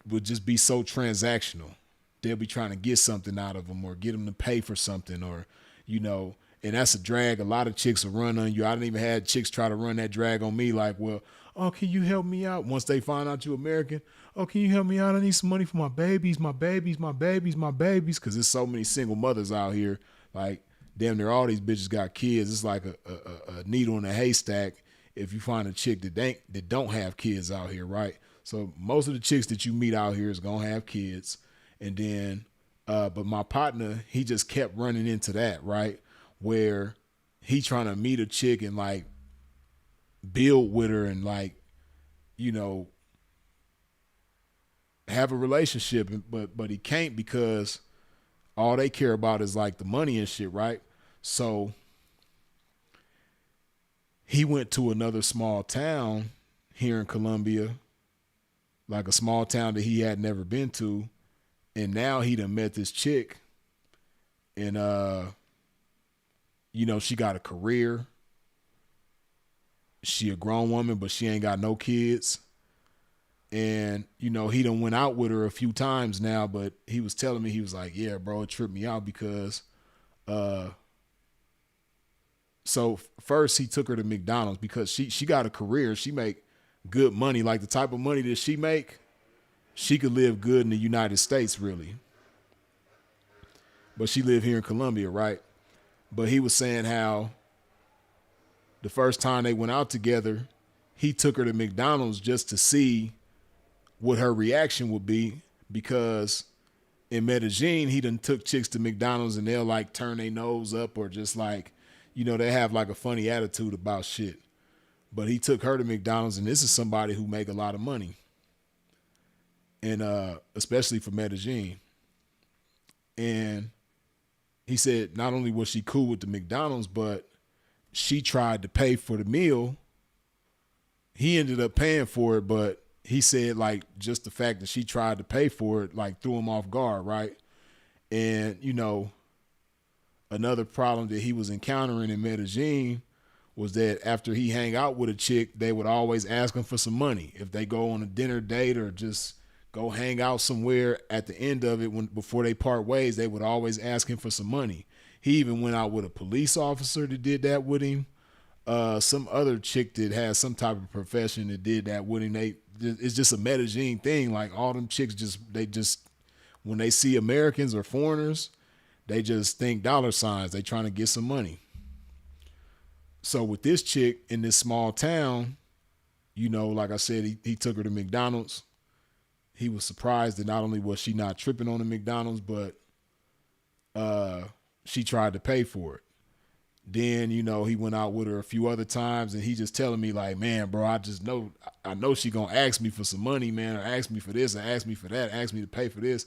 would just be so transactional. They'll be trying to get something out of them or get them to pay for something, or and that's a drag. A lot of chicks will run on you. I didn't even had chicks try to run that drag on me, like, well, oh, can you help me out? Once they find out you American, oh, can you help me out? I need some money for my babies, my babies, my babies, my babies. Because there's so many single mothers out here. Like, damn near all these bitches got kids. It's like a needle in a haystack if you find a chick that don't have kids out here, right? So most of the chicks that you meet out here is gonna have kids, and then, but my partner, he just kept running into that, right, where he trying to meet a chick and like build with her and like, you know, have a relationship, but he can't because All they care about is like the money and shit, right? So he went to another small town here in Colombia, like a small town that he had never been to, and now he done met this chick, and she got a career. She a grown woman, but she ain't got no kids. And, he done went out with her a few times now, but he was telling me, he was like, yeah, bro, it tripped me out because uh so first he took her to McDonald's because she got a career. She make good money, like the type of money that she make, she could live good in the United States, really. But she lived here in Colombia, right? But he was saying how the first time they went out together, he took her to McDonald's just to see what her reaction would be because in Medellin, he done took chicks to McDonald's and they'll like turn their nose up or just like, they have like a funny attitude about shit. But he took her to McDonald's, and this is somebody who make a lot of money. And especially for Medellin. And he said not only was she cool with the McDonald's, but she tried to pay for the meal. He ended up paying for it, but he said like just the fact that she tried to pay for it like threw him off guard, right? And another problem that he was encountering in Medellin was that after he hang out with a chick, they would always ask him for some money. If they go on a dinner date or just go hang out somewhere, at the end of it, before they part ways, they would always ask him for some money. He even went out with a police officer that did that with him. Some other chick that has some type of profession that did that with him. It's just a Medellin thing. Like all them chicks they when they see Americans or foreigners, they just think dollar signs. They trying to get some money. So with this chick in this small town, like I said, he took her to McDonald's. He was surprised that not only was she not tripping on the McDonald's, but she tried to pay for it. Then, he went out with her a few other times, and he just telling me like, man, bro, I know she gonna ask me for some money, man, or ask me for this, or ask me for that, ask me to pay for this.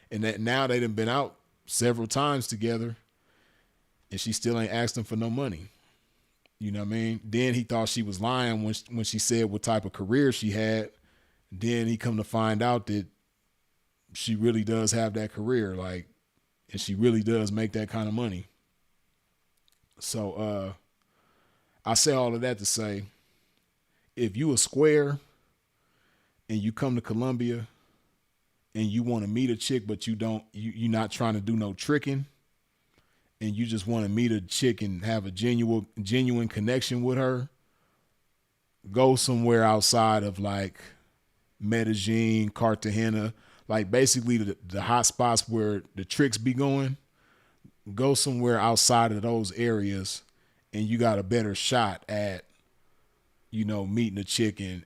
And that now they done been out several times together, and she still ain't asked him for no money. You know what I mean? Then he thought she was lying when she said what type of career she had. Then he come to find out that she really does have that career, like, and she really does make that kind of money. So I say all of that to say, if you a square and you come to Colombia and you want to meet a chick, but you're not trying to do no tricking, and you just want to meet a chick and have a genuine connection with her, go somewhere outside of like Medellin, Cartagena, like basically the hot spots where the tricks be going. Go somewhere outside of those areas, and you got a better shot at, meeting a chick and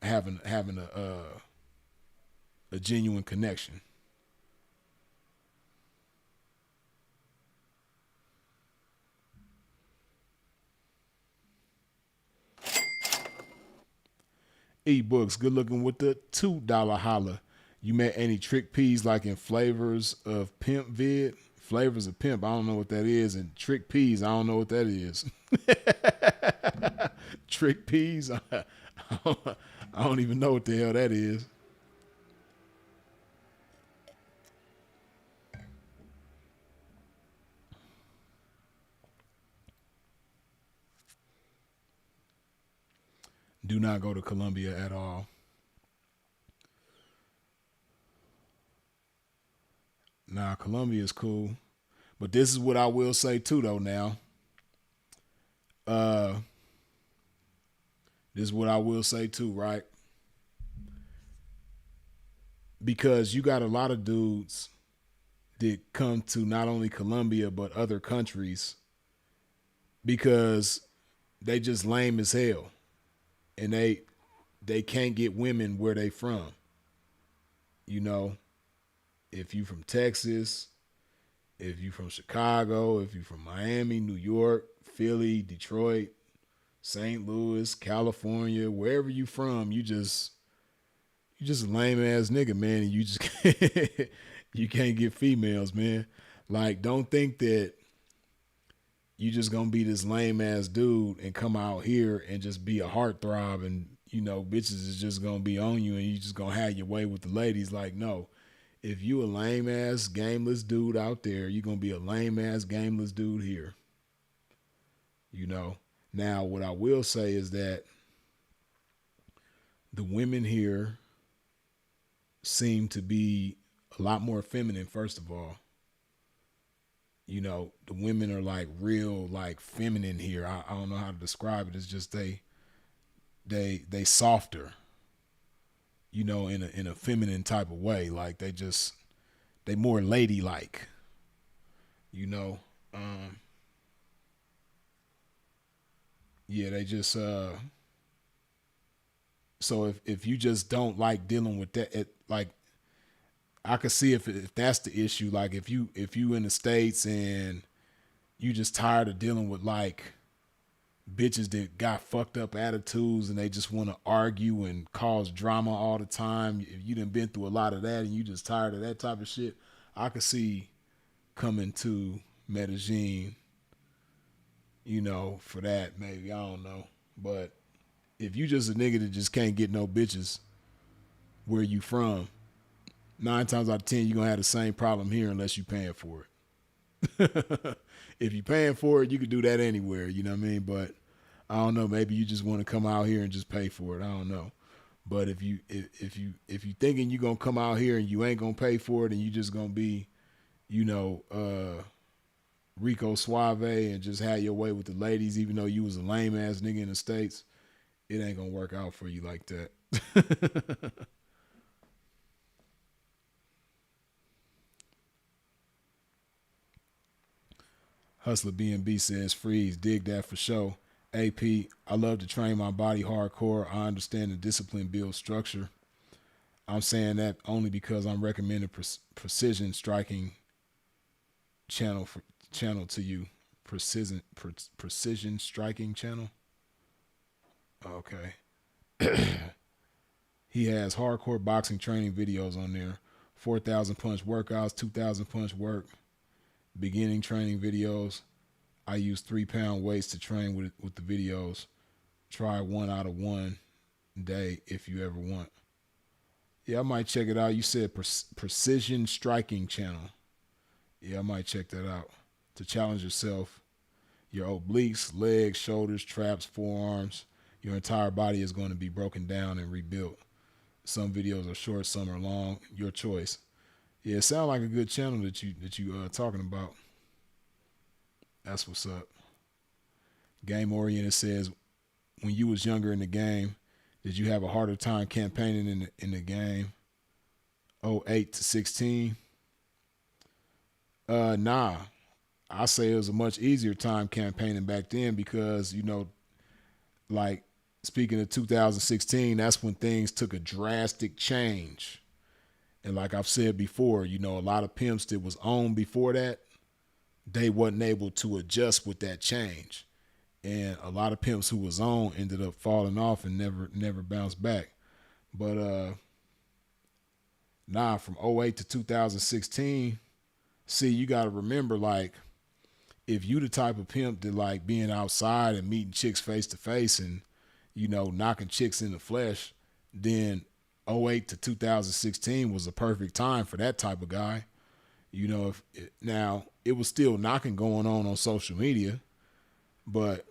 having a genuine connection. E-books, good looking with the $2 holla. You met any trick peas like in Flavors of Pimp vid? Flavors of Pimp, I don't know what that is. And trick peas, I don't know what that is. Trick peas, I don't even know what the hell that is. Do not go to Colombia at all. Nah, Colombia is cool. But this is what I will say too though now. Uh this is what I will say too, right? Because you got a lot of dudes that come to not only Colombia but other countries because they just lame as hell. And they can't get women where they from. You know, if you from Texas, if you from Chicago, if you from Miami, New York, Philly, Detroit, St. Louis, California, wherever you from, You just a lame ass nigga, man, and you just you can't get females, man. Like, don't think that you just gonna be this lame ass dude and come out here and just be a heartthrob and bitches is just gonna be on you and you just gonna have your way with the ladies. Like, no. If you a lame ass gameless dude out there, you're gonna be a lame ass gameless dude here. You know. Now what I will say is that the women here seem to be a lot more feminine, first of all. The women are like real like feminine here. I don't know how to describe it. It's just they softer, in a feminine type of way. Like they more ladylike, you know. Um yeah, they just so if you just don't like dealing with that, like I could see if that's the issue. Like if you in the States and you just tired of dealing with like bitches that got fucked up attitudes and they just want to argue and cause drama all the time. If you done been through a lot of that and you just tired of that type of shit, I could see coming to Medellin, for that maybe. I don't know. But if you just a nigga that just can't get no bitches where you from, 9 times out of 10 you're gonna have the same problem here unless you paying for it. If you're paying for it, you could do that anywhere, you know what I mean? But I don't know, maybe you just want to come out here and just pay for it. I don't know. But if you thinking you're gonna come out here and you ain't gonna pay for it and you just gonna be, you know, Rico Suave and just have your way with the ladies, even though you was a lame ass nigga in the States, it ain't gonna work out for you like that. Hustler BNB says, freeze, dig that for sure. AP, I love to train my body hardcore. I understand the discipline builds structure. I'm saying that only because I'm recommending precision striking channel to you. Precision striking channel. Okay. He has hardcore boxing training videos on there. 4,000 punch workouts, 2,000 punch work, beginning training videos. I use 3-pound weights to train with the videos. Try 1 out of 1 day if you ever want. Yeah, I might check it out. You said precision striking channel. Yeah, I might check that out. To challenge yourself, your obliques, legs, shoulders, traps, forearms, your entire body is going to be broken down and rebuilt. Some videos are short, some are long. Your choice. Yeah, it sounds like a good channel that you talking about. That's what's up. Game Oriented says, when you was younger in the game, did you have a harder time campaigning in the game? 08 to 16? Nah. I say it was a much easier time campaigning back then because, like speaking of 2016, that's when things took a drastic change. And like I've said before, a lot of pimps that was on before that, they wasn't able to adjust with that change. And a lot of pimps who was on ended up falling off and never bounced back. But from 08 to 2016, see, you got to remember, like, if you the type of pimp that like being outside and meeting chicks face to face and, knocking chicks in the flesh, then 08 to 2016 was a perfect time for that type of guy. Now it was still knocking going on social media, but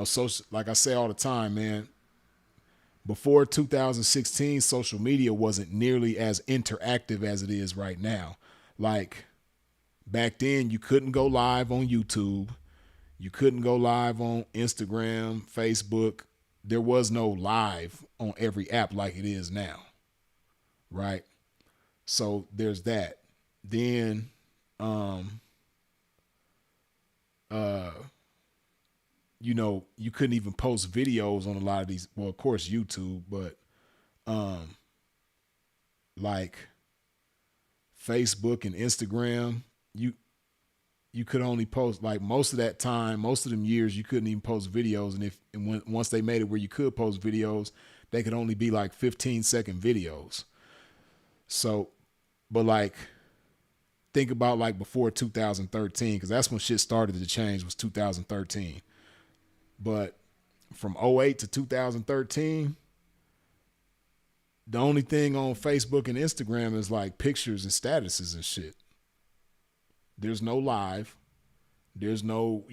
social, like I say all the time, man, before 2016, social media wasn't nearly as interactive as it is right now. Like back then, you couldn't go live on YouTube. You couldn't go live on Instagram, Facebook. There was no live on every app like it is now. Right? So there's that. Then, you couldn't even post videos on a lot of these. Well, of course, YouTube, but, like Facebook and Instagram, you could only post like most of that time, most of them years, you couldn't even post videos. And once they made it where you could post videos, they could only be like 15-second videos. So, but like, think about like before 2013, because that's when shit started to change, was 2013. But from '08 to 2013, the only thing on Facebook and Instagram is like pictures and statuses and shit. There's no live. There's no,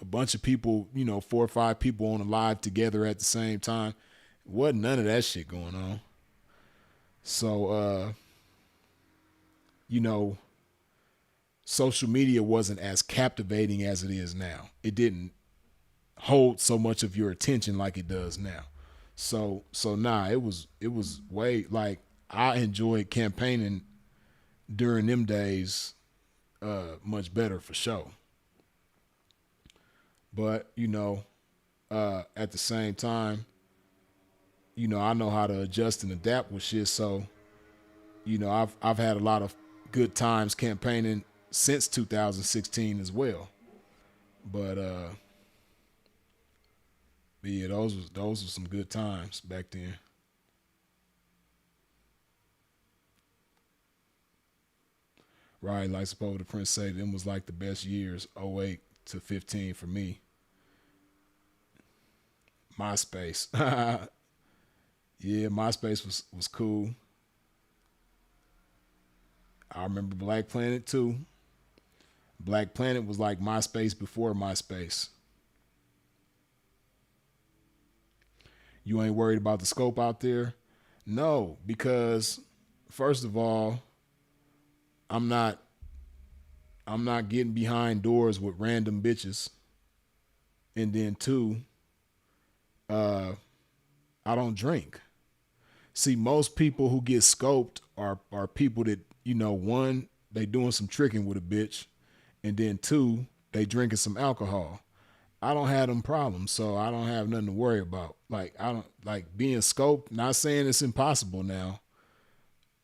a bunch of people, 4 or 5 people on a live together at the same time. Wasn't none of that shit going on. So, social media wasn't as captivating as it is now. It didn't hold so much of your attention like it does now. So nah, it was way like I enjoyed campaigning during them days much better for sure. But, at the same time, I know how to adjust and adapt with shit. So, I've had a lot of good times campaigning since 2016 as well. But yeah, those were some good times back then. Right, like suppose the Prince said, them was like the best years, '08 to 15 for me. MySpace. Yeah, MySpace was cool. I remember Black Planet too. Black Planet was like MySpace before MySpace. You ain't worried about the scope out there? No, because first of all, I'm not I'm not getting behind doors with random bitches. And then two, uh, I don't drink. See, most people who get scoped are people that, one, they doing some tricking with a bitch, and then two, they drinking some alcohol. I don't have them problems, so I don't have nothing to worry about. Like I don't like being scoped. Not saying it's impossible now.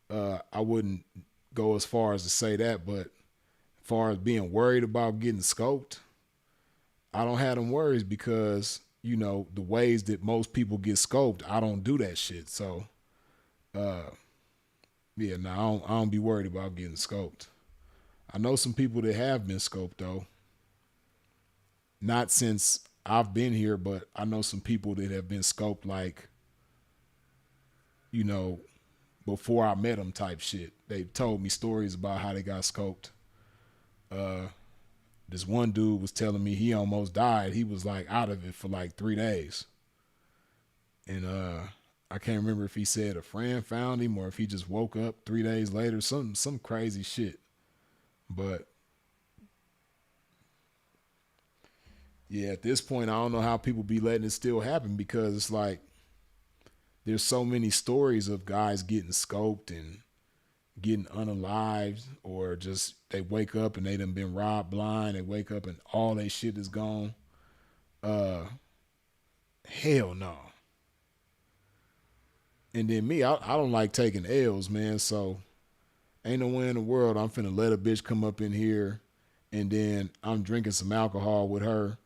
I wouldn't go as far as to say that, but as far as being worried about getting scoped, I don't have them worries because the ways that most people get scoped, I don't do that shit. So yeah, no, I don't be worried about getting scoped. I know some people that have been scoped though. Not since I've been here, but I know some people that have been scoped like, you know, before I met them type shit. They told me stories about how they got scoped. Uh, this one dude was telling me he almost died. He was like out of it for like 3 days. And I can't remember if he said a friend found him or if he just woke up 3 days later, some crazy shit. But yeah, at this point, I don't know how people be letting it still happen because it's like there's so many stories of guys getting scoped and getting unalived or just they wake up and they done been robbed blind. They wake up and all their shit is gone. Uh, hell no. And then me, I don't like taking L's, man. So ain't no way in the world I'm finna let a bitch come up in here and then I'm drinking some alcohol with her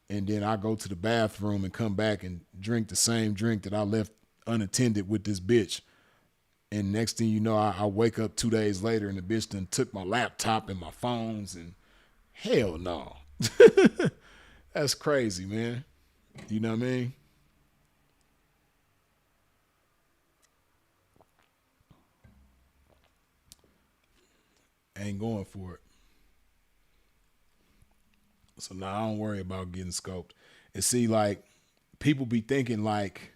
and then I go to the bathroom and come back and drink the same drink that I left unattended with this bitch. And next thing you know, I wake up 2 days later and the bitch done took my laptop and my phones and hell no. That's crazy, man. You know what I mean? Ain't going for it. So now I don't worry about getting scoped. And see, like, people be thinking like,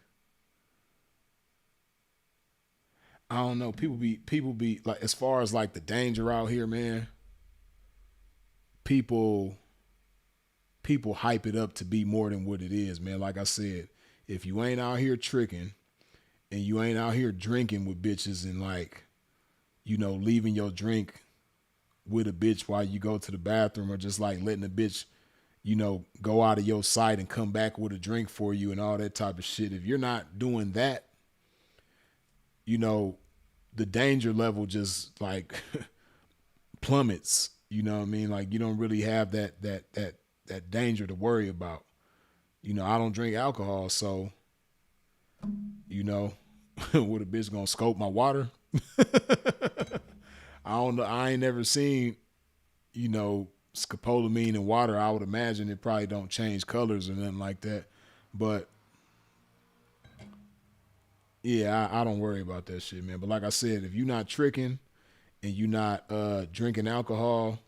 I don't know, people be like as far as like the danger out here, man, people people hype it up to be more than what it is, man. Like I said, if you ain't out here tricking and you ain't out here drinking with bitches and like, leaving your drink with a bitch while you go to the bathroom or just like letting a bitch, go out of your sight and come back with a drink for you and all that type of shit. If you're not doing that, you know, the danger level just like plummets. You know what I mean? Like you don't really have that danger to worry about. I don't drink alcohol, so You know, what a bitch gonna scope my water? I don't know. I ain't never seen, scopolamine in water. I would imagine it probably don't change colors or nothing like that. But yeah, I don't worry about that shit, man. But like I said, if you're not tricking and you're not drinking alcohol,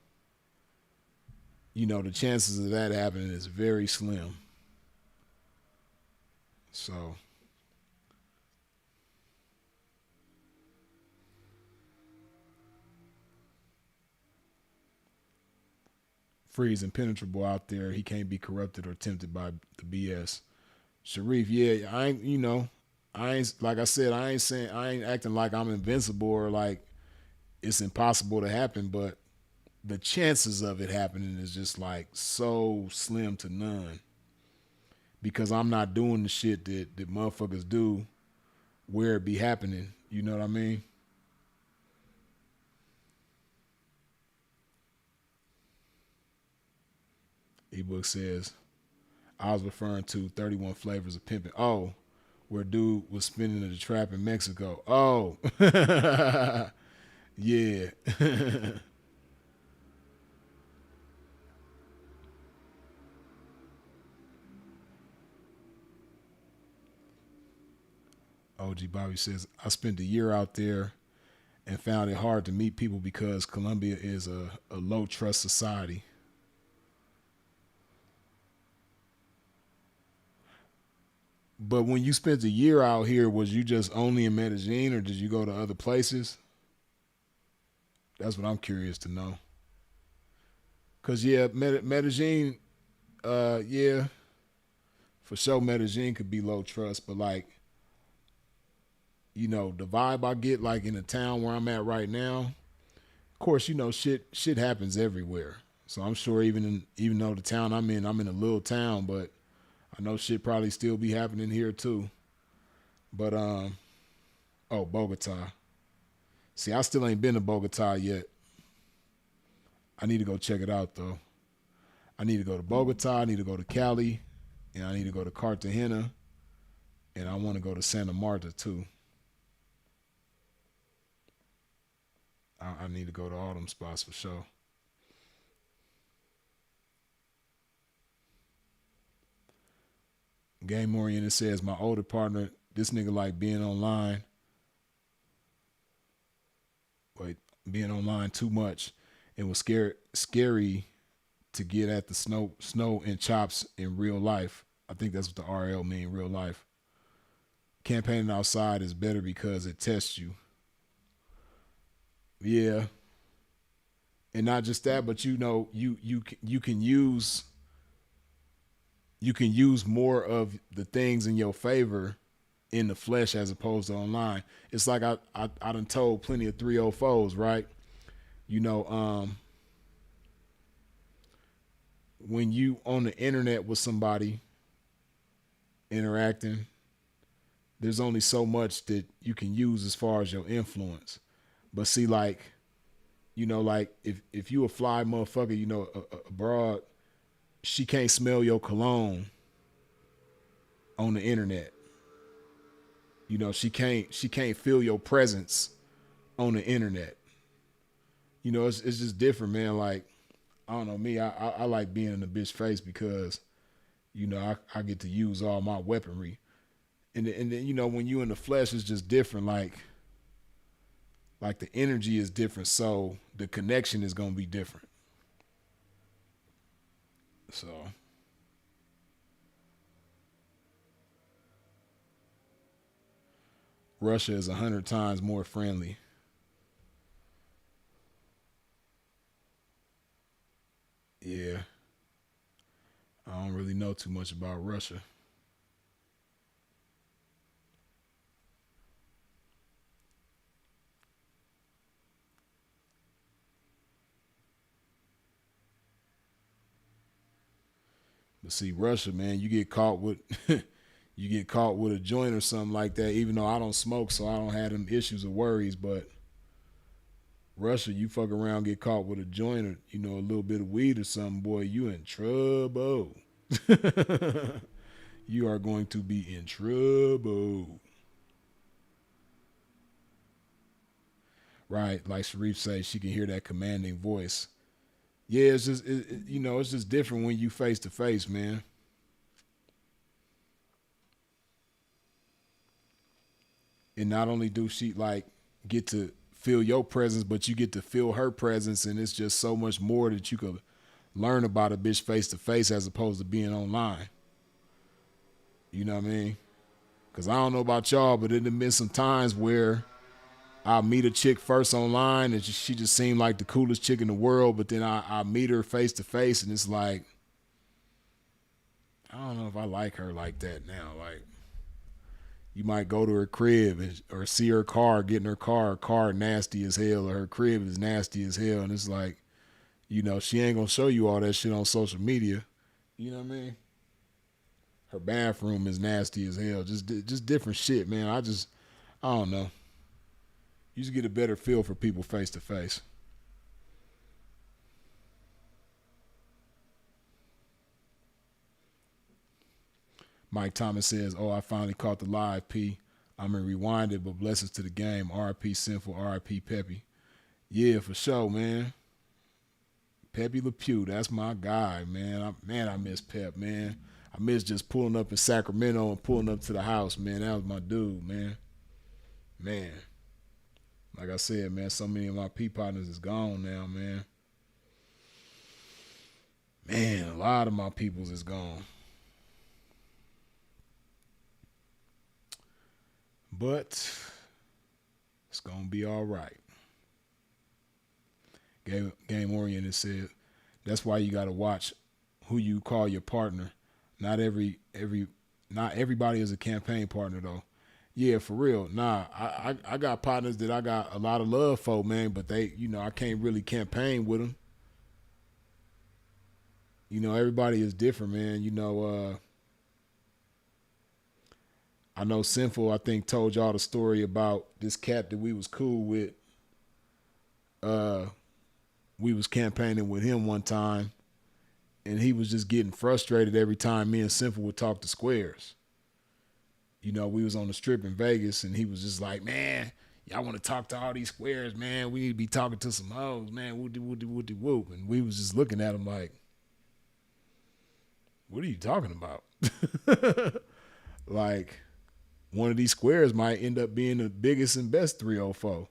the chances of that happening is very slim. So Freeze impenetrable out there. He can't be corrupted or tempted by the BS. Sharif, yeah, I ain't, I ain't like I said, I ain't acting like I'm invincible or like it's impossible to happen, but the chances of it happening is just like so slim to none because I'm not doing the shit that motherfuckers do where it be happening. You know what I mean? Ebook says I was referring to 31 flavors of pimping. Oh, where dude was spinning in the trap in Mexico. Oh, yeah. OG Bobby says I spent a year out there and found it hard to meet people because Colombia is a low trust society. But when you spent a year out here, was you just only in Medellin or did you go to other places? That's what I'm curious to know. Cause yeah, Medellin, yeah, for sure Medellin could be low trust, but like, the vibe I get like in the town where I'm at right now, of course, shit happens everywhere. So I'm sure even though the town I'm in a little town, but I know shit probably still be happening here too. But oh, Bogota. See, I still ain't been to Bogota yet. I need to go check it out though. I need to go to Bogota, I need to go to Cali, and I need to go to Cartagena, and I want to go to Santa Marta too. I need to go to all them spots for sure. Game oriented says my older partner, this nigga like being online. Wait, being online too much. It was scary to get at the snow and chops in real life. I think that's what the RL mean, real life. Campaigning outside is better because it tests you. Yeah, and not just that, but you can use more of the things in your favor in the flesh as opposed to online. It's like I done told plenty of 304s, right? You know, when you on the internet with somebody interacting, there's only so much that you can use as far as your influence. But see, like, like if you a fly motherfucker, a broad, she can't smell your cologne on the internet. She can't feel your presence on the internet. It's just different, man. Like, I don't know, me, I like being in the bitch face because, I get to use all my weaponry. And then when you in the flesh it's just different. Like the energy is different, so the connection is gonna be different. So Russia is 100 times more friendly. Yeah, I don't really know too much about Russia. But see, Russia, man, you get caught with you get caught with a joint or something like that. Even though I don't smoke, so I don't have them issues or worries. But Russia, you fuck around, get caught with a joint or a little bit of weed or something, boy, you in trouble. You are going to be in trouble. Right? Like Sharif says, she can hear that commanding voice. Yeah, it's just it's just different when you face to face, man. And not only do she like get to feel your presence, but you get to feel her presence, and it's just so much more that you could learn about a bitch face to face as opposed to being online. You know what I mean? Because I don't know about y'all, but it have been some times where I meet a chick first online and she just seemed like the coolest chick in the world, but then I meet her face to face and it's like, I don't know if I like her like that now. Like, you might go to her crib or see her car, get in her car nasty as hell, or her crib is nasty as hell, and it's like, she ain't gonna show you all that shit on social media. You know what I mean? Her bathroom is nasty as hell. Just different shit, man. I don't know. You just get a better feel for people face to face. Mike Thomas says, "Oh, I finally caught the live P. I'm in rewinded, but blessings to the game. R.I.P. Sinful. R.I.P. Peppy. Yeah, for sure, man. Peppy Le Pew, that's my guy, man. I miss Pep, man. I miss just pulling up in Sacramento and pulling up to the house, man. That was my dude, man. Man, like I said, man, so many of my P partners is gone now, man. Man, a lot of my peoples is gone. But it's gonna be all right. Game oriented said that's why you gotta watch who you call your partner. Not not everybody is a campaign partner though. Yeah, for real. Nah, I got partners that I got a lot of love for, man, but they, I can't really campaign with them. Everybody is different, man. I know Sinful, I think, told y'all the story about this cat that we was cool with. Uh, we was campaigning with him one time, and he was just getting frustrated every time me and Sinful would talk to squares. We was on the strip in Vegas, and he was just like, man, y'all want to talk to all these squares, man. We need to be talking to some hoes, man. Woody, woody, woody, whoop. And we was just looking at him like, what are you talking about? Like, one of these squares might end up being the biggest and best 304.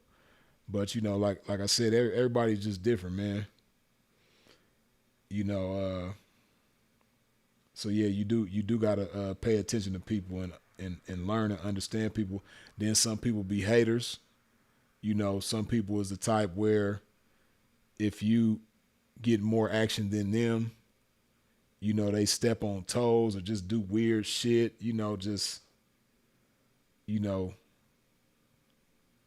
But, like I said, everybody's just different, man. You know, so yeah, you do gotta pay attention to people and learn and understand people. Then some people be haters. Some people is the type where if you get more action than them, they step on toes or just do weird shit. You know,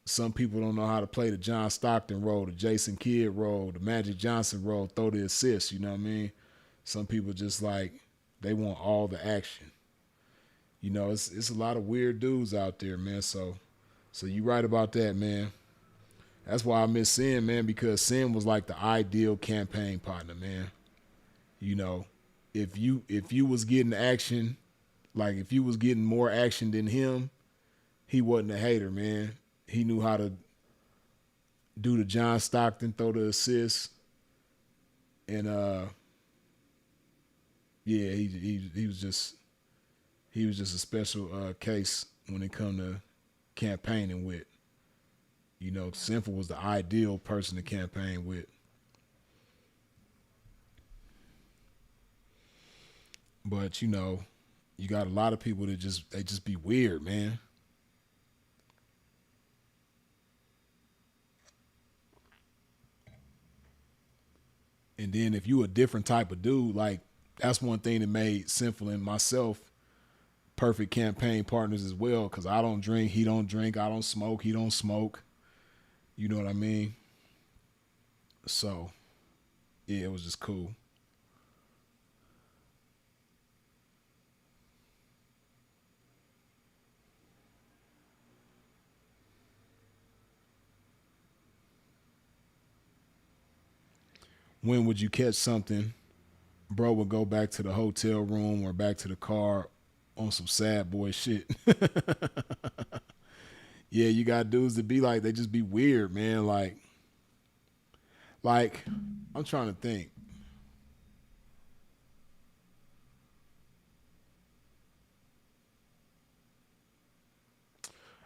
some people don't know how to play the John Stockton role, the Jason Kidd role, the Magic Johnson role, throw the assist. You know what I mean? Some people just like they want all the action. It's a lot of weird dudes out there, man. So you right about that, man. That's why I miss Sin, man, because Sin was like the ideal campaign partner, man. You know, if you was getting action, like if you was getting more action than him, he wasn't a hater, man. He knew how to do the John Stockton, throw the assist, and yeah, he was just a special case when it come to campaigning with. Sinful was the ideal person to campaign with. But you got a lot of people that just be weird, man. And then if you a different type of dude, like that's one thing that made Sinful and myself perfect campaign partners as well. Cause I don't drink, he don't drink, I don't smoke, he don't smoke. You know what I mean? So yeah, it was just cool. When would you catch something? Bro would go back to the hotel room or back to the car on some sad boy shit. Yeah, you got dudes that be like, they just be weird, man. Like I'm trying to think.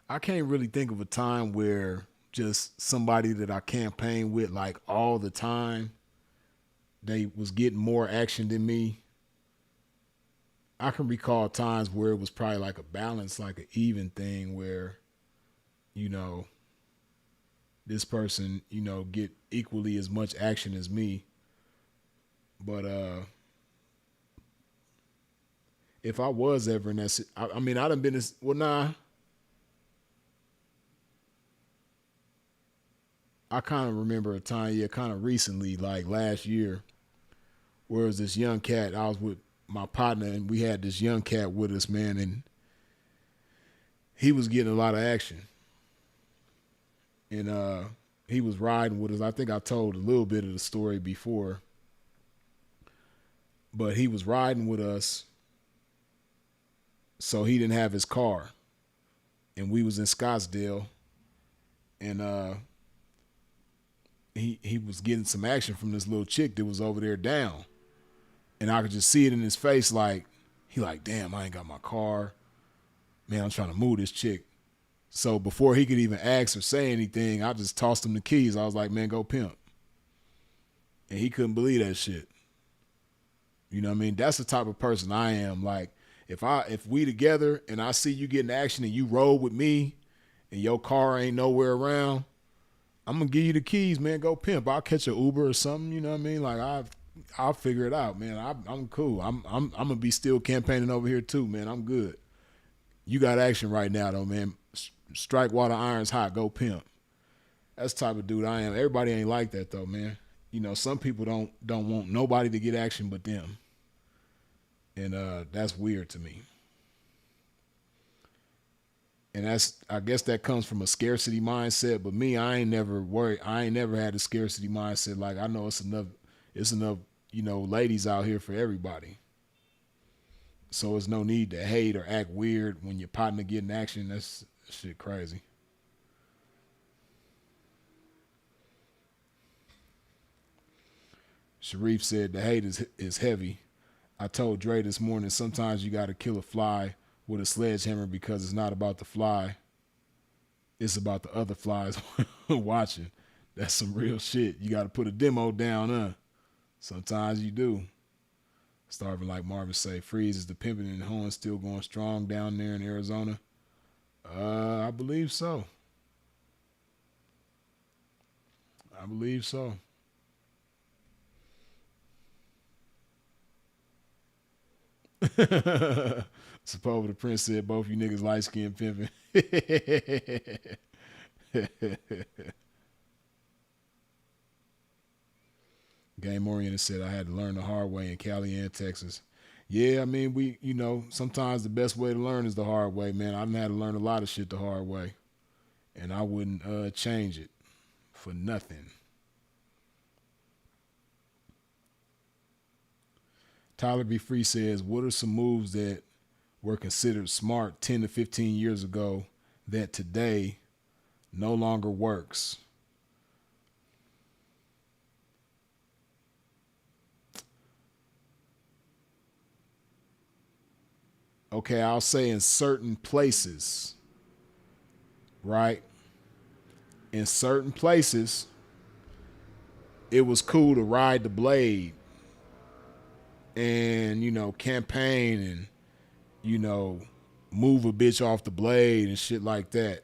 I can't really think of a time where just somebody that I campaign with like all the time, they was getting more action than me. I can recall times where it was probably like a balance, like an even thing where, you know, this person, get equally as much action as me. But if I was ever in that, I mean, I done been this. Well, nah, I kind of remember a time, yeah, kind of recently, like last year, where it was this young cat. I was with my partner, and we had this young cat with us, man, and he was getting a lot of action, and he was riding with us. I think I told a little bit of the story before, but he was riding with us, so he didn't have his car, and we was in Scottsdale, and he was getting some action from this little chick that was over there down, and I could just see it in his face, like he like, damn, I ain't got my car, man. I'm trying to move this chick. So before he could even ask or say anything, I just tossed him the keys. I was like, man, go pimp, and he couldn't believe that shit. You know what I mean? That's the type of person I am. Like if we together and I see you getting action and you roll with me and your car ain't nowhere around, I'm gonna give you the keys, man. Go pimp. I'll catch an Uber or something. You know what I mean? Like I'll figure it out, man. I'm cool. I'm gonna be still campaigning over here too, man. I'm good. You got action right now though, man. Strike while the iron's hot. Go pimp. That's the type of dude I am. Everybody ain't like that though, man. Some people don't want nobody to get action but them, and that's weird to me. And that's, I guess that comes from a scarcity mindset. But me, I ain't never worried. I ain't never had a scarcity mindset. Like I know it's enough, ladies out here for everybody. So it's no need to hate or act weird when your partner getting action. That's shit crazy. Sharif said the hate is heavy. I told Dre this morning sometimes you got to kill a fly with a sledgehammer because it's not about the fly, it's about the other flies watching. That's some real shit. You got to put a demo down, huh? Sometimes you do. Starving like Marvin say, Freeze is the pimping and horn still going strong down there in Arizona. I believe so. I believe so. Suppose the prince said both you niggas light skin pimping. Game oriented said I had to learn the hard way in Cali and Texas. Yeah, I mean sometimes the best way to learn is the hard way, man. I done had to learn a lot of shit the hard way, and I wouldn't change it for nothing. Tyler B. Free says, what are some moves that were considered smart 10 to 15 years ago that today no longer works? Okay, I'll say in certain places, right? In certain places, it was cool to ride the blade and, campaign and, you know, move a bitch off the blade and shit like that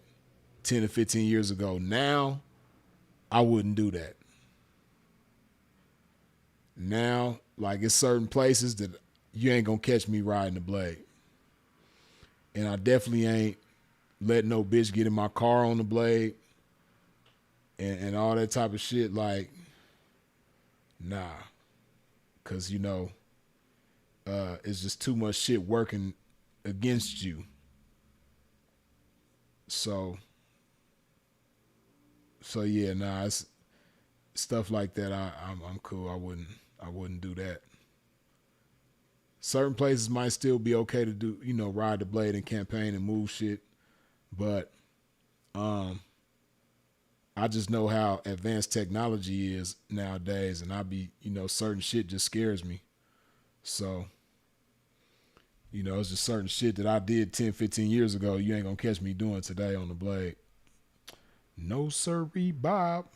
10 to 15 years ago. Now, I wouldn't do that. Now, like it's certain places that you ain't gonna catch me riding the blade. And I definitely ain't letting no bitch get in my car on the blade and all that type of shit. Like, nah. Cause it's just too much shit working against you. So yeah, nah, it's stuff like that. I'm cool. I wouldn't do that. Certain places might still be okay to do, ride the blade and campaign and move shit, but um, I just know how advanced technology is nowadays, and certain shit just scares me. So, it's just certain shit that I did 10, 15 years ago. You ain't gonna catch me doing today on the blade. No sirree, Bob.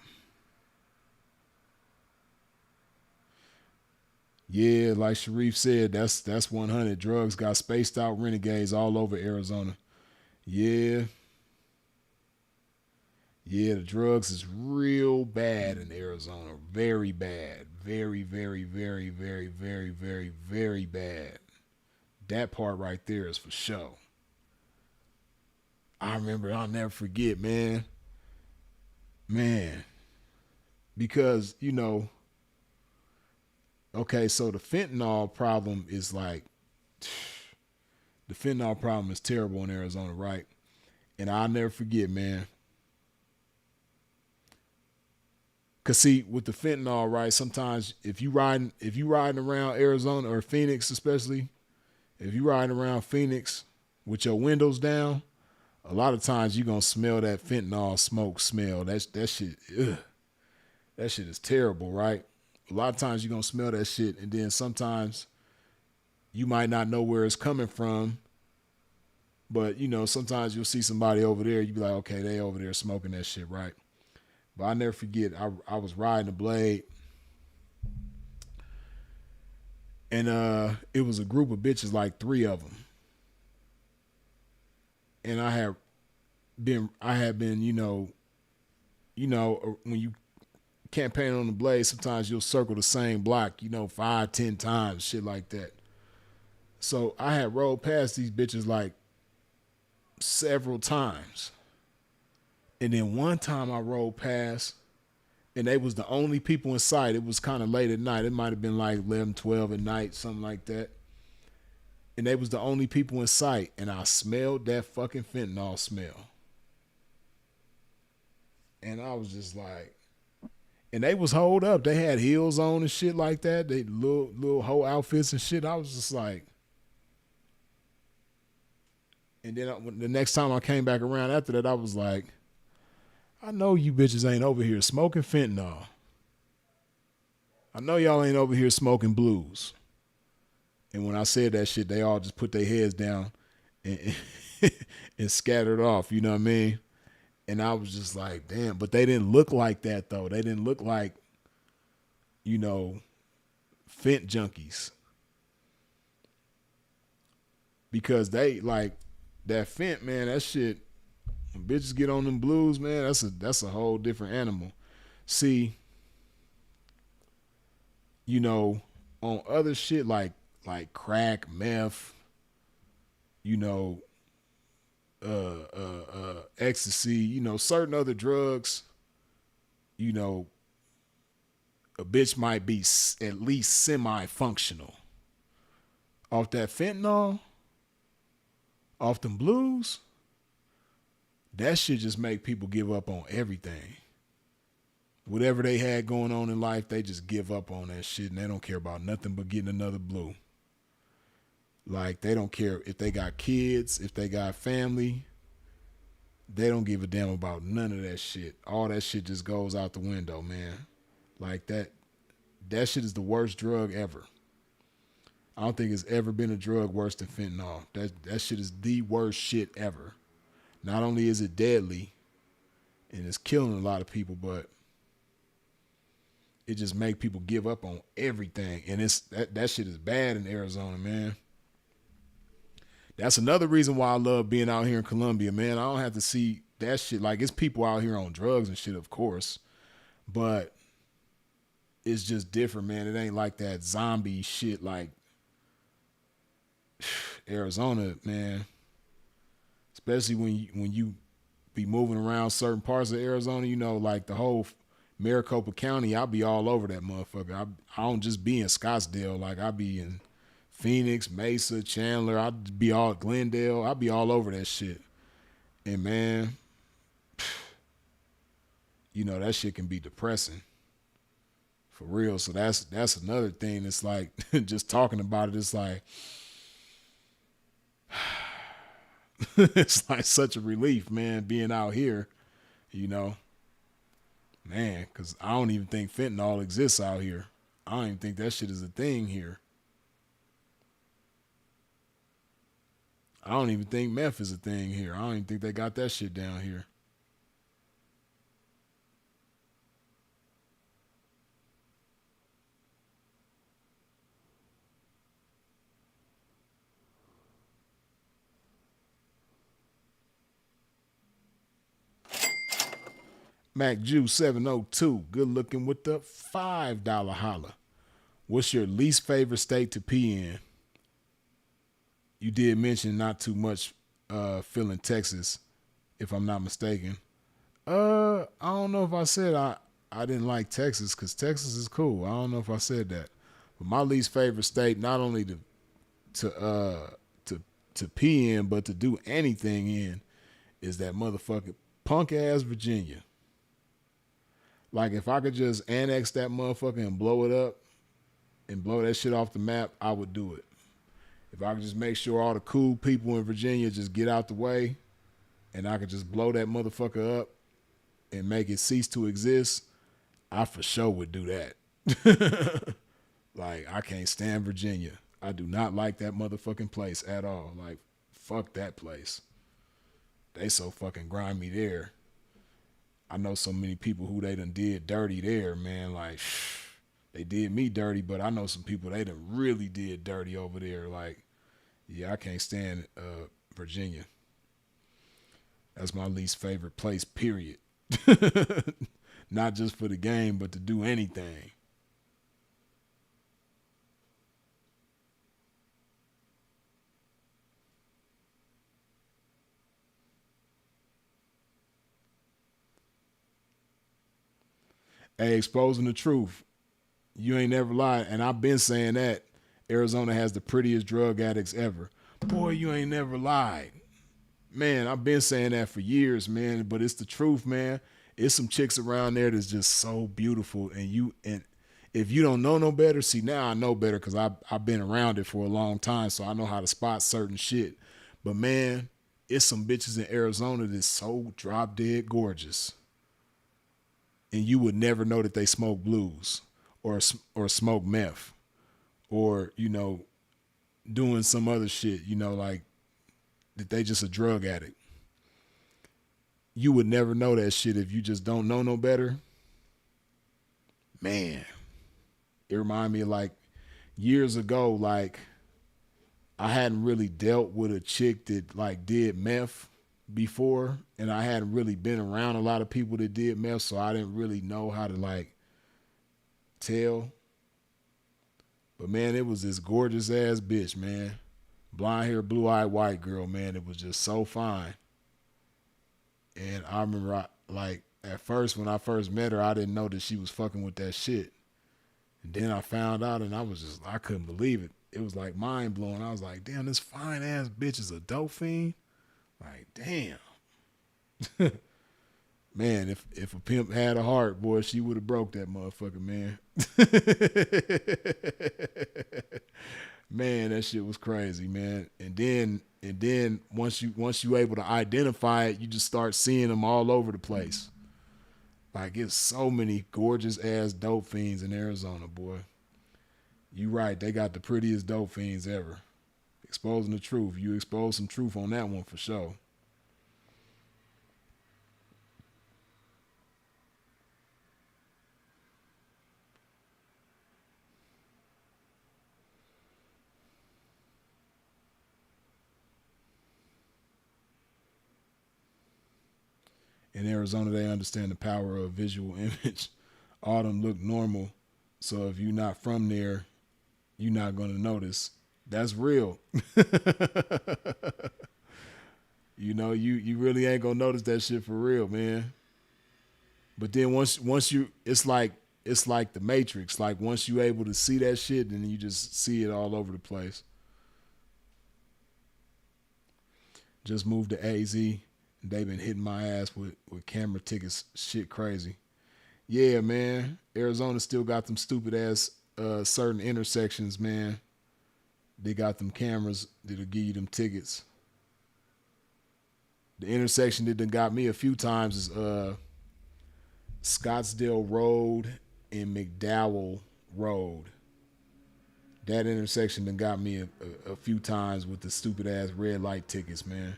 Yeah, like Sharif said, that's 100. Drugs got spaced out renegades all over Arizona. Yeah, yeah, the drugs is real bad in Arizona. Very bad. Very, very, very, very, very, very, very bad. That part right there is for sure. I remember, I'll never forget, man. Man. Because, okay, so the fentanyl problem is like, the fentanyl problem is terrible in Arizona, right? And I'll never forget, man. Cause see, with the fentanyl, right? Sometimes if you riding around Arizona or Phoenix, especially if you riding around Phoenix with your windows down, a lot of times you gonna smell that fentanyl smoke smell. That shit. Ugh, that shit is terrible, right? A lot of times you gonna smell that shit, and then sometimes you might not know where it's coming from, but sometimes you'll see somebody over there. You be like, okay, they over there smoking that shit, right? But I never forget, I was riding a blade, and it was a group of bitches, like three of them, and I had been, when you campaign on the blade, sometimes you'll circle the same block, 5, 10 times, shit like that. So I had rolled past these bitches like several times, and then one time I rolled past, and they was the only people in sight. It was kind of late at night. It might have been like 11, 12 at night, something like that. And they was the only people in sight, and I smelled that fucking fentanyl smell. And I was just like, and they was holed up. They had heels on and shit like that. They little whole outfits and shit. I was just like, and then the next time I came back around after that, I was like, I know you bitches ain't over here smoking fentanyl. I know y'all ain't over here smoking blues. And when I said that shit, they all just put their heads down and, and scattered off. You know what I mean? And I was just like, damn. But they didn't look like that, though. They didn't look like, fent junkies. Because they, like, that fent, man, that shit, when bitches get on them blues, man, that's a whole different animal. See, on other shit like crack, meth, you know, ecstasy, certain other drugs, you know, a bitch might be at least semi-functional. Off that fentanyl, off them blues, that shit just make people give up on everything. Whatever they had going on in life, they just give up on that shit, and they don't care about nothing but getting another blue. Like, they don't care if they got kids, if they got family. They don't give a damn about none of that shit. All that shit just goes out the window, man. Like, that shit is the worst drug ever. I don't think it's ever been a drug worse than fentanyl. That shit is the worst shit ever. Not only is it deadly and it's killing a lot of people, but it just make people give up on everything. And that shit is bad in Arizona, man. That's another reason why I love being out here in Colombia, man. I don't have to see that shit. Like, it's people out here on drugs and shit, of course, but it's just different, man. It ain't like that zombie shit like Arizona, man. Especially when you be moving around certain parts of Arizona, like the whole Maricopa County, I'll be all over that motherfucker. I don't just be in Scottsdale. Like, I be in Phoenix, Mesa, Chandler. I'd be all Glendale. I'd be all over that shit. And man, that shit can be depressing. For real. So that's another thing. It's like just talking about it. It's like it's like such a relief, man, being out here. You know, man, because I don't even think fentanyl exists out here. I don't even think that shit is a thing here. I don't even think meth is a thing here. I don't even think they got that shit down here. Mac Jew 702, good looking with the $5 holla. What's your least favorite state to pee in? You did mention not too much feeling Texas, if I'm not mistaken. I don't know if I said I didn't like Texas because Texas is cool. I don't know if I said that, but my least favorite state, not only to uh to to pee in, but to do anything in, is that motherfucking punk ass Virginia. Like if I could just annex that motherfucker and blow it up and blow that shit off the map, I would do it. If I could just make sure all the cool people in Virginia just get out the way and I could just blow that motherfucker up and make it cease to exist, I for sure would do that. Like, I can't stand Virginia. I do not like that motherfucking place at all. Like, fuck that place. They so fucking grimy there. I know so many people who they done did dirty there, man. Like, they did me dirty, but I know some people they done really did dirty over there. Like, yeah, I can't stand Virginia. That's my least favorite place, period. Not just for the game, but to do anything. Hey, exposing the truth. You ain't never lied. And I've been saying that Arizona has the prettiest drug addicts ever. Boy, you ain't never lied. Man, I've been saying that for years, man, but it's the truth, man. It's some chicks around there that's just so beautiful, and if you don't know no better, see now I know better because I've been around it for a long time, so I know how to spot certain shit. But man, it's some bitches in Arizona that's so drop dead gorgeous, and you would never know that they smoke blues or smoke meth or doing some other shit, like that they just a drug addict. You would never know that shit if you just don't know no better. Man, it reminded me of like years ago, like I hadn't really dealt with a chick that like did meth before, and I hadn't really been around a lot of people that did meth, so I didn't really know how to like tell. But man, it was this gorgeous ass bitch, man. Blonde hair, blue eyed white girl, man. It was just so fine. And I remember, like, at first, when I first met her, I didn't know that she was fucking with that shit. And then I found out, and I couldn't believe it. It was like mind blowing. I was like, damn, this fine ass bitch is a dope fiend. Like, damn. Man, if a pimp had a heart, boy, she would have broke that motherfucker, man. Man, that shit was crazy, man. And then once you able to identify it, you just start seeing them all over the place. Like it's so many gorgeous ass dope fiends in Arizona, boy. You right, they got the prettiest dope fiends ever. Exposing the truth. You expose some truth on that one for sure. In Arizona, they understand the power of visual image. All them look normal. So if you're not from there, you're not gonna notice. That's real. You really ain't gonna notice that shit for real, man. But then once you it's like the Matrix. Like once you able to see that shit, then you just see it all over the place. Just moved to AZ. They've been hitting my ass with camera tickets. Shit crazy. Yeah, man. Arizona still got them stupid ass certain intersections, man. They got them cameras that'll give you them tickets. The intersection that done got me a few times is Scottsdale Road and McDowell Road. That intersection done got me a few times with the stupid ass red light tickets, man.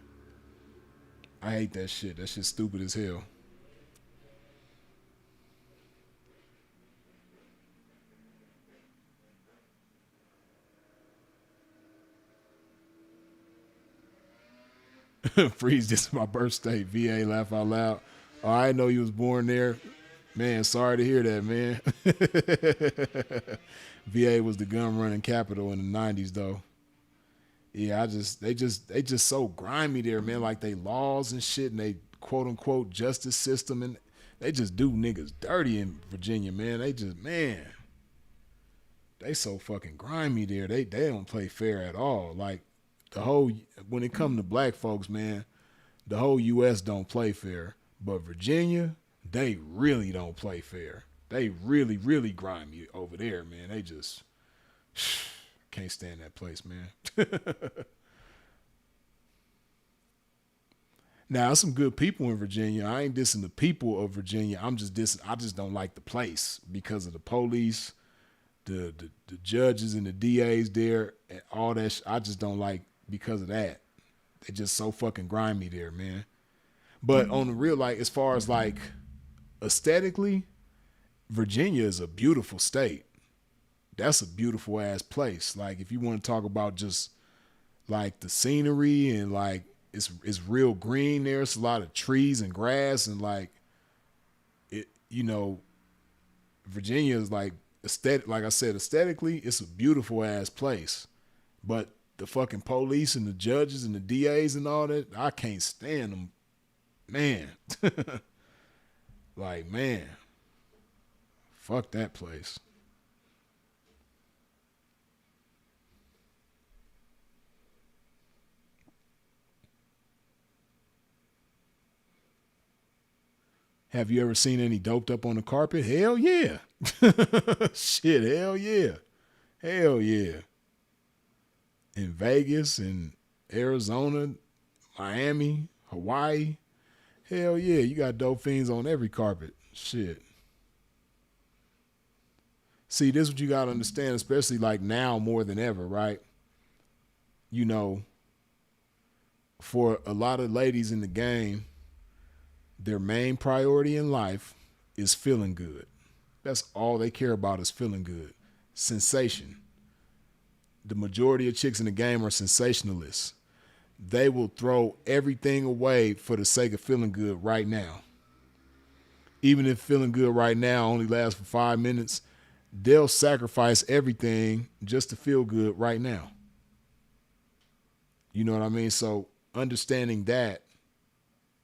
I hate that shit. That shit's stupid as hell. Freeze, this is my birthday. VA, laugh out loud. Oh, I didn't know you was born there. Man, sorry to hear that, man. VA was the gun running capital in the 90s though. Yeah, they just so grimy there, man. Like they laws and shit and they quote unquote justice system and they just do niggas dirty in Virginia, man. They just man, they so fucking grimy there. They don't play fair at all. Like the whole when it come to black folks, man, the whole US don't play fair. But Virginia, they really don't play fair. They really, really grimy over there, man. They just can't stand that place, man. Now, there's some good people in Virginia. I ain't dissing the people of Virginia. I'm just dissing. I just don't like the place because of the police, the judges and the DAs there, and all that. I just don't like because of that. They just so fucking grimy there, man. But on the real, like as far as like aesthetically, Virginia is a beautiful state. That's a beautiful ass place. Like if you want to talk about just like the scenery and like it's real green there. It's a lot of trees and grass and like it. You know, Virginia is like aesthetic. Like I said, aesthetically, it's a beautiful ass place. But the fucking police and the judges and the DAs and all that, I can't stand them, man. Like man, fuck that place. Have you ever seen any doped up on the carpet? Hell yeah. Shit, hell yeah. Hell yeah. In Vegas and Arizona, Miami, Hawaii. Hell yeah. You got dope fiends on every carpet. Shit. See, this is what you gotta understand, especially like now more than ever, right? You know, for a lot of ladies in the game, their main priority in life is feeling good. That's all they care about is feeling good. Sensation. The majority of chicks in the game are sensationalists. They will throw everything away for the sake of feeling good right now. Even if feeling good right now only lasts for 5 minutes, they'll sacrifice everything just to feel good right now. You know what I mean? So understanding that,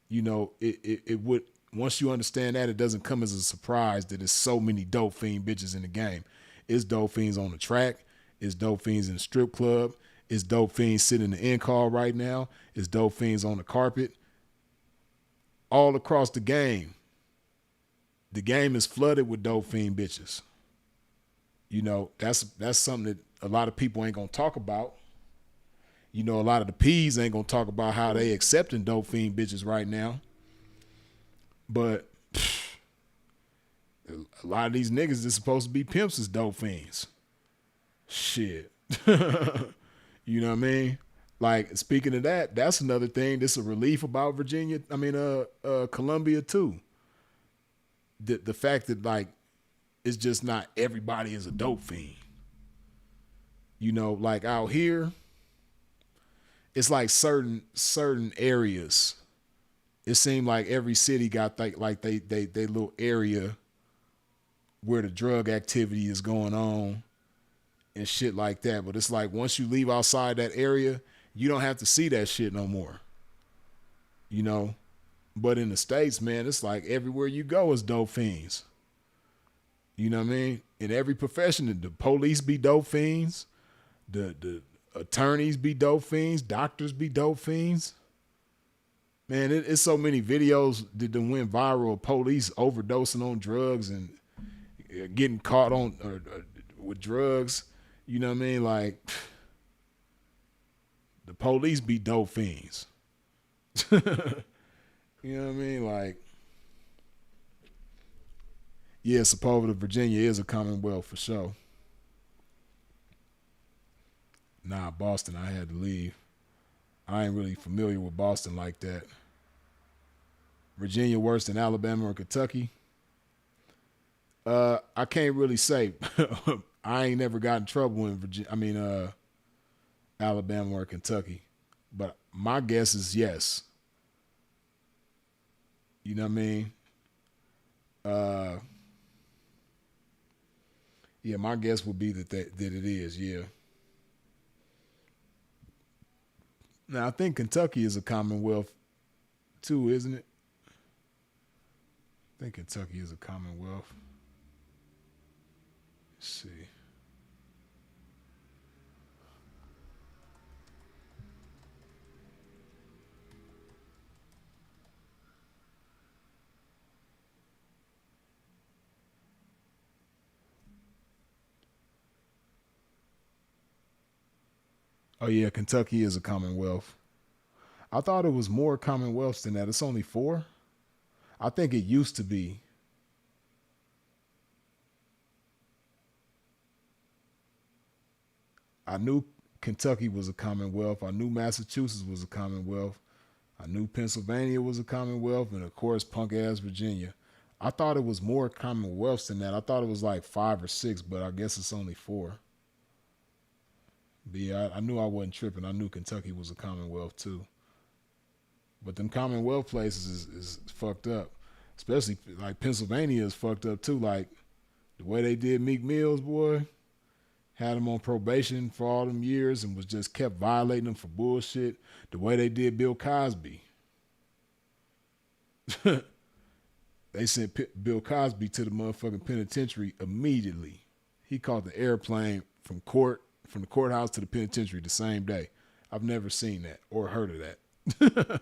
you know, it would once you understand that, it doesn't come as a surprise that there's so many dope fiend bitches in the game. It's dope fiends on the track. It's dope fiends in the strip club. It's dope fiends sitting in the in call right now. It's dope fiends on the carpet. All across the game. The game is flooded with dope fiend bitches. You know, that's something that a lot of people ain't gonna talk about. You know, a lot of the P's ain't gonna talk about how they accepting dope fiend bitches right now. But a lot of these niggas that's supposed to be pimps is dope fiends. Shit. You know what I mean? Like speaking of that, that's another thing that's a relief about Virginia. I mean, Colombia too. The fact that like it's just not everybody is a dope fiend. You know, like out here, it's like certain areas. It seemed like every city got like they little area where the drug activity is going on and shit like that. But it's like once you leave outside that area, you don't have to see that shit no more. You know? But in the States, man, it's like everywhere you go is dope fiends. You know what I mean? In every profession, the police be dope fiends, the attorneys be dope fiends, doctors be dope fiends. Man, it's so many videos that done went viral. Police overdosing on drugs and getting caught on with drugs. You know what I mean? Like the police be dope fiends. You know what I mean? Like, yeah, supposedly Virginia is a Commonwealth for sure. Nah, Boston, I had to leave. I ain't really familiar with Boston like that. Virginia worse than Alabama or Kentucky? I can't really say. I ain't never got in trouble in Virginia. I mean, Alabama or Kentucky. But my guess is yes. You know what I mean? Uh, yeah, my guess would be that it is. Yeah. Now I think Kentucky is a Commonwealth too, isn't it? I think Kentucky is a Commonwealth. Let's see. Oh yeah, Kentucky is a Commonwealth. I thought it was more Commonwealths than that. It's only four. I think it used to be. I knew Kentucky was a Commonwealth. I knew Massachusetts was a Commonwealth. I knew Pennsylvania was a Commonwealth, and of course, punk ass Virginia. I thought it was more Commonwealths than that. I thought it was like five or six, but I guess it's only four. But yeah, I knew I wasn't tripping. I knew Kentucky was a Commonwealth too. But them Commonwealth places is fucked up. Especially like Pennsylvania is fucked up too. Like the way they did Meek Mills, boy, had him on probation for all them years and was just kept violating him for bullshit. The way they did Bill Cosby. They sent Bill Cosby to the motherfucking penitentiary immediately. He caught the airplane from the courthouse to the penitentiary the same day. I've never seen that or heard of that.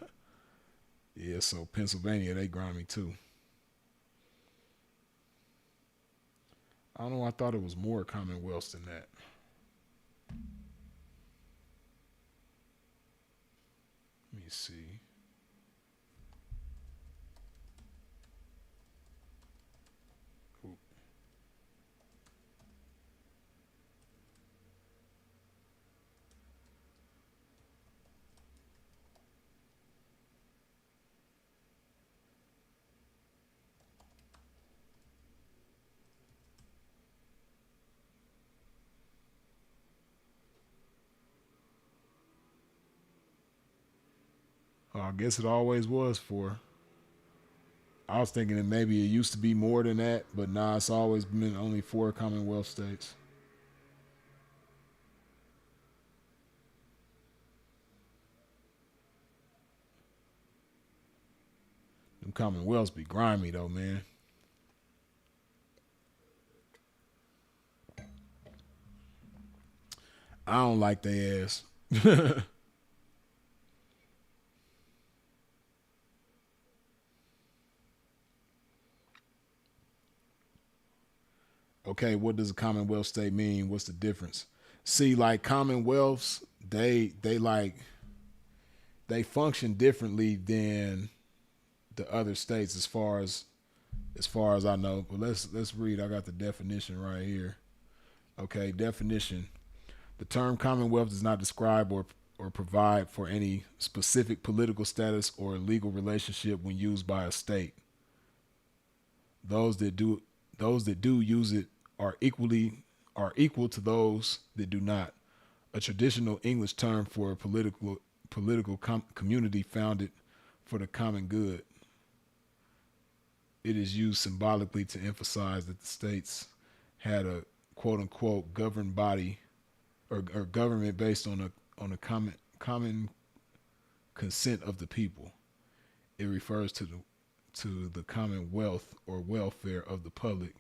Yeah, so Pennsylvania, they grimy too. I don't know. I thought it was more Commonwealths than that. Let me see. I guess it always was four. I was thinking that maybe it used to be more than that, but nah, it's always been only four Commonwealth states. Them Commonwealths be grimy though, man. I don't like they ass. Okay, what does a Commonwealth state mean? What's the difference? See, like Commonwealths, they function differently than the other states as far as I know. But let's read. I got the definition right here. Okay, definition. The term Commonwealth does not describe or provide for any specific political status or legal relationship when used by a state. Those that do those that do use it are equal to those that do not. A traditional English term for a political community founded for the common good. It is used symbolically to emphasize that the states had a quote unquote governed body or government based on a common consent of the people. It refers to the commonwealth or welfare of the public.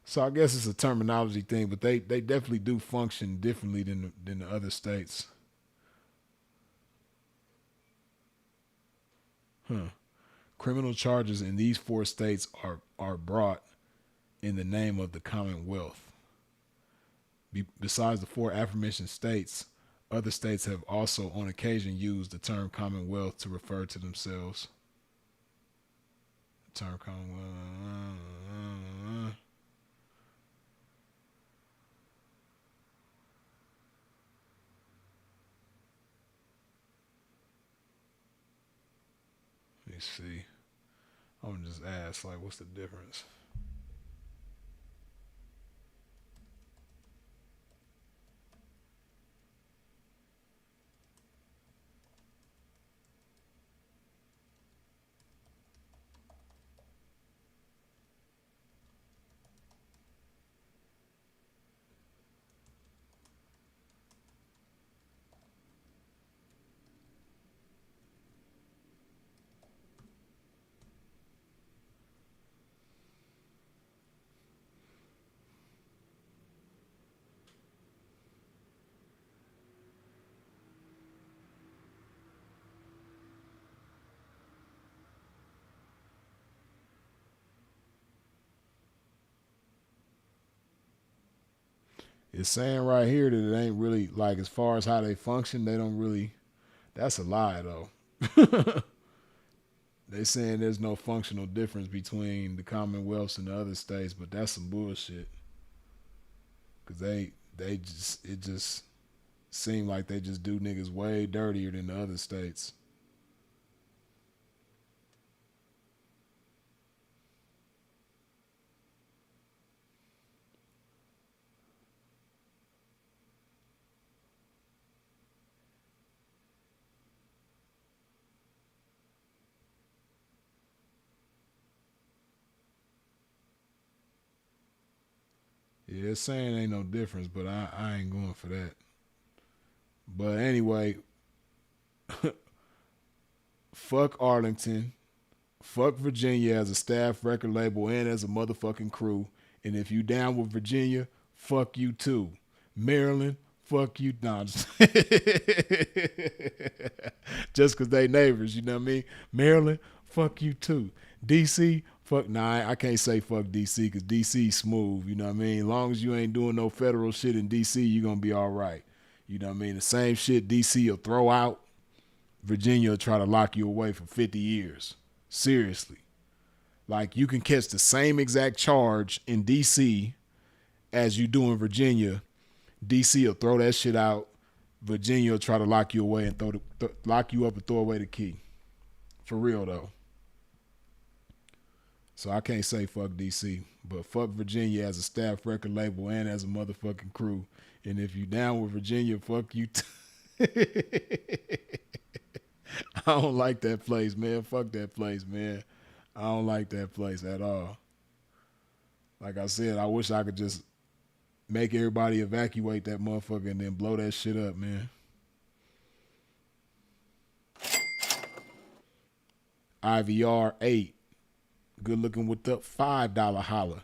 So I guess it's a terminology thing, but they definitely do function differently than the other states. Criminal charges in these 4 states are brought in the name of the Commonwealth. Besides the 4 aforementioned states, other states have also on occasion used the term Commonwealth to refer to themselves. The term Commonwealth. Let me see. I'm gonna just ask, like, what's the difference? It's saying right here that it ain't really like as far as how they function. They don't really. That's a lie though. They saying there's no functional difference between the Commonwealths and the other states, but that's some bullshit. Cause they just it just seem like they just do niggas way dirtier than the other states. Yeah, it's saying ain't no difference, but I ain't going for that. But anyway, fuck Arlington, fuck Virginia as a staff record label and as a motherfucking crew. And if you down with Virginia, fuck you too. Maryland, fuck you. Nah, just cause they neighbors, you know what I mean? Maryland, fuck you too. DC, fuck. Nah, I can't say fuck DC because DC smooth, you know what I mean? As long as you ain't doing no federal shit in DC, you gonna be all right. You know what I mean? The same shit DC will throw out, Virginia will try to lock you away for 50 years. Seriously. Like, you can catch the same exact charge in DC as you do in Virginia. DC will throw that shit out. Virginia will try to lock you away and lock you up and throw away the key. For real though. So I can't say fuck DC, but fuck Virginia as a staff record label and as a motherfucking crew. And if you down with Virginia, fuck you. I don't like that place, man. Fuck that place, man. I don't like that place at all. Like I said, I wish I could just make everybody evacuate that motherfucker and then blow that shit up, man. IVR 8. Good looking with the $5 holla.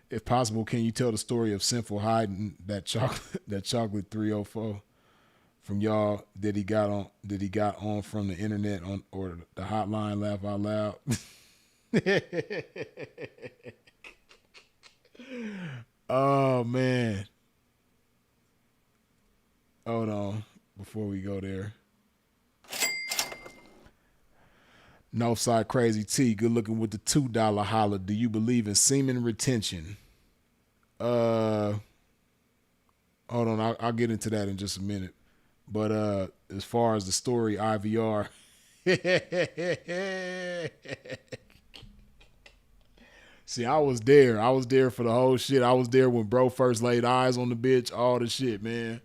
If possible, can you tell the story of Sinful hiding that chocolate 304 from y'all that he got on from the internet on or the hotline laugh out loud? Oh man. Hold on before we go there. Northside Crazy T, good looking with the $2 holla. Do you believe in semen retention? Hold on, I'll get into that in just a minute. But as far as the story, IVR. See, I was there. I was there for the whole shit. I was there when bro first laid eyes on the bitch. All the shit, man.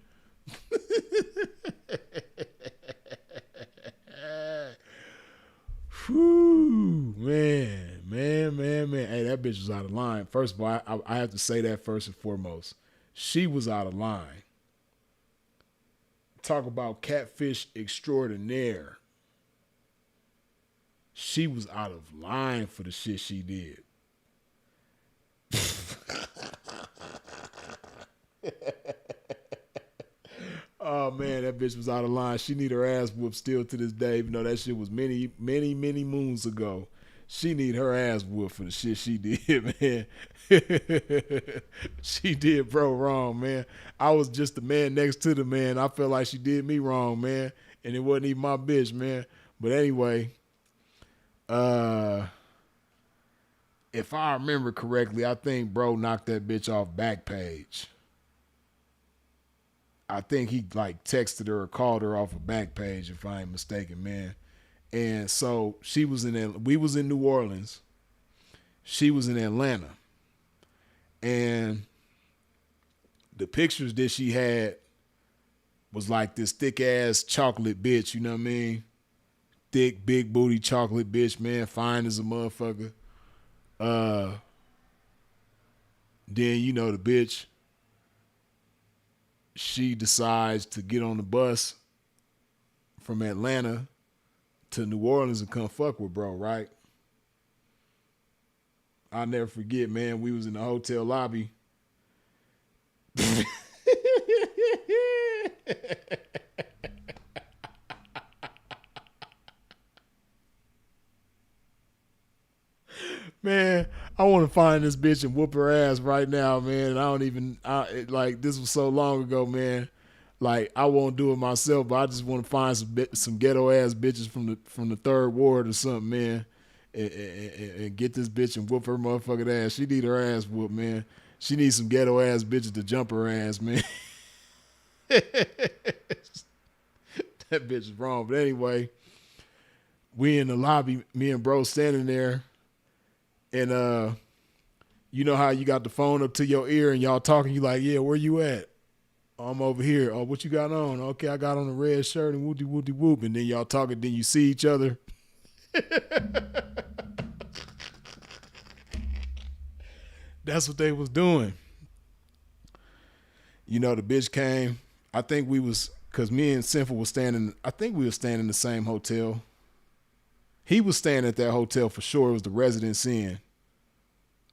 Whew, man. Hey, that bitch was out of line. First of all, I have to say that first and foremost. She was out of line. Talk about catfish extraordinaire. She was out of line for the shit she did. Oh man, that bitch was out of line. She need her ass whooped still to this day, even though that shit was many, many, many moons ago. She need her ass whooped for the shit she did, man. She did bro wrong, man. I was just the man next to the man. I felt like she did me wrong, man. And it wasn't even my bitch, man. But anyway, uh if I remember correctly, I think bro knocked that bitch off Backpage. I think he like texted her or called her off a Backpage, if I ain't mistaken, man. And so we was in New Orleans. She was in Atlanta. And the pictures that she had was like this thick ass chocolate bitch, you know what I mean? Thick, big booty chocolate bitch, man, fine as a motherfucker. Uh then you know the bitch, she decides to get on the bus from Atlanta to New Orleans and come fuck with bro, right? I'll never forget, man, we was in the hotel lobby. Man, I want to find this bitch and whoop her ass right now, man. And I don't even, like, this was so long ago, man. Like, I won't do it myself, but I just want to find some ghetto ass bitches from the third ward or something, man, and get this bitch and whoop her motherfucking ass. She need her ass whooped, man. She needs some ghetto ass bitches to jump her ass, man. That bitch is wrong. But anyway, we in the lobby, me and bro standing there, and you know how you got the phone up to your ear and y'all talking, you like, yeah, where you at? Oh, I'm over here. Oh, what you got on? Okay, I got on a red shirt and whoopty whoopty whoop. And then y'all talking, then you see each other. That's what they was doing. You know, the bitch came. I think we was, cause me and Sinful was standing, I think we were staying in the same hotel. He was staying at that hotel for sure. It was the Residence Inn,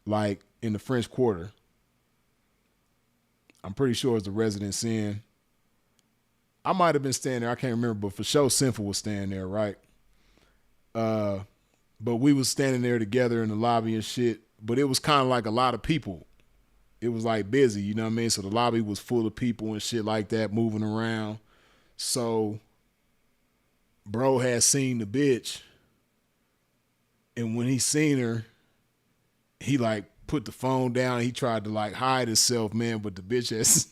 like in the French Quarter. I'm pretty sure it's the Residence Inn. I might have been staying there. I can't remember, but for sure Sinful was staying there, right? But we was standing there together in the lobby and shit. But it was kind of like a lot of people. It was like busy, you know what I mean? So the lobby was full of people and shit like that moving around. So bro had seen the bitch. And when he seen her, he like put the phone down. He tried to like hide himself, man. But the bitch has,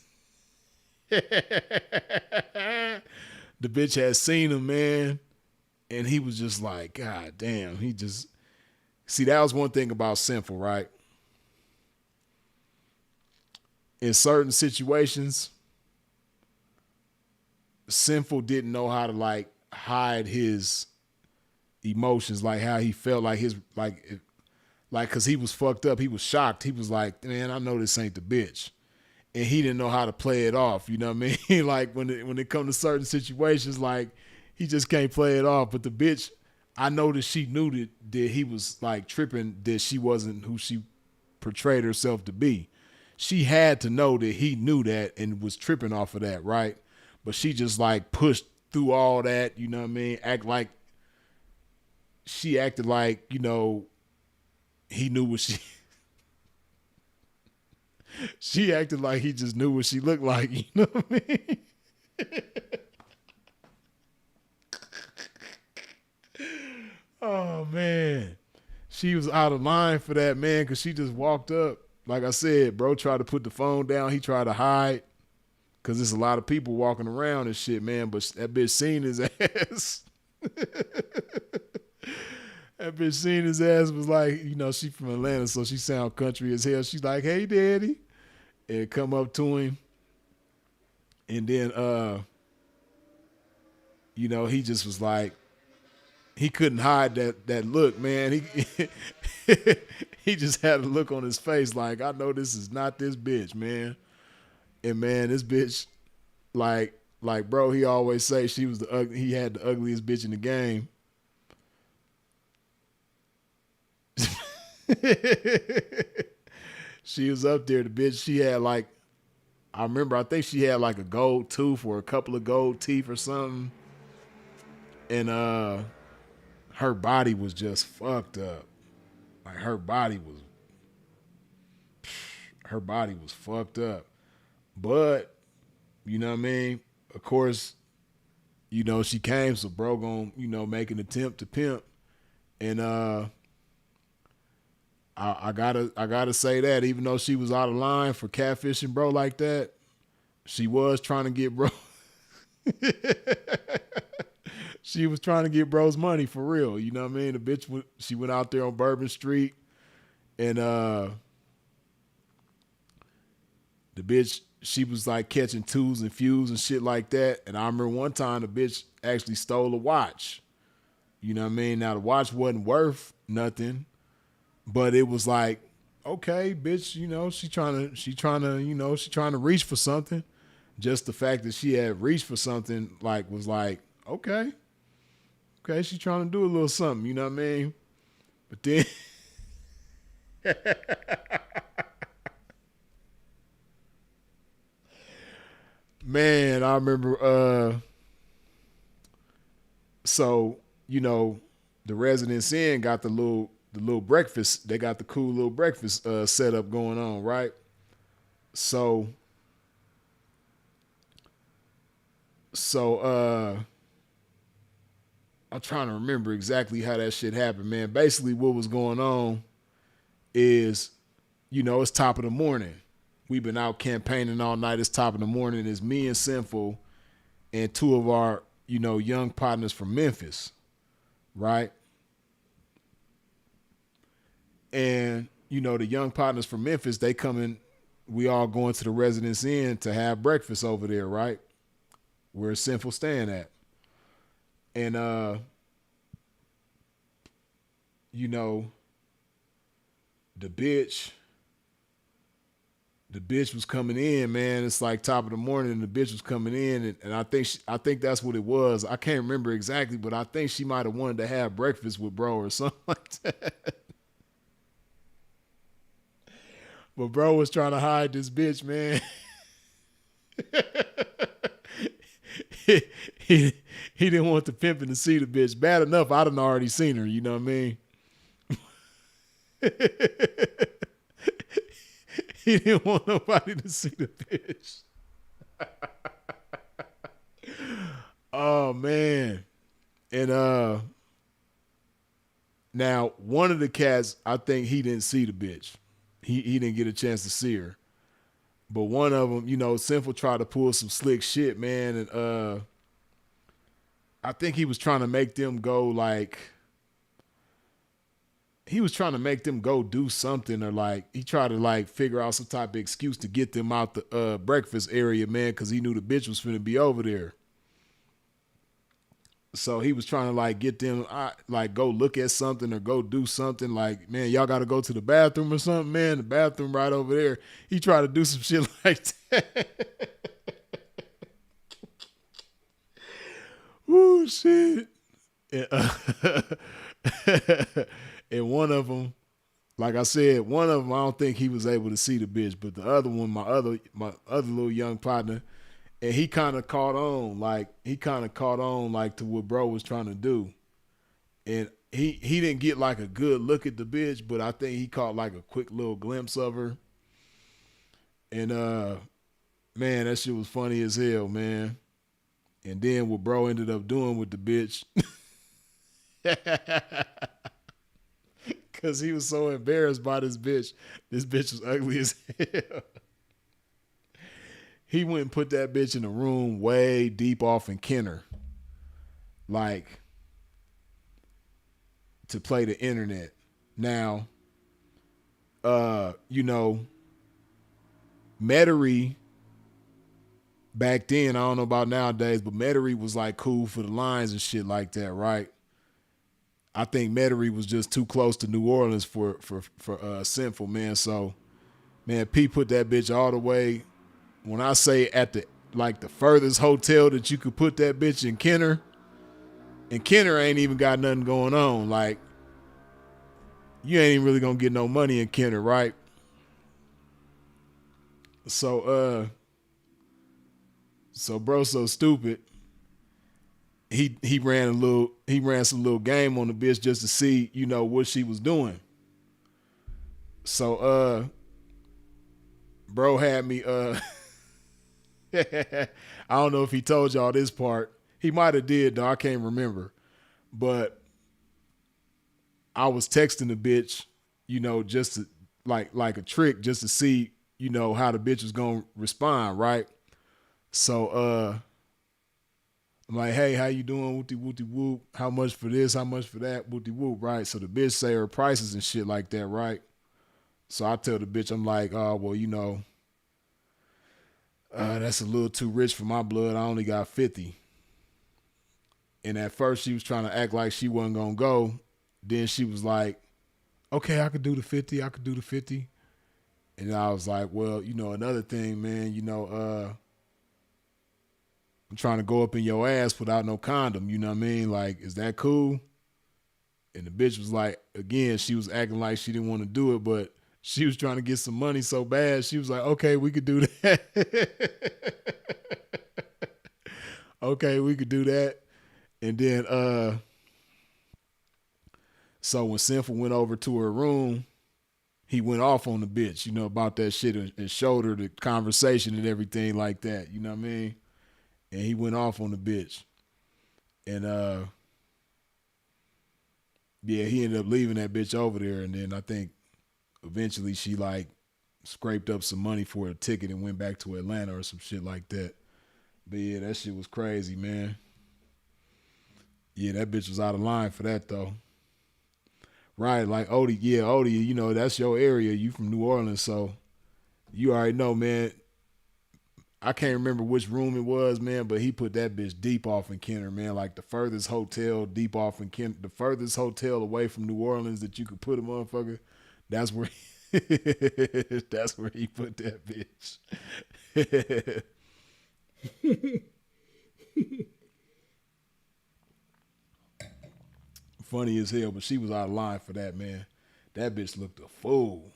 the bitch had seen him, man. And he was just like, God damn. He just, see, that was one thing about Sinful, right? In certain situations, Sinful didn't know how to like hide his emotions, like how he felt, like his, like, cause he was fucked up. He was shocked. He was like, man, I know this ain't the bitch. And he didn't know how to play it off. You know what I mean? Like when it comes to certain situations, like he just can't play it off. But the bitch, I know that she knew that he was like tripping, that she wasn't who she portrayed herself to be. She had to know that he knew that and was tripping off of that, right? But she just like pushed through all that, you know what I mean? She acted like, you know, he knew what she acted like he just knew what she looked like, you know what I mean? Oh man. She was out of line for that, man, because she just walked up. Like I said, bro tried to put the phone down. He tried to hide because there's a lot of people walking around and shit, man. But that bitch seen his ass. That bitch seen his ass, was like, you know, she from Atlanta, so she sound country as hell. She's like, hey, daddy. And come up to him. And then, you know, he just was like, he couldn't hide that look, man. He just had a look on his face like, I know this is not this bitch, man. And man, this bitch, like bro, he always say she was he had the ugliest bitch in the game. She was up there, the bitch. She had like I remember I think she had like a gold tooth or a couple of gold teeth or something. And her body was just fucked up. Like her body was fucked up. But, you know what I mean? Of course, you know, she came, so bro gonna, you know, make an attempt to pimp. And I gotta say that even though she was out of line for catfishing bro like that, she was trying to get bro. She was trying to get bro's money for real. You know what I mean? The bitch she went out there on Bourbon Street and the bitch, she was like catching twos and fews and shit like that. And I remember one time the bitch actually stole a watch. You know what I mean? Now the watch wasn't worth nothing, but it was like, okay, bitch, you know, she trying to, you know, she trying to reach for something. Just the fact that she had reached for something like was like, okay, she trying to do a little something, you know what I mean? But then man, I remember so, you know, the Residence Inn got the little breakfast. They got the cool little breakfast setup going on, right? So so I'm trying to remember exactly how that shit happened, man. Basically what was going on is, you know, it's top of the morning. We've been out campaigning all night. It's top of the morning. It's me and Sinful and two of our, you know, young partners from Memphis, right? And, you know, the young partners from Memphis, they come in, we all going to the Residence Inn to have breakfast over there, right? Where Sinful staying at. And you know, the bitch was coming in, man. It's like top of the morning, and the bitch was coming in, and I think that's what it was. I can't remember exactly, but I think she might have wanted to have breakfast with bro or something like that. But bro was trying to hide this bitch, man. he, he didn't want the pimping to see the bitch. Bad enough, I done already seen her. You know what I mean? He didn't want nobody to see the bitch. Oh man. And now one of the cats, I think he didn't see the bitch. He didn't get a chance to see her. But one of them, you know, Sinful tried to pull some slick shit, man, and I think he was trying to make them go like he was trying to make them go do something, or like he tried to like figure out some type of excuse to get them out the breakfast area, man, because he knew the bitch was finna be over there. So he was trying to like get them like go look at something or go do something. Like, man, y'all got to go to the bathroom or something, man. The bathroom right over there. He tried to do some shit like that. Ooh, shit. And, and one of them, like I said, one of them, I don't think he was able to see the bitch, but the other one, my other little young partner, and he kind of caught on, like to what bro was trying to do, and he didn't get like a good look at the bitch, but I think he caught like a quick little glimpse of her, and man, that shit was funny as hell, man. And then what bro ended up doing with the bitch, because he was so embarrassed by this bitch. This bitch was ugly as hell. He went and put that bitch in a room way deep off in Kenner, like to play the internet. Now, you know, Metairie back then, I don't know about nowadays, but Metairie was like cool for the lines and shit like that, right? I think Metairie was just too close to New Orleans for Sinful, man. So, man, P put that bitch all the way. When I say at the like the furthest hotel that you could put that bitch in Kenner, and Kenner ain't even got nothing going on. Like, you ain't even really gonna get no money in Kenner, right? So So bro, so stupid. He ran some little game on the bitch just to see, you know, what she was doing. So bro had me I don't know if he told y'all this part. He might have did though, I can't remember. But I was texting the bitch, you know, just to, like a trick, just to see, you know, how the bitch was gonna respond, right? So I'm like, hey, how you doing? Wooty wooty whoop. How much for this? How much for that? Wooty whoop, right? So the bitch say her prices and shit like that, right? So I tell the bitch, I'm like, oh, well, you know, that's a little too rich for my blood. I only got 50. And at first she was trying to act like she wasn't gonna go. Then she was like, okay, I could do the 50. I could do the 50. And I was like, well, you know, another thing, man, you know, I'm trying to go up in your ass without no condom. You know what I mean? Like, is that cool? And the bitch was like, again, she was acting like she didn't want to do it, but she was trying to get some money so bad. She was like, okay, we could do that. Okay, we could do that. And then, so when Sinful went over to her room, he went off on the bitch, you know, about that shit and showed her the conversation and everything like that. You know what I mean? And he went off on the bitch. And yeah, he ended up leaving that bitch over there. And then I think eventually she like scraped up some money for a ticket and went back to Atlanta or some shit like that. But yeah, that shit was crazy, man. Yeah, that bitch was out of line for that though. Right, like Odie, yeah, Odie, you know, that's your area. You from New Orleans, so you already know, man. I can't remember which room it was, man, but he put that bitch deep off in Kenner, man. Like the furthest hotel deep off in Kenner, the furthest hotel away from New Orleans that you could put a motherfucker. That's where that's where he put that bitch. Funny as hell, but she was out of line for that, man. That bitch looked a fool.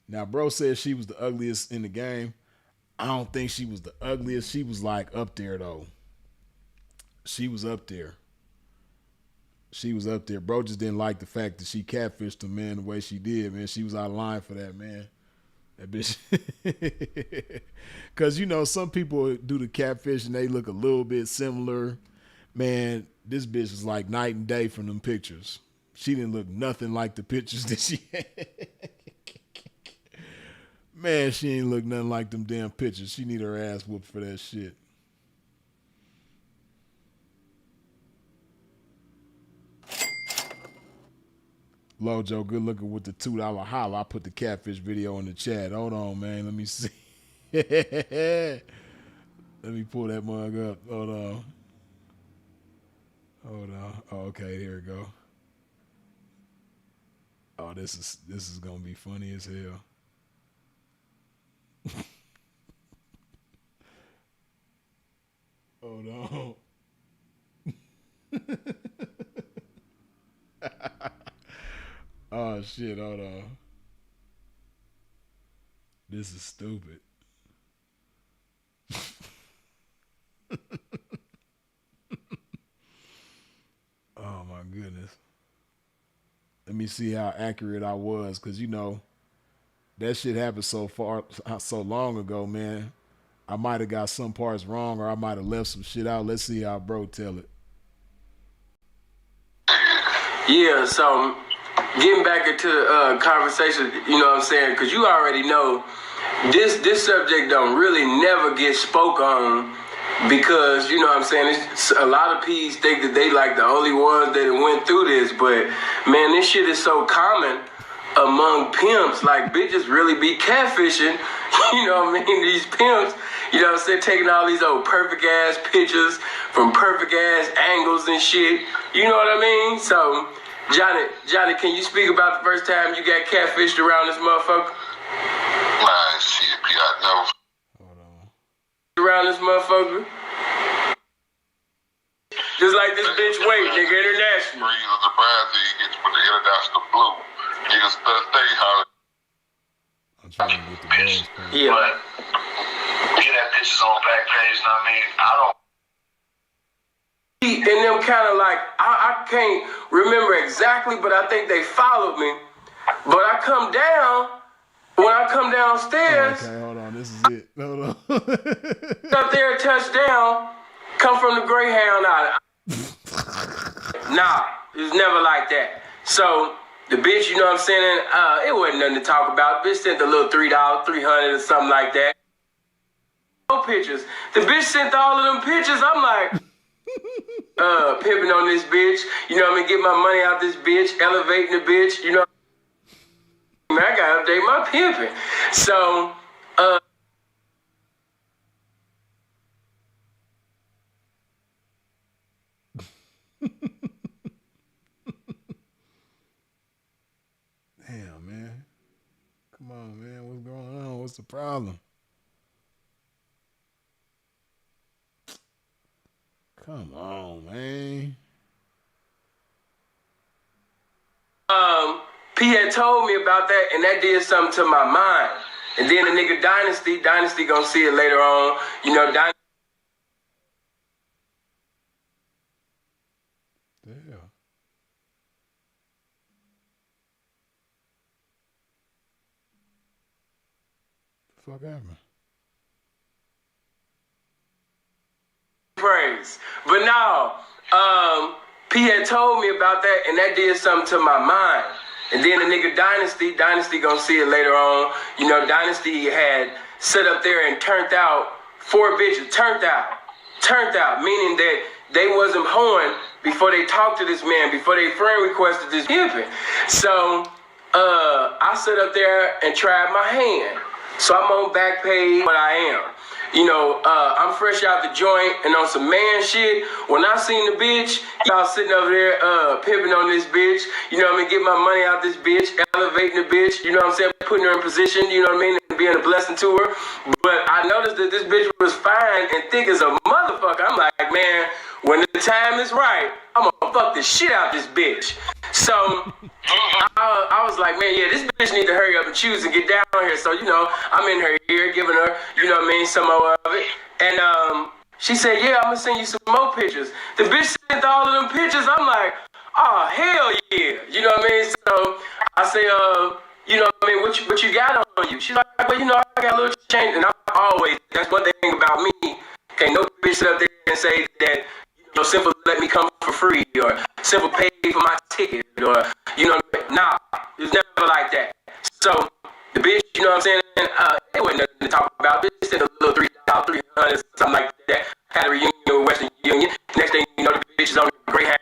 Now, bro said she was the ugliest in the game. I don't think she was the ugliest. She was like up there though. She was up there. She was up there. Bro just didn't like the fact that she catfished him, man, the way she did, man. She was out of line for that, man. That bitch. Because, you know, some people do the catfish and they look a little bit similar. Man, this bitch was like night and day from them pictures. She didn't look nothing like the pictures that she had. Man, she ain't look nothing like them damn pictures. She need her ass whooped for that shit. Lojo, good looking with the $2 holla. I put the catfish video in the chat. Hold on, man. Let me see. Let me pull that mug up. Hold on. Hold on. Oh, okay, here we go. Oh, this is gonna be funny as hell. Hold on. Oh shit, hold on. This is stupid. Oh my goodness. Let me see how accurate I was, cause you know that shit happened so long ago, man. I might have got some parts wrong, or I might have left some shit out. Let's see how bro tell it. Yeah, so getting back into the conversation, you know what I'm saying? Because you already know this subject don't really never get spoke on because, you know what I'm saying, a lot of P's think that they like the only ones that went through this, but man, this shit is so common among pimps. Like, bitches really be catfishing, you know what I mean? These pimps, you know what I'm saying, taking all these old perfect ass pictures from perfect ass angles and shit, you know what I mean? So, Johnny, can you speak about the first time you got catfished around this motherfucker? Nah, shit, P, I never. Hold on. Around this motherfucker? Just like this bitch Wait, nigga, international. Breeze of the prize he gets with the international blue. Niggas stay hollering. I'm trying to get the words. Yeah. get at bitches on back page, you know what I mean? I don't. And them kind of like, I can't remember exactly, but I think they followed me. But I come down, when I come downstairs. Okay, hold on, this is it. Hold on. Up there, touchdown, come from the Greyhound out. Nah, it was never like that. So, the bitch, you know what I'm saying, it wasn't nothing to talk about. Bitch sent a little $3, $300 or something like that. No pictures. The bitch sent all of them pictures. I'm like, pimping on this bitch. You know what I mean? Get my money out this bitch. Elevating the bitch. You know, man, I gotta update my pimping. So, Damn, man. Come on, man. What's going on? What's the problem? Come on, man. P had told me about that, and that did something to my mind. And then the nigga Dynasty gonna see it later on. You know, Damn. The fuck happened? praise. But no, P had told me about that, and that did something to my mind. And then the nigga Dynasty gonna see it later on. You know, Dynasty had set up there and turned out 4 bitches. Turned out, meaning that they wasn't hoeing before they talked to this man, before they friend requested this pimping. So, I sit up there and tried my hand. So I'm on back page, what I am. You know, I'm fresh out the joint and on some man shit. When I seen the bitch, y'all sitting over there pimping on this bitch, you know what I mean, get my money out this bitch, elevating the bitch, you know what I'm saying, putting her in position, you know what I mean, and being a blessing to her. But I noticed that this bitch was fine and thick as a motherfucker. I'm like, man, when the time is right, I'm gonna fuck the shit out this bitch. So I was like, man, yeah, this bitch need to hurry up and choose and get down here. So, you know, I'm in her ear giving her, you know what I mean, some more of it. And she said, yeah, I'm gonna send you some more pictures. The bitch sent all of them pictures. I'm like, oh, hell yeah. You know what I mean? So I say, you know what I mean, what you got on you? She's like, well, you know, I got a little change. And I always, that's one thing about me. Can't no bitch sit up there and say that, you know, Simple let me come for free, or Simple pay for my ticket, or, you know, nah, it's never like that. So, the bitch, you know what I'm saying, it wasn't nothing to talk about. Bitch said a little $3, $300, something like that. Had a reunion with Western Union. Next thing you know, the bitch is on the Greyhound.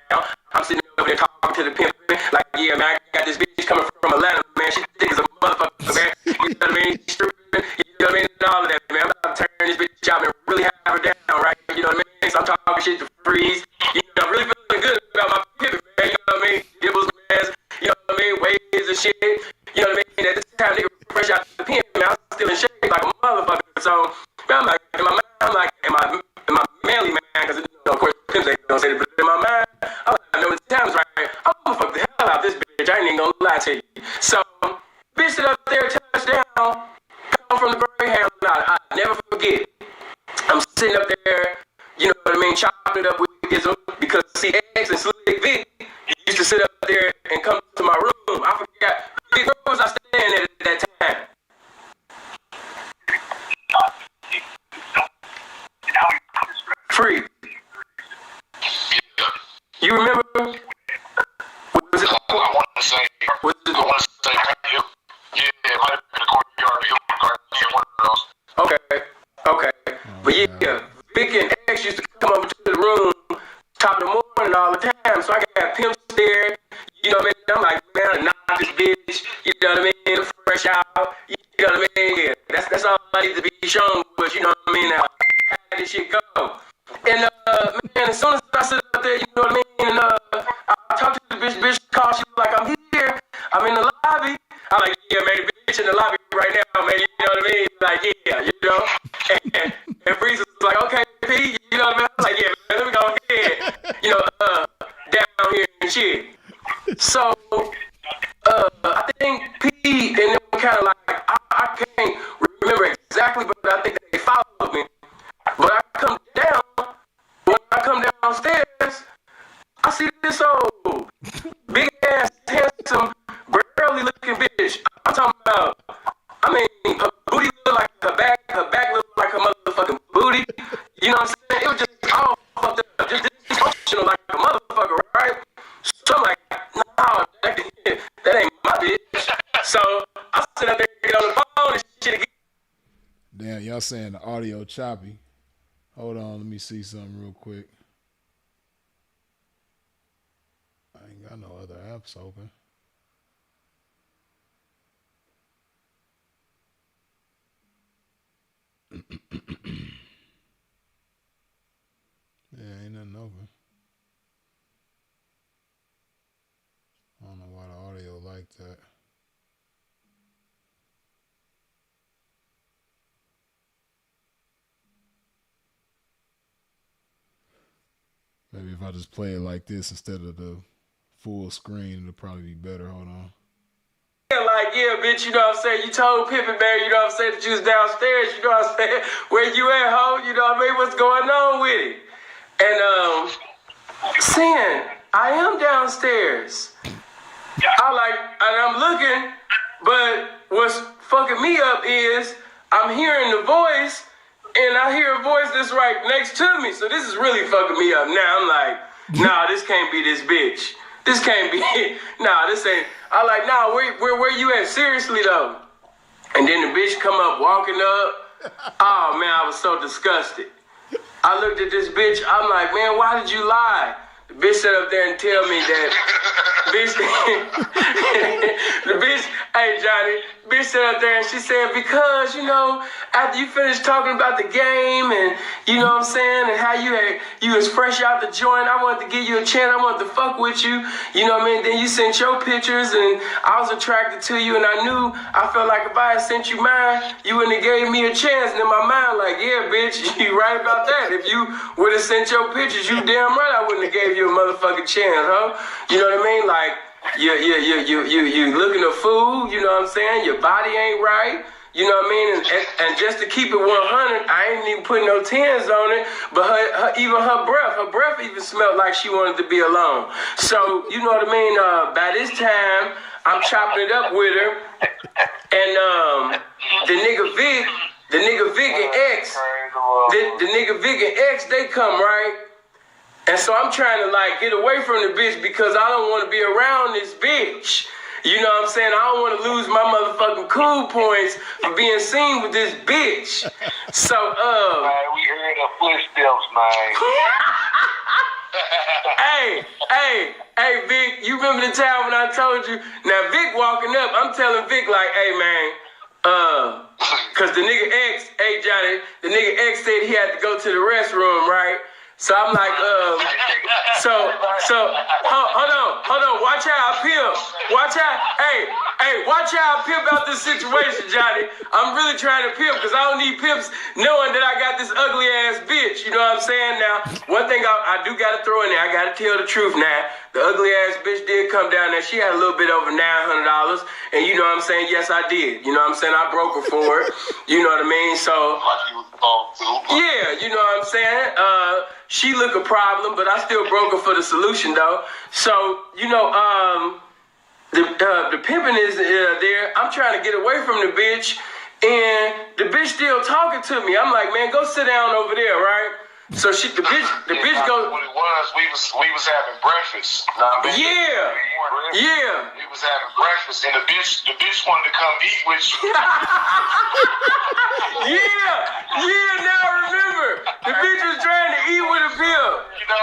I'm sitting over there talking to the pimp, like, yeah, man, I got this bitch coming from Atlanta, man. She thick as a motherfucker, man. You know what I mean? Stripping, you know what I mean? And all of that, man. I'm about to turn this bitch out and really have her down, right? You know what I mean? So I'm talking shit to Freeze. You know, I'm really feeling good about my pimping, man. You know what I mean? Dibbles, man. You know what I mean? Waves and shit. You know what I mean? At this time, nigga, fresh out the pimp, man. I'm still in shape like a motherfucker. So, man, I'm like, in my mind, I'm like, am I manly, man? Because, you know, of course, pimps ain't gonna say it, but in my mind, I'm like, I know the time's right. I'm gonna fuck the hell out this bitch. I ain't even gonna lie to you. So, bitch sit up there, touchdown, come from the Greyhound. I never forget. I'm sitting up there, you know what I mean, chopping it up with Ism, because CX and Slick Vic used to sit up there and come to my room. I forgot, where was I staying at that time? Free. You remember? Was it? I want to say, yeah, it might have been a courtyard, one of those. Okay. But yeah, Vic and X used to come over to the room, top of the morning all the time. So I got pimps there. You know what I mean? I'm like, man, I knock this bitch. You know what I mean? Fresh out. You know what I mean? Yeah, that's all I need to be shown. But you know what I mean? How this shit go? And man, as soon as I sit up there, you know what I mean? And I talk to the bitch call. She's like, I'm here. I'm in the lobby. I'm like, yeah, man, the bitch in the lobby right now, man. You know what I mean? Like, yeah, you know. And Breeze was like, okay, P, you know what I mean? I'm like, yeah, man, let me go ahead. You know, down here and shit. So, I think P and them kind of like, I can't remember exactly, but I think they followed me. emotional like a motherfucker, right? So I'm like, no, that ain't my bitch. So I sit up there get on the phone and shit again. Damn, y'all saying the audio choppy. Hold on, let me see something real quick. I ain't got no other apps open. Yeah, ain't nothing open. I don't know why the audio like that. Maybe if I just play it like this instead of the full screen, it'll probably be better. Hold on. Like, yeah, bitch, you know what I'm saying? You told Pippin Bear, you know what I'm saying, that you was downstairs, you know what I'm saying? Where you at, ho? You know what I mean? What's going on with it? And, saying, I am downstairs. I'm looking, but what's fucking me up is I'm hearing the voice, and I hear a voice that's right next to me. So this is really fucking me up now. I'm like, nah, this can't be this bitch. This can't be it. Nah, this ain't. I like, nah, where you at? Seriously though. And then the bitch come up walking up. Oh man, I was so disgusted. I looked at this bitch. I'm like, man, why did you lie? The bitch sat up there and tell me that. The bitch, hey Johnny, bitch sat up there and she said, because, you know, after you finished talking about the game and, you know what I'm saying, and how you was fresh out the joint, I wanted to give you a chance, I wanted to fuck with you, you know what I mean? Then you sent your pictures and I was attracted to you and I felt like if I had sent you mine, you wouldn't have gave me a chance. And in my mind, like, yeah, bitch, you right about that. If you would have sent your pictures, you damn right I wouldn't have gave you a motherfucking chance, huh? You know what I mean? Like, you looking a fool, you know what I'm saying? Your body ain't right, you know what I mean? And just to keep it 100, I ain't even putting no 10s on it, but her breath even smelled like she wanted to be alone. So, you know what I mean? By this time, I'm chopping it up with her, and the nigga Vic and X, the nigga Vic and X, they come, right? And so I'm trying to like get away from the bitch because I don't want to be around this bitch. You know what I'm saying? I don't want to lose my motherfucking cool points for being seen with this bitch. So, man, we heard her footsteps, man. Hey, Vic, you remember the time when I told you? Now, Vic walking up, I'm telling Vic like, hey, man, cause the nigga X, hey, Johnny, the nigga X said he had to go to the restroom, right? So I'm like, so hold on, watch how I pimp. Watch how I pimp out this situation, Johnny. I'm really trying to pimp because I don't need pimps knowing that I got this ugly ass bitch. You know what I'm saying? Now, one thing I do gotta throw in there, I gotta tell the truth now. The ugly ass bitch did come down there. She had a little bit over $900, and you know what I'm saying? Yes, I did. You know what I'm saying? I broke her for it. You know what I mean? So yeah, you know what I'm saying? She look a problem, but I still broke her for the solution though. So, you know, the pimping is there. I'm trying to get away from the bitch, and the bitch still talking to me. I'm like, man, go sit down over there, right? So the bitch goes. What it was, we was having breakfast. Nah, man, yeah. We was having breakfast, and the bitch wanted to come eat with you. yeah. Now I remember, the bitch was trying to eat with a pimp. You know,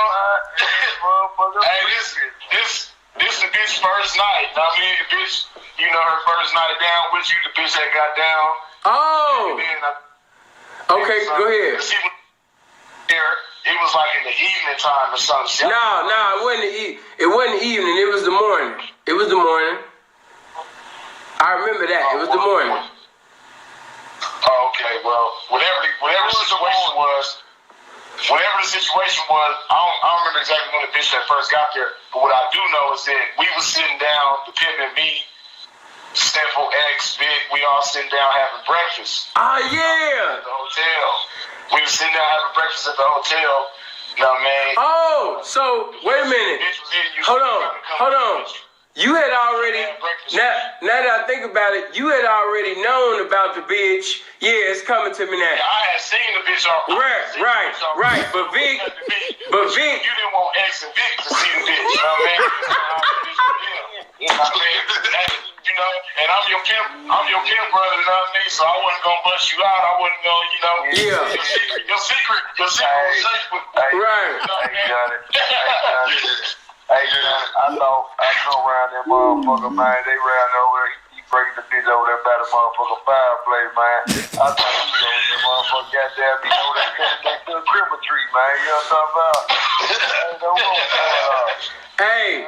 hey, this the bitch first night. I mean, the bitch, you know, her first night down with you. The bitch that got down. Oh. Okay, go ahead. It was like in the evening time or something. No, it wasn't evening. It was the morning. I remember that. It was the morning. Oh, okay. Well, whatever the situation was, I don't remember exactly when the bitch that first got there. But what I do know is that we was sitting down, the pimp and me, Steffel, X, Vic, we all sitting down having breakfast. Oh yeah. At the hotel. We was sitting down having breakfast at the hotel. You know what I mean? Oh, so wait a minute. Hold on. you had already, now that I think about it, you had already known about the bitch. Yeah, it's coming to me now. Yeah, I had seen the bitch already. Right. But Vic, you didn't want X and Vic to see the bitch. You know what I mean? You know, and I'm your pimp brother. You know what I mean? So I wasn't gonna bust you out. I wasn't gonna, you know. Yeah. Your secret was safe. Right. Hey, I know around that motherfucker, man. They round over there. He breaking the bitch over there by the motherfucking fireplace, man. I thought he was over there, motherfucker. Goddamn, he over there cutting back to the Christmas tree, man. You know what I'm talking about? Hey,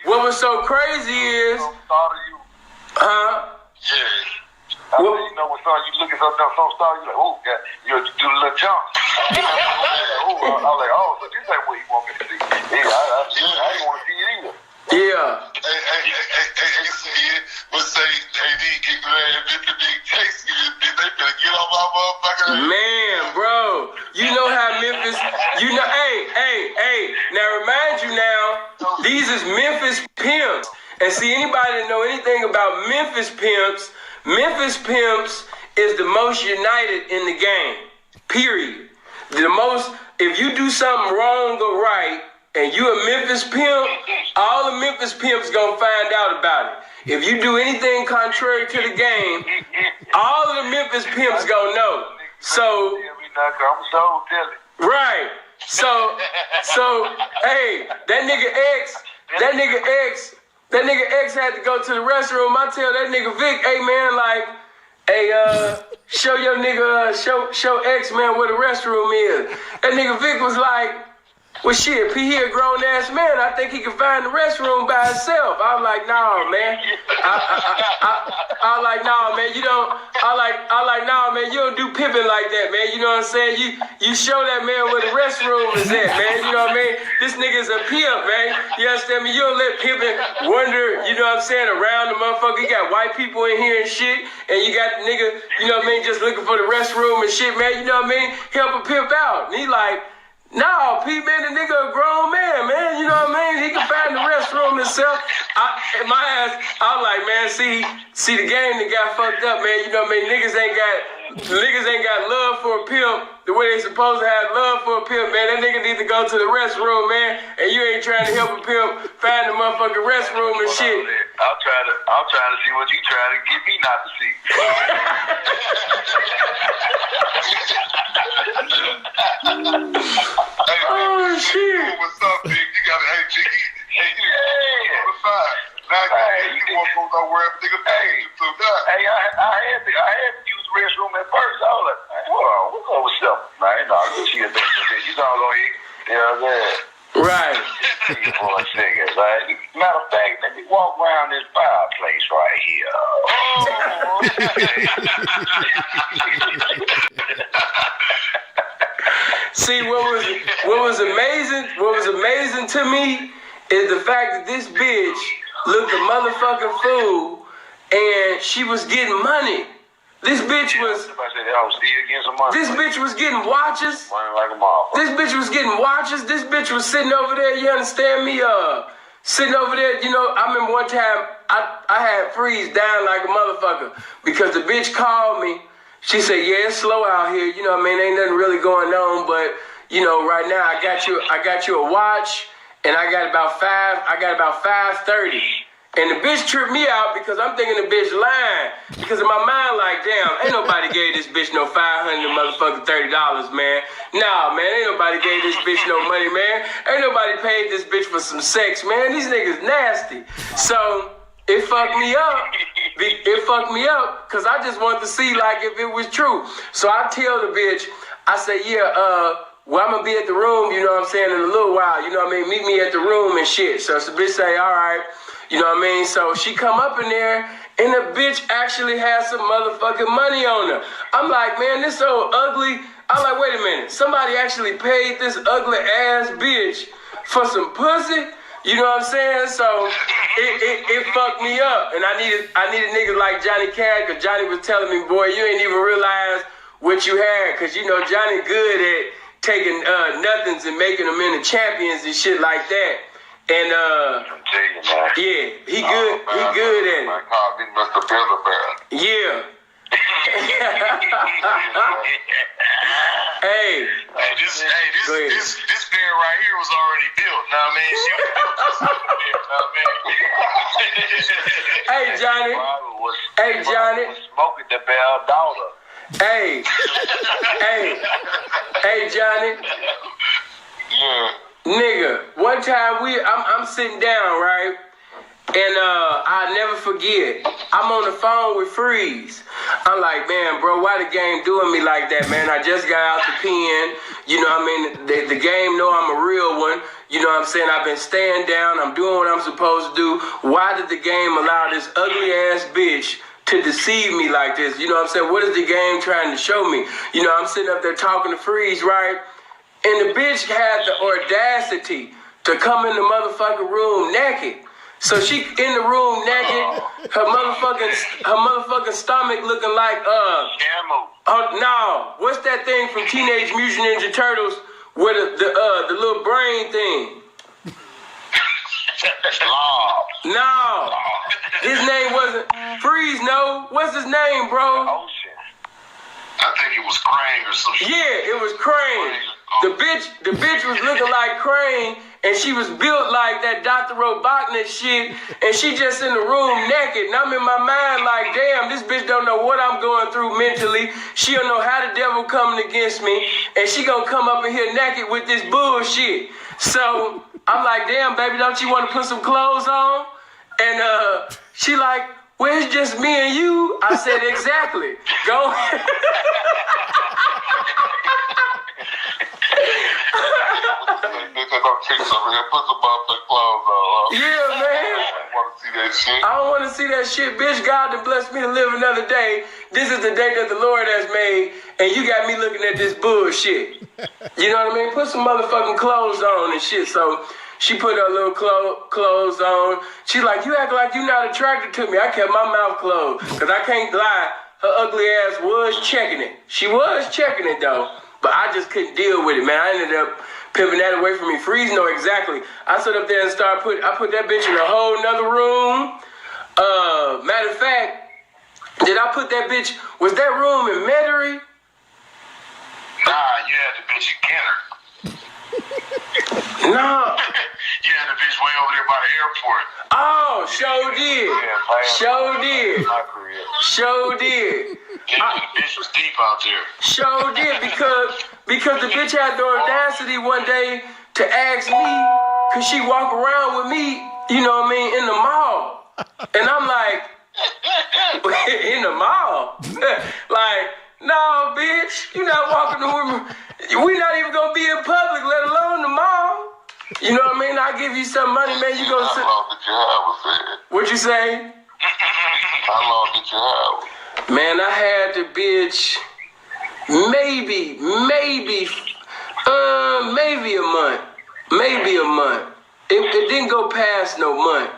what was so crazy is, huh? Yeah. I mean, you know, when you look at some star, you're like, oh, God, you do a little jump. I'm like, oh, so this ain't what you want me to see. Yeah, I didn't want to see it either. Yeah. Hey, say, get glad, the big taste, they better get off my motherfucker. Man, bro, you know how Memphis, hey, now remind you now, these is Memphis pimps. And see, anybody that know anything about Memphis pimps is the most united in the game, period. The most, if you do something wrong or right, and you a Memphis pimp, all the Memphis pimps gonna find out about it. If you do anything contrary to the game, all of the Memphis pimps gonna know. So, right. So, hey, that nigga X had to go to the restroom. I tell that nigga Vic, hey man, like, hey, show your nigga, show X man where the restroom is. That nigga Vic was like, well, shit, he a grown ass man. I think he can find the restroom by himself. I was like, nah, man. I was like, nah, man. You don't. I like, nah, man. You don't do pimping like that, man. You know what I'm saying? You show that man where the restroom is at, man. You know what I mean? This nigga's a pimp, man. You understand me? You don't let pimping wander. You know what I'm saying? Around the motherfucker. You got white people in here and shit, and you got the nigga. You know what I mean? Just looking for the restroom and shit, man. You know what I mean? Help a pimp out. And he like. No, Pete, man, the nigga a grown man. You know what I mean? He can find the restroom himself. I was like, man, see the game that got fucked up, man. You know what I mean? Niggas ain't got love for a pimp the way they supposed to have love for a pimp, man. That nigga need to go to the restroom, man. And you ain't trying to help a pimp find the motherfucking restroom and shit. I'm trying to see what you trying to get me not to see. Oh shit! What's up, big? You got hey, Jiggy. Hey, you won't go nowhere, nigga. Hey, I had to use the restroom at first. I was like, well, we'll go with something. Man, no, she is there. You don't go eat. You know what I'm saying? Right. For a second, like, matter of fact, let me walk around this fireplace right here. See, what was amazing to me is the fact that this bitch looked a motherfucking fool and she was getting money. This bitch was getting watches. This bitch was getting watches. This bitch was sitting over there, you understand me? Sitting over there, you know, I remember one time I had freeze down like a motherfucker because the bitch called me. She said, yeah, it's slow out here. You know what I mean? Ain't nothing really going on, but you know, right now I got you a watch and I got about 5:30. And the bitch tripped me out because I'm thinking the bitch lying. Because in my mind, like, damn, ain't nobody gave this bitch no $500 motherfucking $30, man. Nah, man, ain't nobody gave this bitch no money, man. Ain't nobody paid this bitch for some sex, man. These niggas nasty. So it fucked me up. It fucked me up because I just wanted to see, like, if it was true. So I tell the bitch, I say, yeah, well, I'm going to be at the room, you know what I'm saying, in a little while. You know what I mean? Meet me at the room and shit. So the bitch say, all right. You know what I mean? So she come up in there, and the bitch actually has some motherfucking money on her. I'm like, man, this so ugly. I'm like, wait a minute. Somebody actually paid this ugly ass bitch for some pussy? You know what I'm saying? So it fucked me up. And I needed niggas like Johnny Cash, because Johnny was telling me, boy, you ain't even realize what you had. Because, you know, Johnny good at taking nothings and making them into champions and shit like that. And yeah, he good. He good at it. My car, he Mr. Builder Bear. Yeah. Hey, this bear right here was already built. Know what I mean? She was built just like the bear. Know what I mean? hey, Johnny. Hey, Johnny. Smoking the bear daughter. Hey, hey, Johnny. Yeah. Nigga, one time I'm sitting down, right? And I'll never forget. I'm on the phone with Freeze. I'm like, man, bro, why the game doing me like that, man? I just got out the pen. You know what I mean? The game know I'm a real one. You know what I'm saying? I've been staying down. I'm doing what I'm supposed to do. Why did the game allow this ugly ass bitch to deceive me like this? You know what I'm saying? What is the game trying to show me? You know, I'm sitting up there talking to Freeze, right? And the bitch had the audacity to come in the motherfucking room naked. So she in the room naked, her motherfucking stomach looking like no, what's that thing from Teenage Mutant Ninja Turtles with the little brain thing? No, his name wasn't Freeze. No, what's his name, bro? Ocean. I think it was Crane or something. Yeah, it was Crane. The bitch was looking like Crane, and she was built like that Dr. Robotnik shit, and she just in the room naked, and I'm in my mind like, damn, this bitch don't know what I'm going through mentally. She don't know how the devil coming against me, and she gonna come up in here naked with this bullshit. So I'm like, damn, baby, don't you want to put some clothes on? And she like, well, it's just me and you. I said, exactly. Go. Yeah, man. I don't want to see that shit. Bitch, God to bless me to live another day. This is the day that the Lord has made, and you got me looking at this bullshit. You know what I mean? Put some motherfucking clothes on and shit. So she put her little clothes on. She's like, you act like you not attracted to me. I kept my mouth closed, because I can't lie. Her ugly ass was checking it. She was checking it, though. But I just couldn't deal with it, man. I ended up pimping that away from me. Freeze know exactly. I stood up there and I put that bitch in a whole nother room. Matter of fact, did I put that bitch, was that room in Metairie? Nah, you had the bitch in Kenner. No. You had the bitch way over there by the airport. Oh, sure did. Sure did. Sure did. Yeah, the bitch was deep out there. Sure did, because the bitch had the audacity one day to ask me, could she walk around with me, you know what I mean, in the mall? And I'm like, in the mall? Like, no, bitch, you're not walking the women. We're not even gonna be in public, let alone the mall. You know what I mean? I'll give you some money, man. You gonna sit. How long did you have with it? What'd you say? How long did you have? Man, I had the bitch maybe a month. Maybe a month. It didn't go past no month.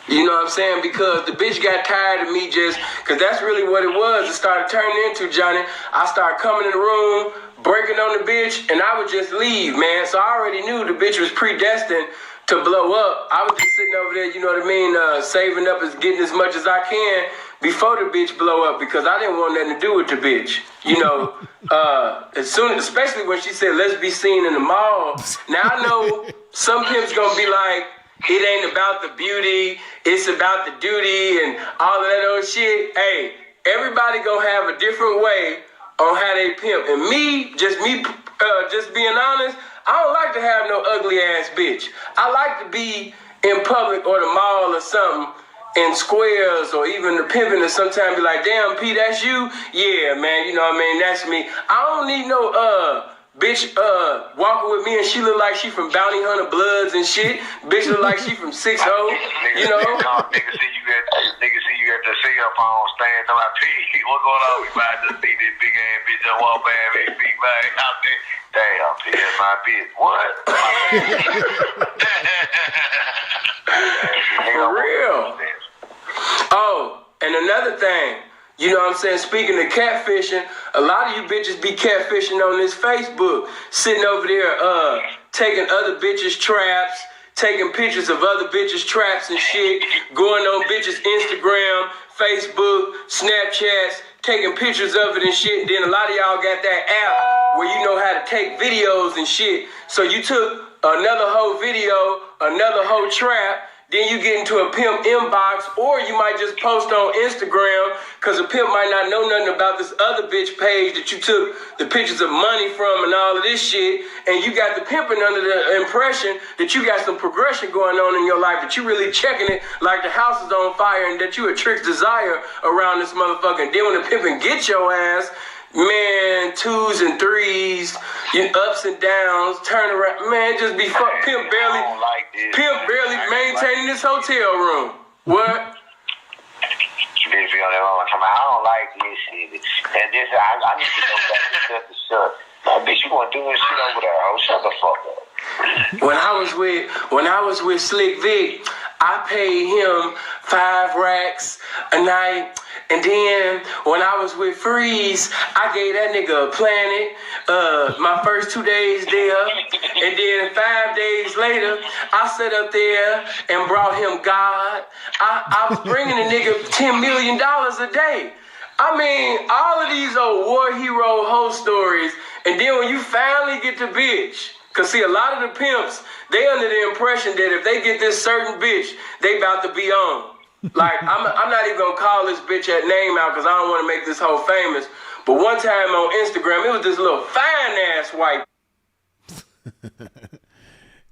You know what I'm saying? Because the bitch got tired of me because that's really what it was. It started turning into, Johnny. I started coming in the room, breaking on the bitch, and I would just leave, man. So I already knew the bitch was predestined to blow up. I was just sitting over there, you know what I mean, saving up as getting as much as I can before the bitch blow up, because I didn't want nothing to do with the bitch. You know, especially when she said, let's be seen in the mall. Now I know some pimps gonna be like, it ain't about the beauty, it's about the duty and all of that old shit. Hey, everybody gonna have a different way on how they pimp. And just being honest, I don't like to have no ugly ass bitch. I like to be in public or the mall or something, in squares or even the pimping, and sometimes be like, damn, P, that's you? Yeah, man, you know what I mean? That's me. I don't need no bitch walking with me and she look like she from Bounty Hunter Bloods and shit. Bitch look like she from 6-0, you know? Niggas see you at the cell phone stand. I'm like, P, what's going on? We about to see this big ass bitch that walk by me, big bag out there. Damn, P, that's my bitch. What? For real. Oh, and another thing, you know what I'm saying, speaking of catfishing, a lot of you bitches be catfishing on this Facebook, sitting over there taking other bitches' traps, taking pictures of other bitches' traps and shit, going on bitches' Instagram, Facebook, Snapchats, taking pictures of it and shit. And then a lot of y'all got that app where you know how to take videos and shit. So you took another whole video, another whole trap, then you get into a pimp inbox, or you might just post on Instagram, because a pimp might not know nothing about this other bitch page that you took the pictures of money from and all of this shit, and you got the pimping under the impression that you got some progression going on in your life, that you really checking it like the house is on fire, and that you a Trick's Desire around this motherfucker. And then when the pimping get your ass, man, 2s and 3s, you ups and downs, turn around, man, just be pimp barely maintaining this hotel room. What? If you I don't like this shit. And this, I need to go back to shut the shut. Bitch, you want to do this shit over there? Oh, shut the fuck up. When I was with Slick Vic, I paid him 5 racks a night. And then when I was with Freeze, I gave that nigga a planet. My first 2 days there. And then 5 days later, I sat up there and brought him God. I was bringing a nigga $10 million a day. I mean, all of these old war hero hoe stories. And then when you finally get the bitch, because see, a lot of the pimps, they under the impression that if they get this certain bitch, they about to be on. Like, I'm not even going to call this bitch that name out because I don't want to make this hoe famous. But one time on Instagram, it was this little fine-ass white.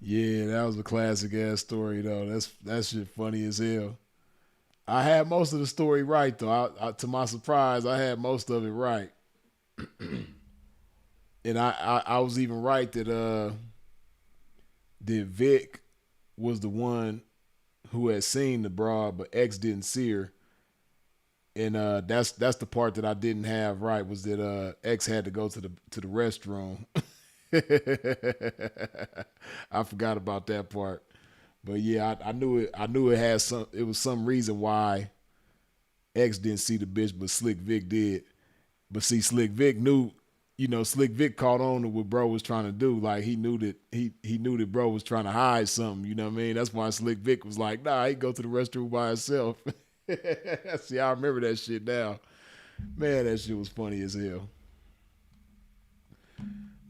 Yeah, that was a classic-ass story, though. That shit funny as hell. I had most of the story right, though. To my surprise, I had most of it right. And I was even right that Vic was the one who had seen the broad, but X didn't see her. And that's the part that I didn't have right, was that X had to go to the restroom. I forgot about that part. But yeah, I knew it had it was some reason why X didn't see the bitch, but Slick Vic did. But see, Slick Vic knew, Slick Vic caught on to what bro was trying to do. Like, he knew that bro was trying to hide something, you know what I mean? That's why Slick Vic was like, nah, he go to the restroom by himself. See, I remember that shit now. Man, that shit was funny as hell.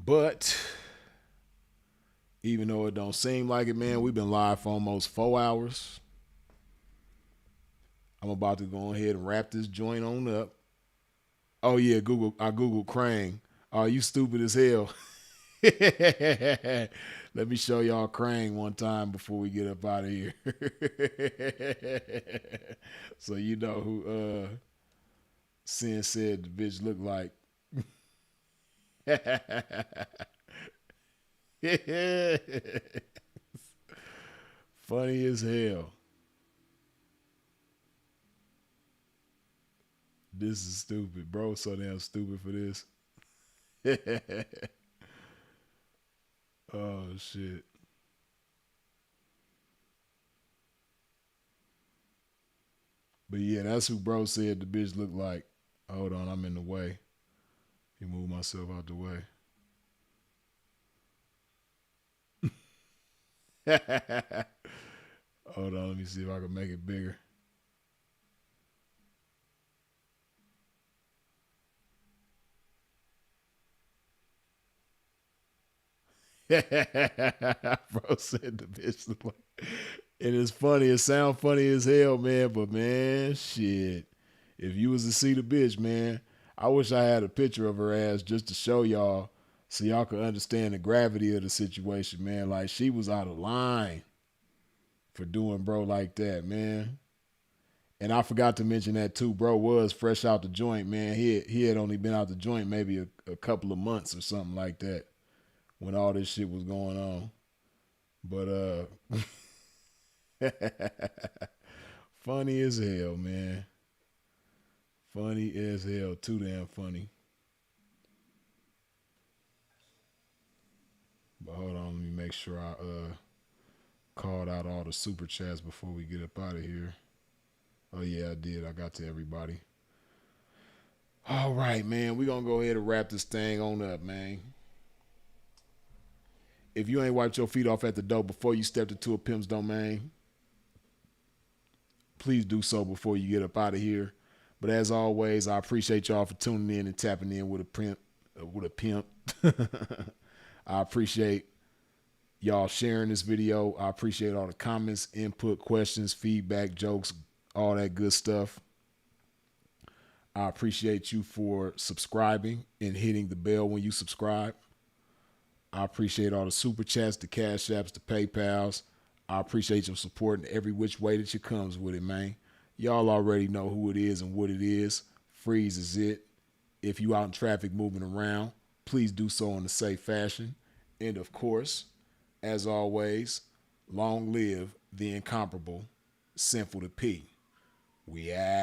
But even though it don't seem like it, man, we've been live for almost 4 hours. I'm about to go ahead and wrap this joint on up. Oh yeah, I Googled Krang. Oh, you stupid as hell. Let me show y'all Krang one time before we get up out of here. So you know who Sin said the bitch looked like. Funny as hell. This is stupid, bro. So damn stupid for this. Oh shit. But yeah, that's who bro said the bitch looked like. Hold on, I'm in the way. You move myself out the way. Hold on, let me see if I can make it bigger. Bro said the bitch look like. And it's funny. It sound funny as hell, man. But man, shit. If you was to see the bitch, man, I wish I had a picture of her ass just to show y'all, so y'all could understand the gravity of the situation, man. Like, she was out of line for doing bro like that, man. And I forgot to mention that too. Bro was fresh out the joint, man. He had only been out the joint maybe a couple of months or something like that when all this shit was going on. But funny as hell, man. Funny as hell. Too damn funny. But hold on, let me make sure I called out all the super chats before we get up out of here. Oh yeah, I did. I got to everybody. All right, man. We're gonna go ahead and wrap this thing on up, man. if you ain't wiped your feet off at the door before you stepped into a pimp's domain, please do so before you get up out of here. But as always, I appreciate y'all for tuning in and tapping in with a pimp. I appreciate y'all sharing this video. I appreciate all the comments, input, questions, feedback, jokes, all that good stuff. I appreciate you for subscribing and hitting the bell when you subscribe. I appreciate all the super chats, the cash apps, the PayPals. I appreciate your support in every which way that you comes with it, man. Y'all already know who it is and what it is. Freeze is it. If you out in traffic moving around, please do so in a safe fashion. And of course, as always, long live the incomparable Sinful to P. We out.